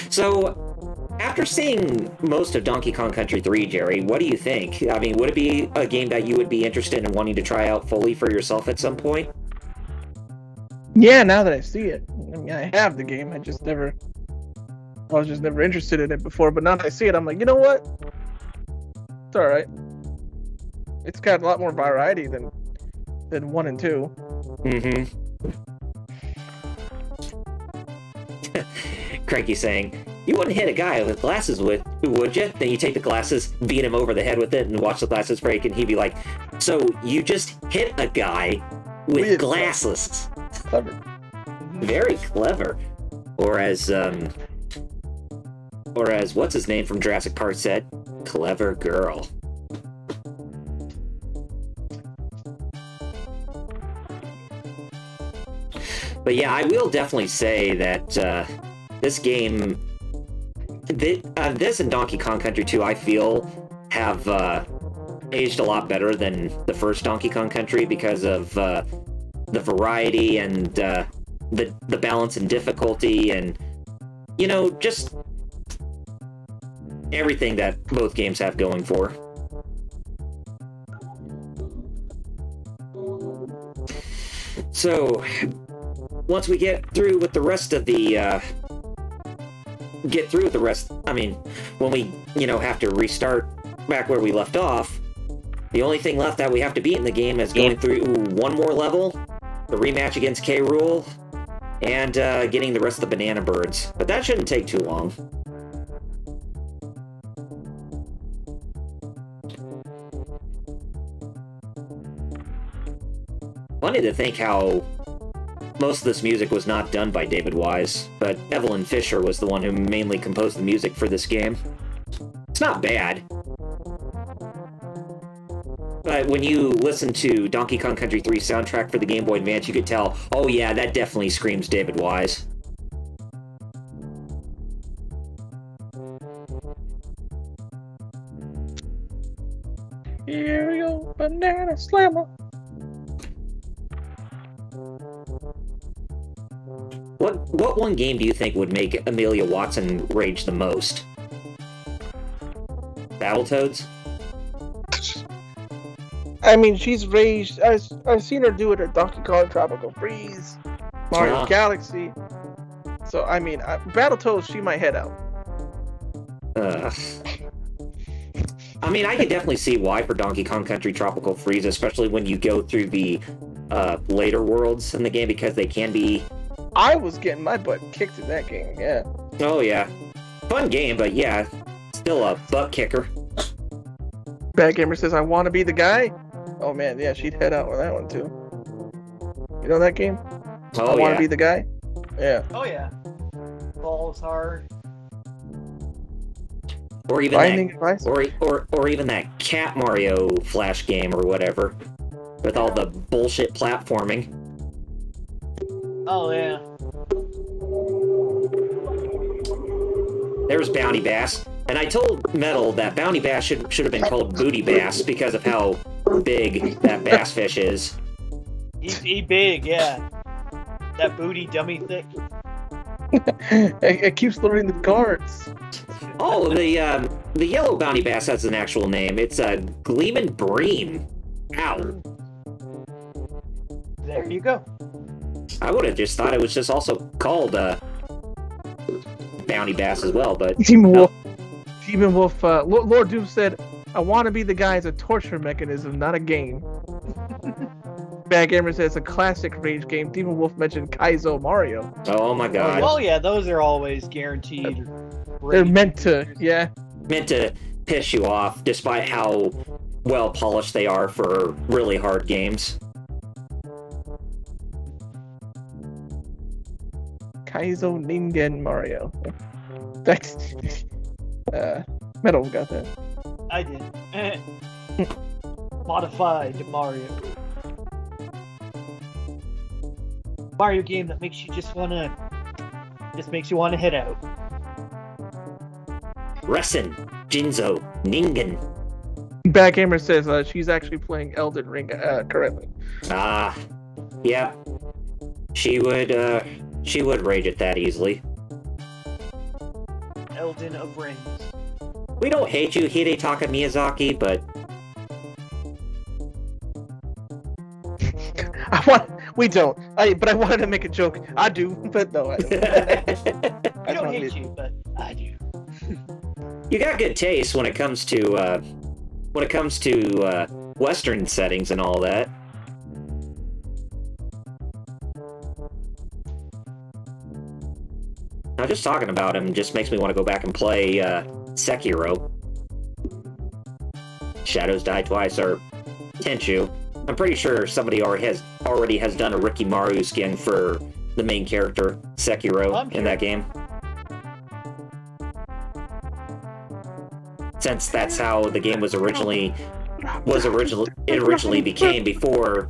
S3: So, after seeing most of Donkey Kong Country 3, Jerry, what do you think? I mean, would it be a game that you would be interested in wanting to try out fully for yourself at some point?
S1: Yeah, now that I see it. I mean, I have the game, I was just never interested in it before, but now that I see it, I'm like, you know what? It's alright. It's got a lot more variety than 1 and 2.
S3: Mm-hmm. Cranky saying, you wouldn't hit a guy with glasses would you? Then you take the glasses, beat him over the head with it, and watch the glasses break, and he'd be like, so you just hit a guy with glasses.
S1: Clever.
S3: Very clever. Or as what's his name from Jurassic Park said, clever girl. But yeah, I will definitely say that this game, this and Donkey Kong Country 2, I feel have aged a lot better than the first Donkey Kong Country because of the variety and the balance and difficulty and, you know, just everything that both games have going for. So, once we get through with the rest of the, I mean, when we, have to restart back where we left off, the only thing left that we have to beat in the game is going through one more level, the rematch against K. Rool, and getting the rest of the banana birds. But that shouldn't take too long. Funny to think how most of this music was not done by David Wise, but Evelyn Fisher was the one who mainly composed the music for this game. It's not bad. But when you listen to Donkey Kong Country 3 soundtrack for the Game Boy Advance, you could tell, oh yeah, that definitely screams David Wise.
S1: Here we go, banana slammer.
S3: What one game do you think would make Amelia Watson rage the most? Battletoads?
S1: I mean, she's raged. I've seen her do it at Donkey Kong Tropical Freeze, Mario Galaxy. So, I mean, Battletoads, she might head out.
S3: I mean, I can definitely see why for Donkey Kong Country Tropical Freeze, especially when you go through the later worlds in the game, because they can be...
S1: I was getting my butt kicked in that game, yeah.
S3: Oh, yeah. Fun game, but yeah, still a butt kicker.
S1: Bad Gamer says, I want to be the guy? Oh, man, yeah, she'd head out with that one, too. You know that game?
S3: Oh,
S1: I want to be the guy? Yeah.
S2: Oh, yeah. Balls hard.
S3: Or even or even that Cat Mario Flash game or whatever, with all the bullshit platforming.
S2: Oh yeah.
S3: There's Bounty Bass, and I told Metal that Bounty Bass should have been called Booty Bass because of how big that bass fish is.
S2: He big, yeah. That booty dummy thick.
S1: It keeps loading the cards.
S3: Oh, the yellow bounty bass has an actual name. It's a Gleeman Bream. Ow.
S2: There you go.
S3: I would have just thought it was just also called bounty bass as well, but
S1: Demon Wolf. Demon Wolf. Lord Doom said, "I want to be the guy as a torture mechanism, not a game." Bad Gamer says, "A classic rage game." Demon Wolf mentioned Kaizo Mario.
S3: Oh my god.
S2: Well, yeah, those are always guaranteed.
S1: They're meant to, yeah.
S3: Meant to piss you off, despite how well polished they are for really hard games.
S1: Kaizo Ningen Mario. That's Metal got that.
S2: I did. Modified Mario. Mario game that makes you just makes you wanna hit out.
S3: Resin, Jinzo, Ningen.
S1: Bad Gamer says she's actually playing Elden Ring currently.
S3: Ah, yeah. She would rage at that easily.
S2: Elden of Rings.
S3: We don't hate you, Hidetaka Miyazaki, but
S1: we don't. But I wanted to make a joke. I do, but no, I don't.
S2: I don't hate you, but I do.
S3: You got good taste when it comes to Western settings and all that. Now, just talking about him just makes me want to go back and play Sekiro. Shadows Die Twice, or Tenchu. I'm pretty sure somebody already has done a Ricky Maru skin for the main character, Sekiro, in that game. Since that's how the game was originally became before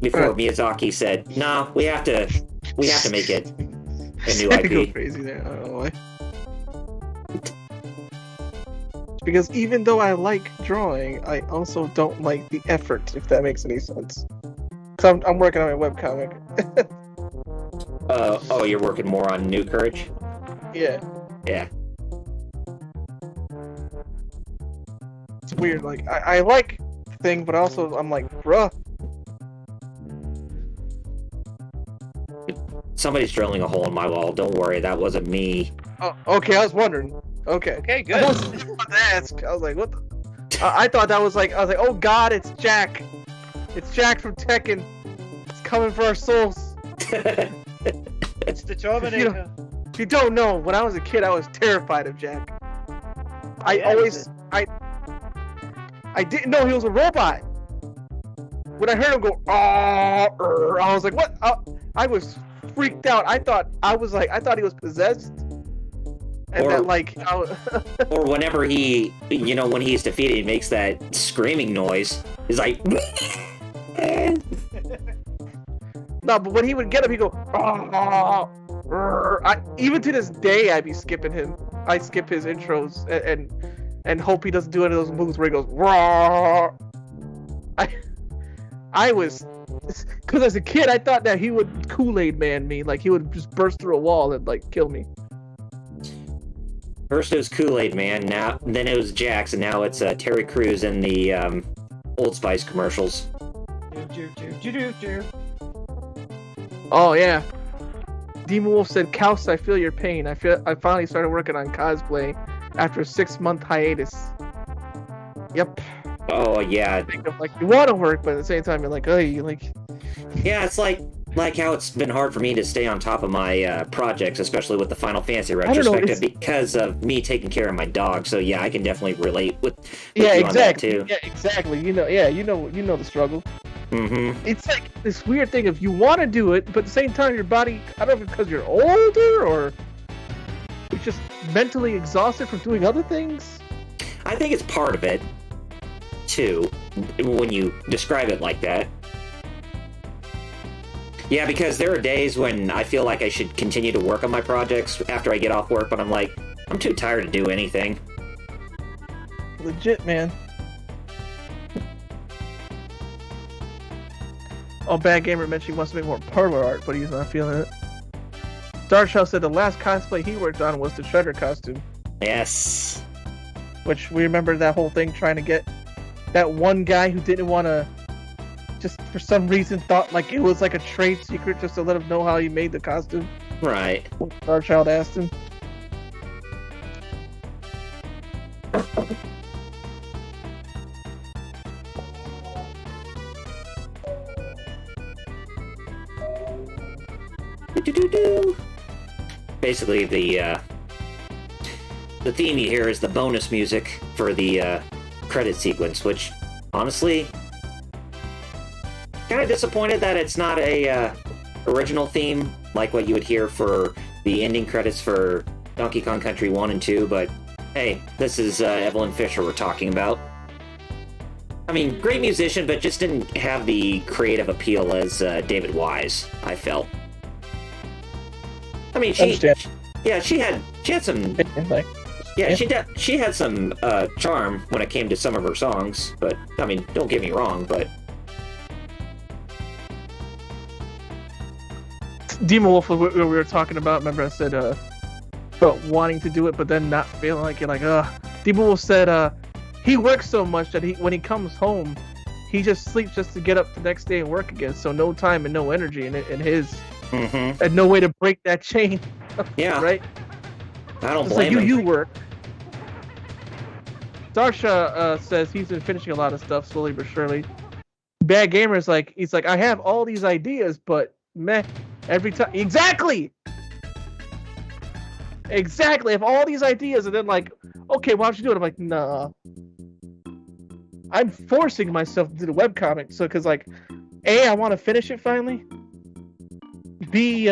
S3: Miyazaki said, "Nah, we have to make it a new
S1: I go
S3: IP."
S1: crazy there. I don't know why. Because even though I like drawing, I also don't like the effort, if that makes any sense. Because I'm working on a webcomic.
S3: Oh, you're working more on New Courage?
S1: Yeah.
S3: Yeah.
S1: It's weird. Like, I like the thing, but also I'm like, bruh.
S3: Somebody's drilling a hole in my wall. Don't worry, that wasn't me.
S1: Oh, okay, I was wondering. Okay.
S2: Okay, good.
S1: I was about to ask. I was like, what the? I thought that was like, I was like, oh god, it's Jack. It's Jack from Tekken. It's coming for our souls.
S2: It's the Terminator.
S1: If you don't know, when I was a kid, I was terrified of Jack. I didn't know he was a robot. When I heard him go, I was like, what? I was freaked out. I thought he was possessed. And
S3: or,
S1: that, like,
S3: or whenever he, when he's defeated, he makes that screaming noise. He's like,
S1: no, but when he would get him, he'd go, even to this day, I'd be skipping him. I skip his intros and hope he doesn't do any of those moves where he goes, Rawr. I was, because as a kid, I thought that he would Kool-Aid Man me, like he would just burst through a wall and like kill me.
S3: First it was Kool-Aid Man, then it was Jax, and now it's Terry Crews in the Old Spice commercials.
S1: Oh yeah. Demon Wolf said, Kaus, I feel your pain. I finally started working on cosplay after a 6-month hiatus. Yep.
S3: Oh yeah.
S1: Like, you want to work, but at the same time you're like, oh, you like.
S3: Yeah, it's like how it's been hard for me to stay on top of my projects, especially with the Final Fantasy retrospective, because of me taking care of my dog. So yeah, I can definitely relate with you
S1: exactly.
S3: on that too.
S1: Yeah, exactly. You know the struggle.
S3: Mm-hmm.
S1: It's like this weird thing of you want to do it, but at the same time your body, I don't know if it's because you're older or you're just mentally exhausted from doing other things.
S3: I think it's part of it too, when you describe it like that. Yeah, because there are days when I feel like I should continue to work on my projects after I get off work, but I'm like, I'm too tired to do anything.
S1: Legit, man. Oh, Bad Gamer mentioned he wants to make more parlor art, but he's not feeling it. Darshell said the last cosplay he worked on was the Shredder costume.
S3: Yes.
S1: Which we remember that whole thing trying to get that one guy who didn't want to, just for some reason thought like it was like a trade secret just to let him know how he made the costume.
S3: Right.
S1: Darchild asked him.
S3: Basically, the theme you hear is the bonus music for the credit sequence, which, honestly, kind of disappointed that it's not a original theme like what you would hear for the ending credits for Donkey Kong Country 1 and 2, but hey, this is Evelyn Fisher we're talking about. I mean, great musician, but just didn't have the creative appeal as David Wise, I felt. I mean, she had some... Yeah, she had some charm when it came to some of her songs, but, I mean, don't get me wrong, but...
S1: Demon Wolf, what we were talking about, remember I said about wanting to do it, but then not feeling like it, like, Demon Wolf said he works so much that when he comes home, he just sleeps just to get up the next day and work again, so no time and no energy in his... Mm-hmm. And no way to break that chain.
S3: Yeah.
S1: Right?
S3: I don't blame him.
S1: You work. Darsha says he's been finishing a lot of stuff slowly but surely. Bad Gamer's like, he's like, I have all these ideas, but meh, every time. Exactly! I have all these ideas, and then like, okay, why don't you do it? I'm like, nah. I'm forcing myself to do the webcomic, so, because like, A, I want to finish it finally. B,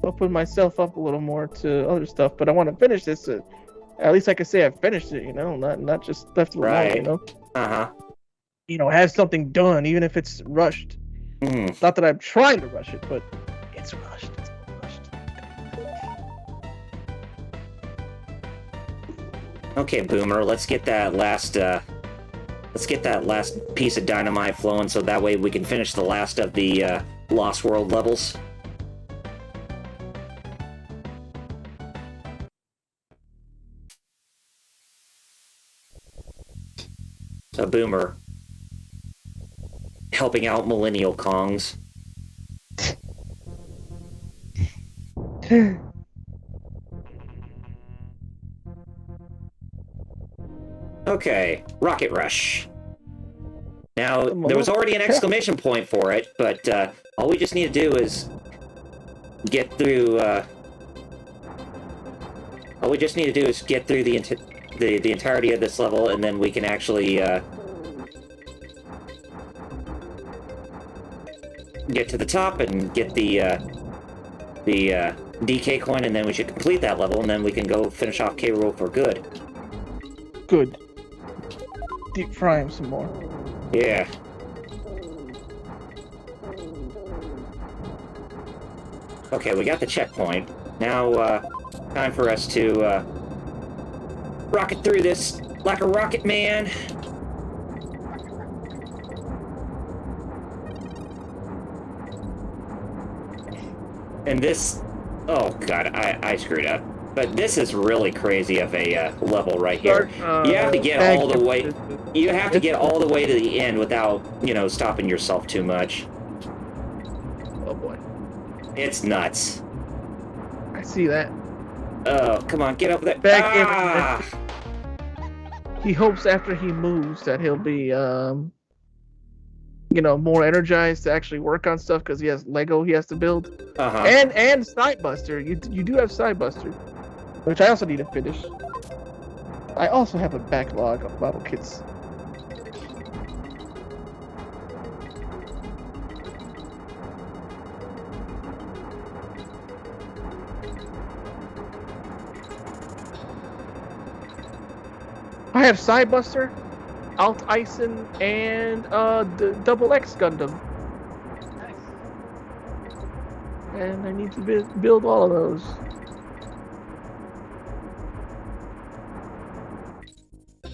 S1: open myself up a little more to other stuff, but I want to finish this. At least I can say I finished it, not just left it alone, have something done, even if it's rushed. Not that I'm trying to rush it, but it's rushed.
S3: Okay, Boomer, let's get that last piece of dynamite flowing, so that way we can finish the last of the Lost World levels. So, Boomer, helping out Millennial Kongs. Okay, Rocket Rush. Now, there was already an exclamation point for it, but all we just need to do is get through. All we just need to do is get through the entirety of this level, and then we can actually get to the top and get the DK coin, and then we should complete that level, and then we can go finish off K. Rool for good.
S1: Good. Deep fry him some more.
S3: Yeah. Okay, we got the checkpoint. Now, time for us to rocket through this like a rocket man. And this... Oh, God, I screwed up. But this is really crazy of a level right here. You have to get all the way... You have to get all the way to the end without, stopping yourself too much.
S1: Oh, boy.
S3: It's nuts.
S1: I see that.
S3: Oh, come on, get over there.
S1: He hopes after he moves that he'll be, more energized to actually work on stuff because he has Lego he has to build.
S3: Uh-huh.
S1: And Sidebuster. You do have Sidebuster, which I also need to finish. I also have a backlog of model kits. I have Sidebuster, Alt Ison, and the Double X Gundam.
S2: Nice.
S1: And I need to build all of those.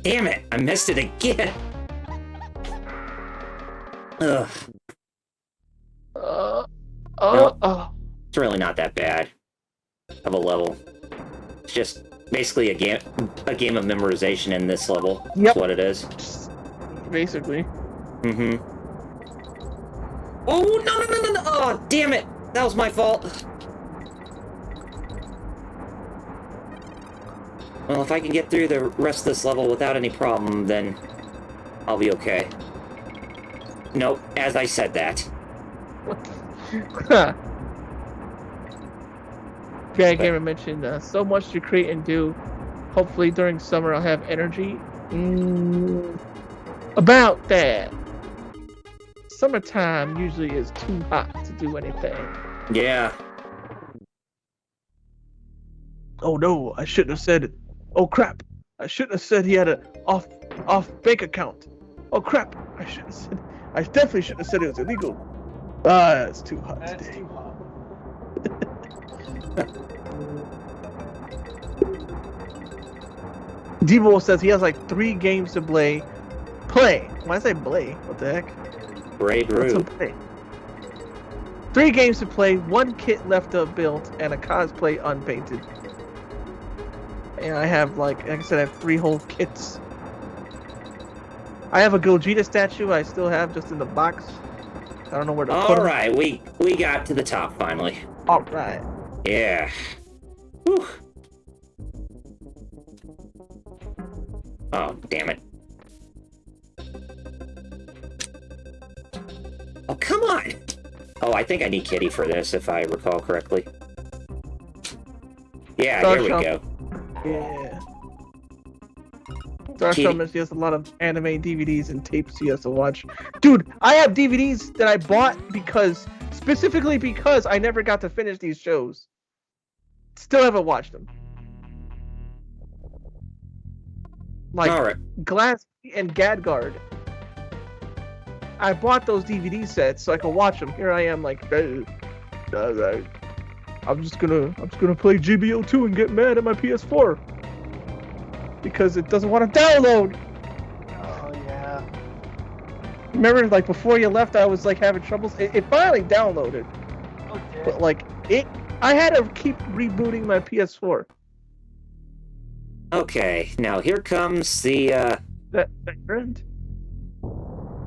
S3: Damn it! I missed it again! Ugh. It's really not that bad of a level. It's just basically a game of memorization in this level.
S1: Yep.
S3: That's what it is.
S1: Basically.
S3: Mm-hmm. Oh, no! Oh, damn it! That was my fault. Well, if I can get through the rest of this level without any problem, then I'll be okay. Nope, as I said that.
S1: Gamer mentioned so much to create and do. Hopefully during summer I'll have energy. About that. summertime usually is too hot to do anything.
S3: Yeah.
S1: Oh no, I shouldn't have said it. Oh crap, I shouldn't have said he had a off bank account. Oh crap, I definitely shouldn't have said it was illegal. Ah, it's too hot
S2: That's
S1: today.
S2: too hot.
S1: Devo says he has like 3 games to play. When I say play, what the heck?
S3: Braid
S1: What's a
S3: Root.
S1: play? 3 games to play, 1 kit left to build, and a cosplay unpainted. And I have like I said, I have 3 whole kits. I have a Gogeta statue I still have just in the box. I don't know where to put him.
S3: Alright, we got to the top finally.
S1: Alright.
S3: Yeah. Whew. Oh, damn it. Oh, come on! Oh, I think I need Kitty for this, if I recall correctly. Yeah,
S1: Star
S3: here we
S1: Shop.
S3: go.
S1: Yeah. Star
S3: Kitty.
S1: Summers, he has a lot of anime DVDs and tapes he has to watch. Dude, I have DVDs that I bought specifically because I never got to finish these shows. Still haven't watched them. Like
S3: Alright.
S1: Glass and Gadgard. I bought those DVD sets so I could watch them. Here I am, like, I'm just gonna play GBO 2 and get mad at my PS4 because it doesn't want to download.
S2: Oh yeah.
S1: Remember, like before you left, I was like having troubles. It finally downloaded,
S2: Okay.
S1: but like I had to keep rebooting my PS4.
S3: Okay, now here comes the,
S1: That friend.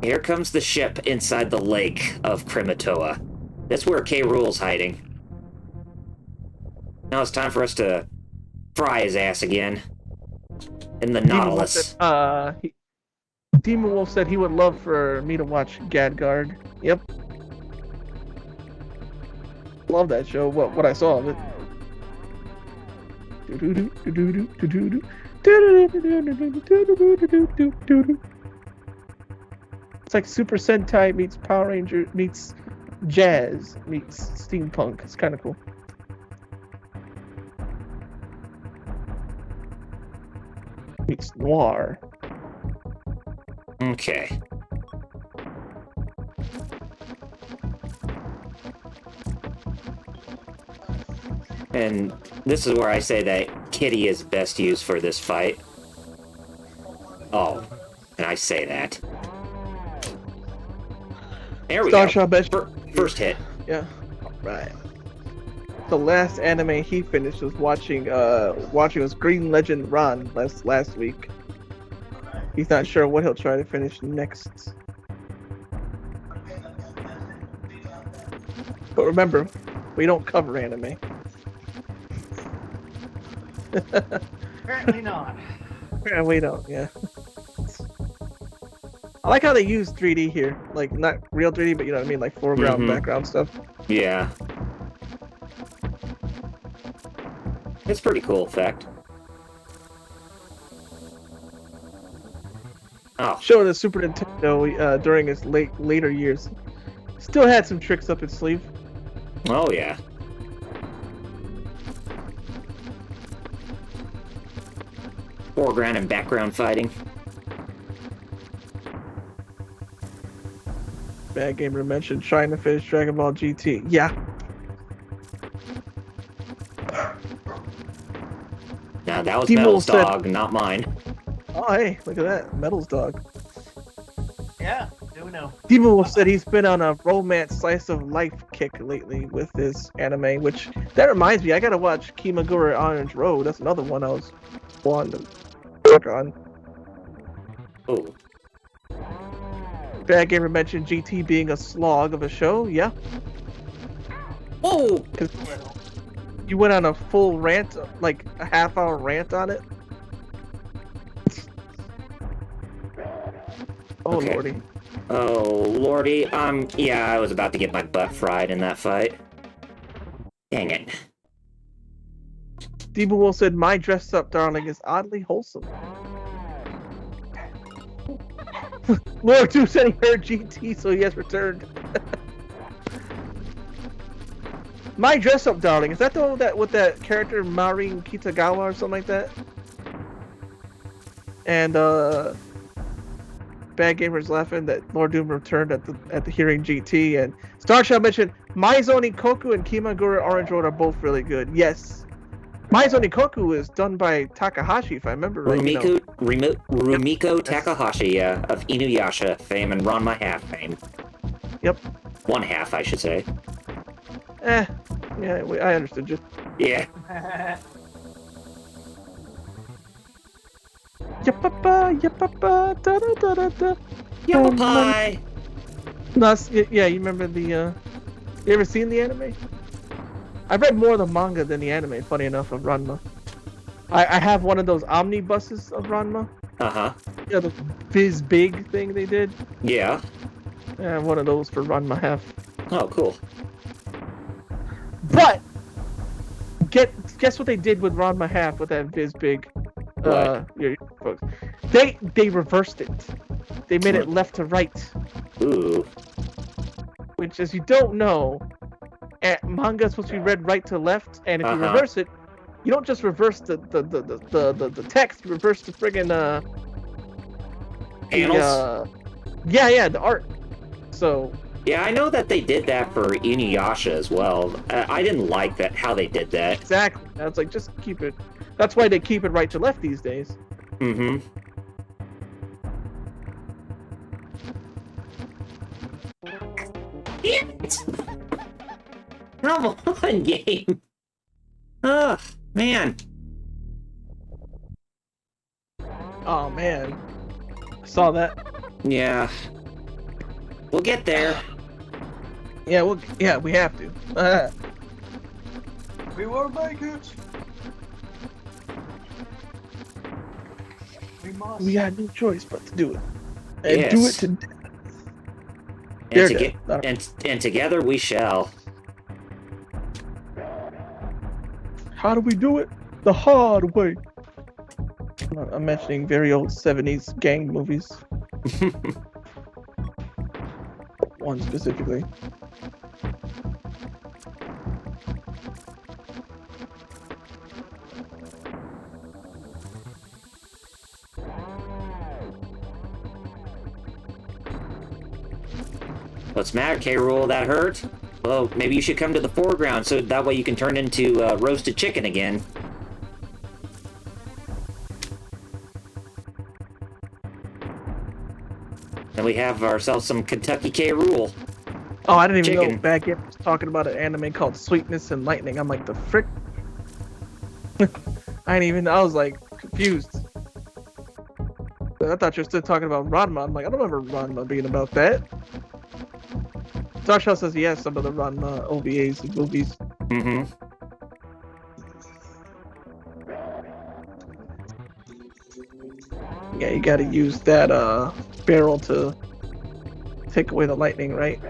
S3: here comes the ship inside the lake of Krimatoa. That's where K. Rool's hiding. Now it's time for us to fry his ass again. In the Nautilus.
S1: Demon Wolf said he would love for me to watch Gadgard. Yep. Love that show. What I saw of it. It's like Super Sentai meets Power Ranger meets jazz meets steampunk. It's kind of cool. Meets noir.
S3: Okay. And this is where I say that Kitty is best used for this fight. Oh, and I say that. There we go.
S1: Starshot best.
S3: First hit.
S1: Yeah. Right. The last anime he finished was watching was Green Legend Ron last week. He's not sure what he'll try to finish next. But remember, we don't cover anime.
S2: Apparently not.
S1: Yeah, we don't, yeah. I like how they use 3D here. Like, not real 3D, but you know what I mean? Like foreground, background stuff.
S3: Yeah. It's pretty cool effect. Oh.
S1: Showing the Super Nintendo during its later years. Still had some tricks up its sleeve.
S3: Oh, yeah. Foreground and background fighting.
S1: Bad Gamer mentioned trying to finish Dragon Ball GT. Yeah.
S3: Now, that was
S1: T-Mole
S3: Metal's
S1: said-
S3: dog, not mine.
S1: Oh, hey, look at that. Metal's dog.
S2: Yeah, do know.
S1: Demon Wolf said he's been on a romance slice of life kick lately with this anime, which that reminds me, I gotta watch Kimagure Orange Road. That's another one I was wanting to work on.
S3: Oh.
S1: Bad Gamer mentioned GT being a slog of a show. Yeah,
S3: Oh!
S1: you went on a full rant, like a half-hour rant on it. Oh
S3: Okay.
S1: lordy.
S3: Oh, lordy. Yeah, I was about to get my butt fried in that fight. Dang it.
S1: Demon Wolf said, "My dressed up darling is oddly wholesome." Lord 2 said he heard GT, so he has returned. My Dress Up Darling, is that the one with that character Marin Kitagawa or something like that? And Bad Gamers laughing that Lord Doom returned at the hearing GT, and Starshell mentioned Maizoni Koku and Kimagura Orange Road are both really good. Yes. Maizoni Koku is done by Takahashi, if I remember right.
S3: Rumiko Takahashi, of Inuyasha fame and Ranma half fame.
S1: Yep.
S3: One half, I should say.
S1: Yeah, I understood you.
S3: Yeah.
S1: Yapapa, yapapa, da da da da da.
S3: Yappa-pie!
S1: Yeah, you remember the, you ever seen the anime? I've read more of the manga than the anime, funny enough, of Ranma. I have one of those omnibuses of Ranma.
S3: Uh-huh.
S1: Yeah, the Viz Big thing they did.
S3: Yeah.
S1: I have one of those for Ranma half.
S3: Oh, cool.
S1: But guess what they did with Ranma half with that Viz Big? Folks. They reversed it. They made it left to right.
S3: Ooh.
S1: Which, as you don't know, manga is supposed to be read right to left, and if you reverse it, you don't just reverse the text, you reverse the friggin'
S3: panels.
S1: The art. So.
S3: Yeah, I know that they did that for Inuyasha as well. I didn't like that how they did that.
S1: Exactly. I was like, just keep it. That's why they keep it right to left these days.
S3: Mm-hmm. Damn it! Come on, game. Ugh, man.
S1: Oh man, I saw that.
S3: Yeah. We'll get there.
S1: Yeah, we have to.
S2: We will make it. We must.
S1: We got no choice but to do it, and
S3: yes.
S1: do it to death.
S3: And together we shall.
S1: How do we do it? The hard way. I'm mentioning very old 70s gang movies. One specifically.
S3: What's the matter, K-Rool? That hurt? Well, maybe you should come to the foreground so that way you can turn into roasted chicken again. And we have ourselves some Kentucky K-Rool.
S1: Oh, I didn't even know back here was talking about an anime called Sweetness and Lightning. I'm like, the frick? I was like, confused. I thought you were still talking about Ranma. I'm like, I don't remember Ranma being about that. Darshell says yes, some of the Ranma OVAs and movies.
S3: Mm-hmm.
S1: Yeah, you gotta use that barrel to take away the lightning, right?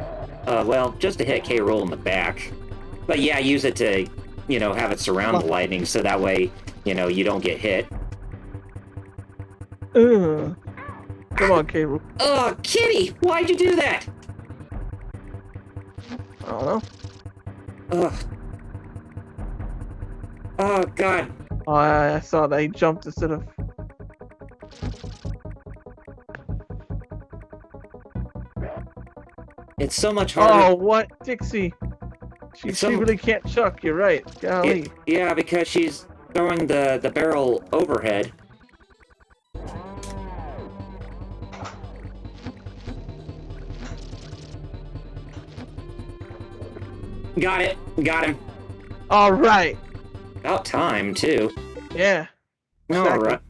S3: Well, just to hit K-Rool in the back. But yeah, use it to, have it surround the lightning so that way, you don't get hit.
S1: Come on, K-Rool.
S3: Oh, Kitty! Why'd you do that?
S1: I don't know.
S3: Ugh. Oh, God.
S1: Oh, I saw that he jumped instead of...
S3: It's so much harder.
S1: Oh, what? Dixie. She really can't chuck, you're right. Golly.
S3: Yeah, because she's throwing the barrel overhead. Got it. Got him.
S1: Alright.
S3: About time, too.
S1: Yeah.
S3: Alright.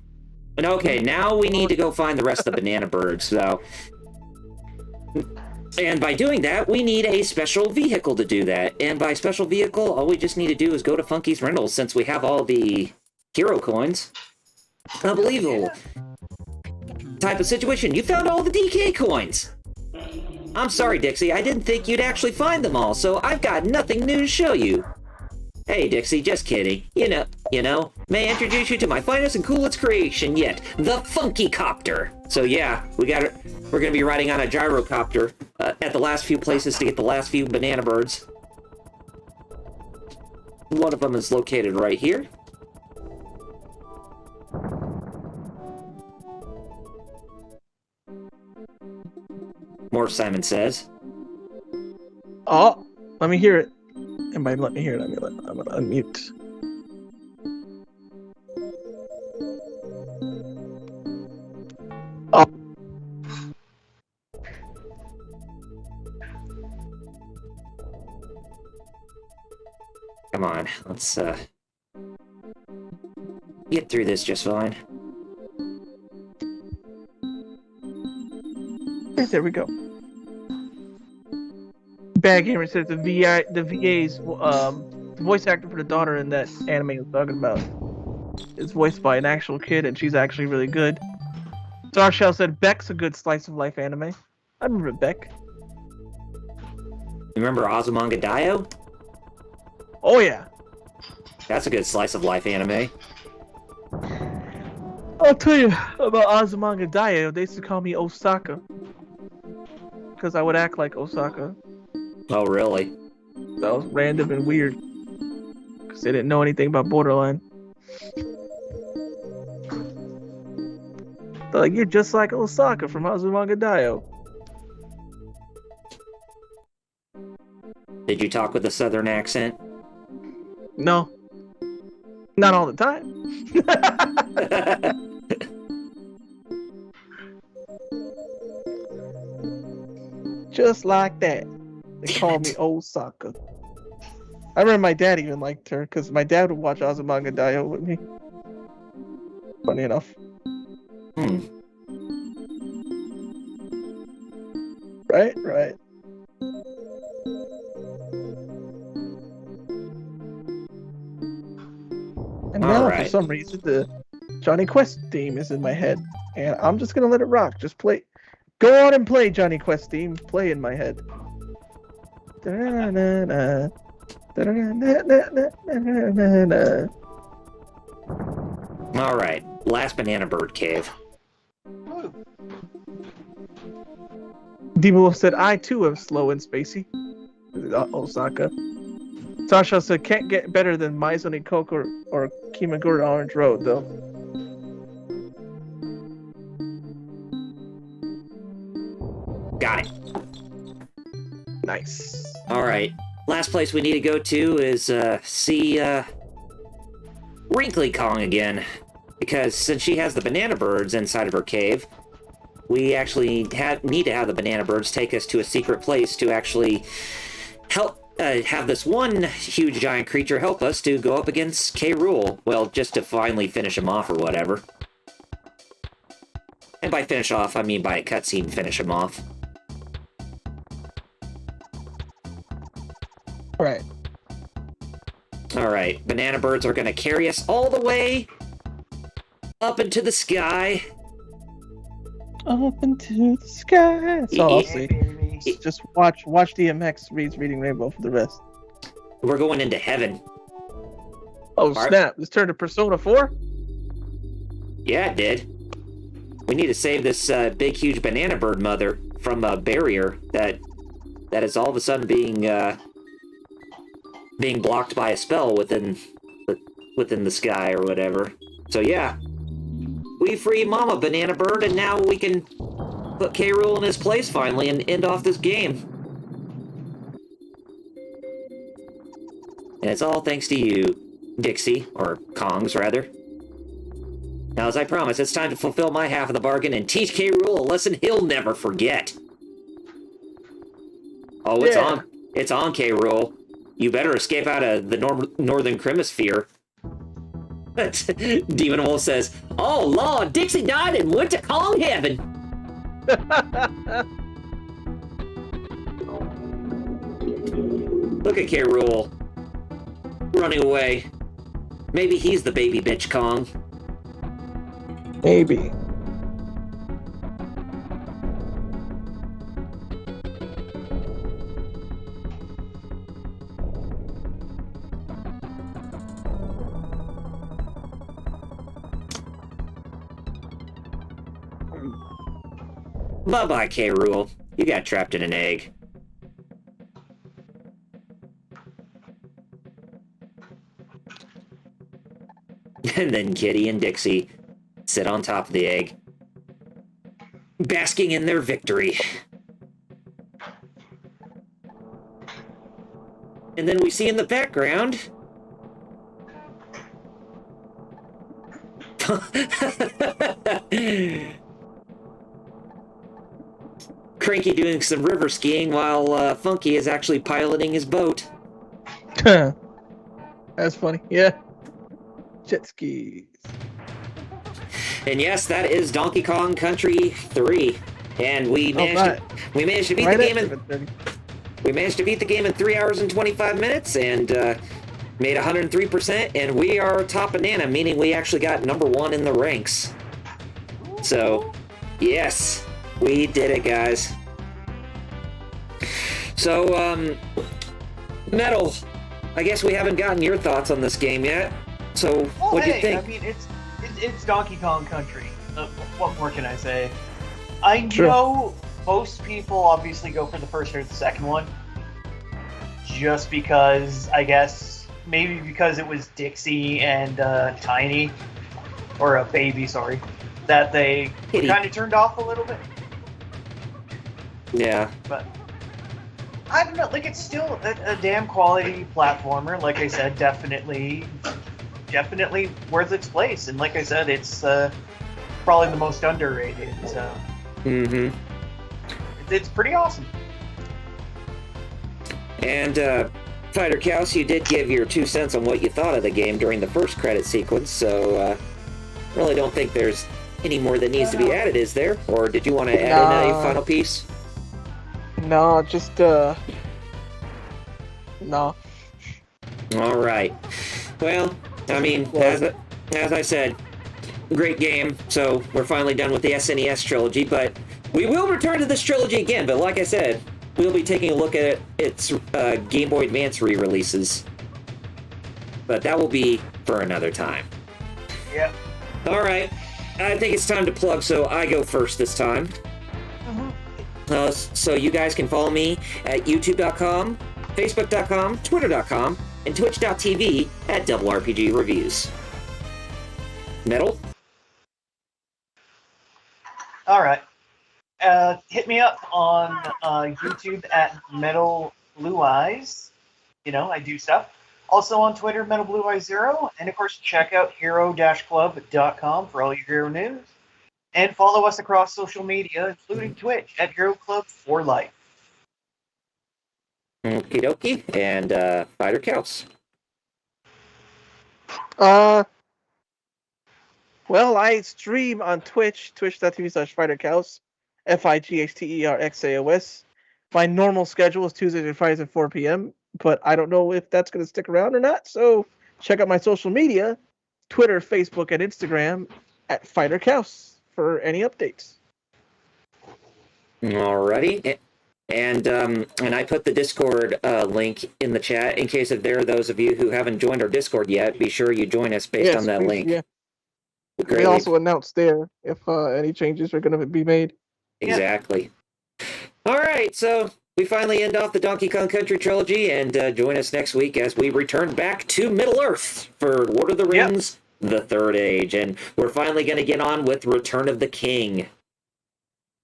S3: Okay, now we need to go find the rest of the banana birds, so... And by doing that, we need a special vehicle to do that. And by special vehicle, all we just need to do is go to Funky's Rentals since we have all the hero coins. Unbelievable. Type of situation. You found all the DK coins! I'm sorry, Dixie. I didn't think you'd actually find them all, so I've got nothing new to show you. Hey, Dixie, just kidding. May I introduce you to my finest and coolest creation yet, the Funky Copter. So yeah, we're gonna be riding on a gyrocopter at the last few places to get the last few banana birds. One of them is located right here. More Simon Says.
S1: Oh, let me hear it. Anybody let me hear it? I'm gonna unmute. Oh.
S3: Come on, let's get through this just fine.
S1: There we go. Bad Gamer says the VA's voice actor for the daughter in that anime I was talking about is voiced by an actual kid, and she's actually really good. Starshell said Beck's a good slice of life anime. I remember Beck.
S3: Remember Azumanga Daioh?
S1: Oh yeah.
S3: That's a good slice of life anime.
S1: I'll tell you about Azumanga Daioh. They used to call me Osaka because I would act like Osaka.
S3: Oh, really?
S1: That was random and weird because they didn't know anything about Borderline. They're like, you're just like Osaka from Azumanga Daioh.
S3: Did you talk with a southern accent?
S1: No. Not all the time. Just like that. They call me Osaka. I remember my dad even liked her because my dad would watch Azumanga Daioh with me. Funny enough. Right. And now, for some reason, the Johnny Quest theme is in my head, and I'm just gonna let it rock. Just play. Go on and play Johnny Quest theme. Play in my head.
S3: All right, last banana bird cave.
S1: Demon Wolf said, I too am slow and spacey. Osaka. Sasha said, can't get better than Maizuni Coco or Kimagura Orange Road, though.
S3: Got it.
S1: Nice.
S3: All right, last place we need to go to is see Wrinkly Kong again. Because since she has the banana birds inside of her cave, we actually need to have the banana birds take us to a secret place to actually help have this one huge giant creature help us to go up against K. Rool. Well, just to finally finish him off or whatever. And by finish off, I mean by a cutscene finish him off.
S1: Right.
S3: Alright, banana birds are gonna carry us all the way up into the sky.
S1: Up into the sky. That's all I'll see. Just watch DMX Reading Rainbow for the rest.
S3: We're going into heaven.
S1: Oh, snap. This turned to Persona 4?
S3: Yeah, it did. We need to save this big, huge banana bird mother from a barrier that is all of a sudden being blocked by a spell within the sky or whatever. So yeah, we free Mama Banana Bird, and now we can put K. Rool in his place finally and end off this game. And it's all thanks to you, Dixie, or Kongs rather. Now, as I promised, it's time to fulfill my half of the bargain and teach K. Rool a lesson he'll never forget. Oh, it's on. It's on, K. Rool. You better escape out of the northern Cremisphere. Demon Wolf says, oh, Lord, Dixie died and went to Kong heaven. Look at K. Rool running away. Maybe he's the baby bitch Kong.
S1: Maybe.
S3: Bye-bye, K. Rool. You got trapped in an egg. And then Kitty and Dixie sit on top of the egg, basking in their victory. And then we see in the background... Cranky doing some river skiing while Funky is actually piloting his boat.
S1: That's funny, yeah. Jet skis.
S3: And yes, that is Donkey Kong Country 3. And we managed to beat the game in... We managed to beat the game in 3 hours and 25 minutes and made 103%, and we are top banana, meaning we actually got number 1 in the ranks. So, yes, we did it, guys. So, Metal, I guess we haven't gotten your thoughts on this game yet. So, what do you think?
S2: I mean, it's Donkey Kong Country. What more can I say? I know most people obviously go for the first or the second one, just because, I guess, maybe because it was Dixie and Tiny, or a baby, sorry, that they kind of turned off a little bit.
S3: Yeah.
S2: But I don't know, like, it's still a damn quality platformer. Like I said, definitely worth its place. And like I said, it's probably the most underrated. So.
S3: Mm-hmm.
S2: It's pretty awesome.
S3: And, Fighter Chaos, you did give your 2 cents on what you thought of the game during the first credit sequence, so, really don't think there's any more that needs to be added, is there? Or did you want to add in a final piece?
S1: No, just, no.
S3: Alright. Well, I mean, as I said, great game, so we're finally done with the SNES trilogy, but we will return to this trilogy again, but like I said, we'll be taking a look at its Game Boy Advance re-releases. But that will be for another time.
S2: Yep.
S3: Alright, I think it's time to plug, so I go first this time. So you guys can follow me at youtube.com, facebook.com, twitter.com, and twitch.tv at Double RPG Reviews. Metal?
S2: Alright. Hit me up on YouTube at Metal Blue Eyes. You know, I do stuff. Also on Twitter, Metal Blue Eyes 0. And of course, check out hero-club.com for all your hero news. And follow us across social media, including Twitch, at Hero Club for Life.
S3: Okie dokie. And Fighter Chaos.
S1: Well, I stream on Twitch, twitch.tv/FighterChaos, FIGHTERXAOS. My normal schedule is Tuesdays and Fridays at 4 p.m., but I don't know if that's going to stick around or not, so check out my social media, Twitter, Facebook, and Instagram, at FighterChaos for any updates.
S3: Alrighty. And I put the Discord link in the chat in case if there are those of you who haven't joined our Discord yet, be sure you join us based on that link.
S1: Yeah. We also announced there if any changes are going to be made.
S3: Exactly. All right, so we finally end off the Donkey Kong Country trilogy, and join us next week as we return back to Middle-earth for Lord of the Rings, The Third Age, and we're finally going to get on with Return of the King.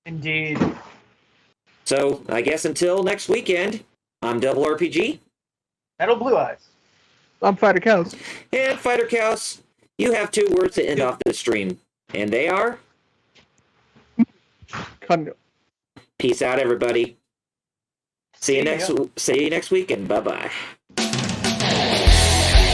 S2: Indeed.
S3: So, I guess until next weekend, I'm Double RPG.
S2: Metal Blue Eyes.
S1: I'm Fighter Chaos.
S3: And Fighter Chaos, you have 2 words to end off the stream, and they are...
S1: Condo.
S3: Peace out, everybody. See you next week, and bye-bye.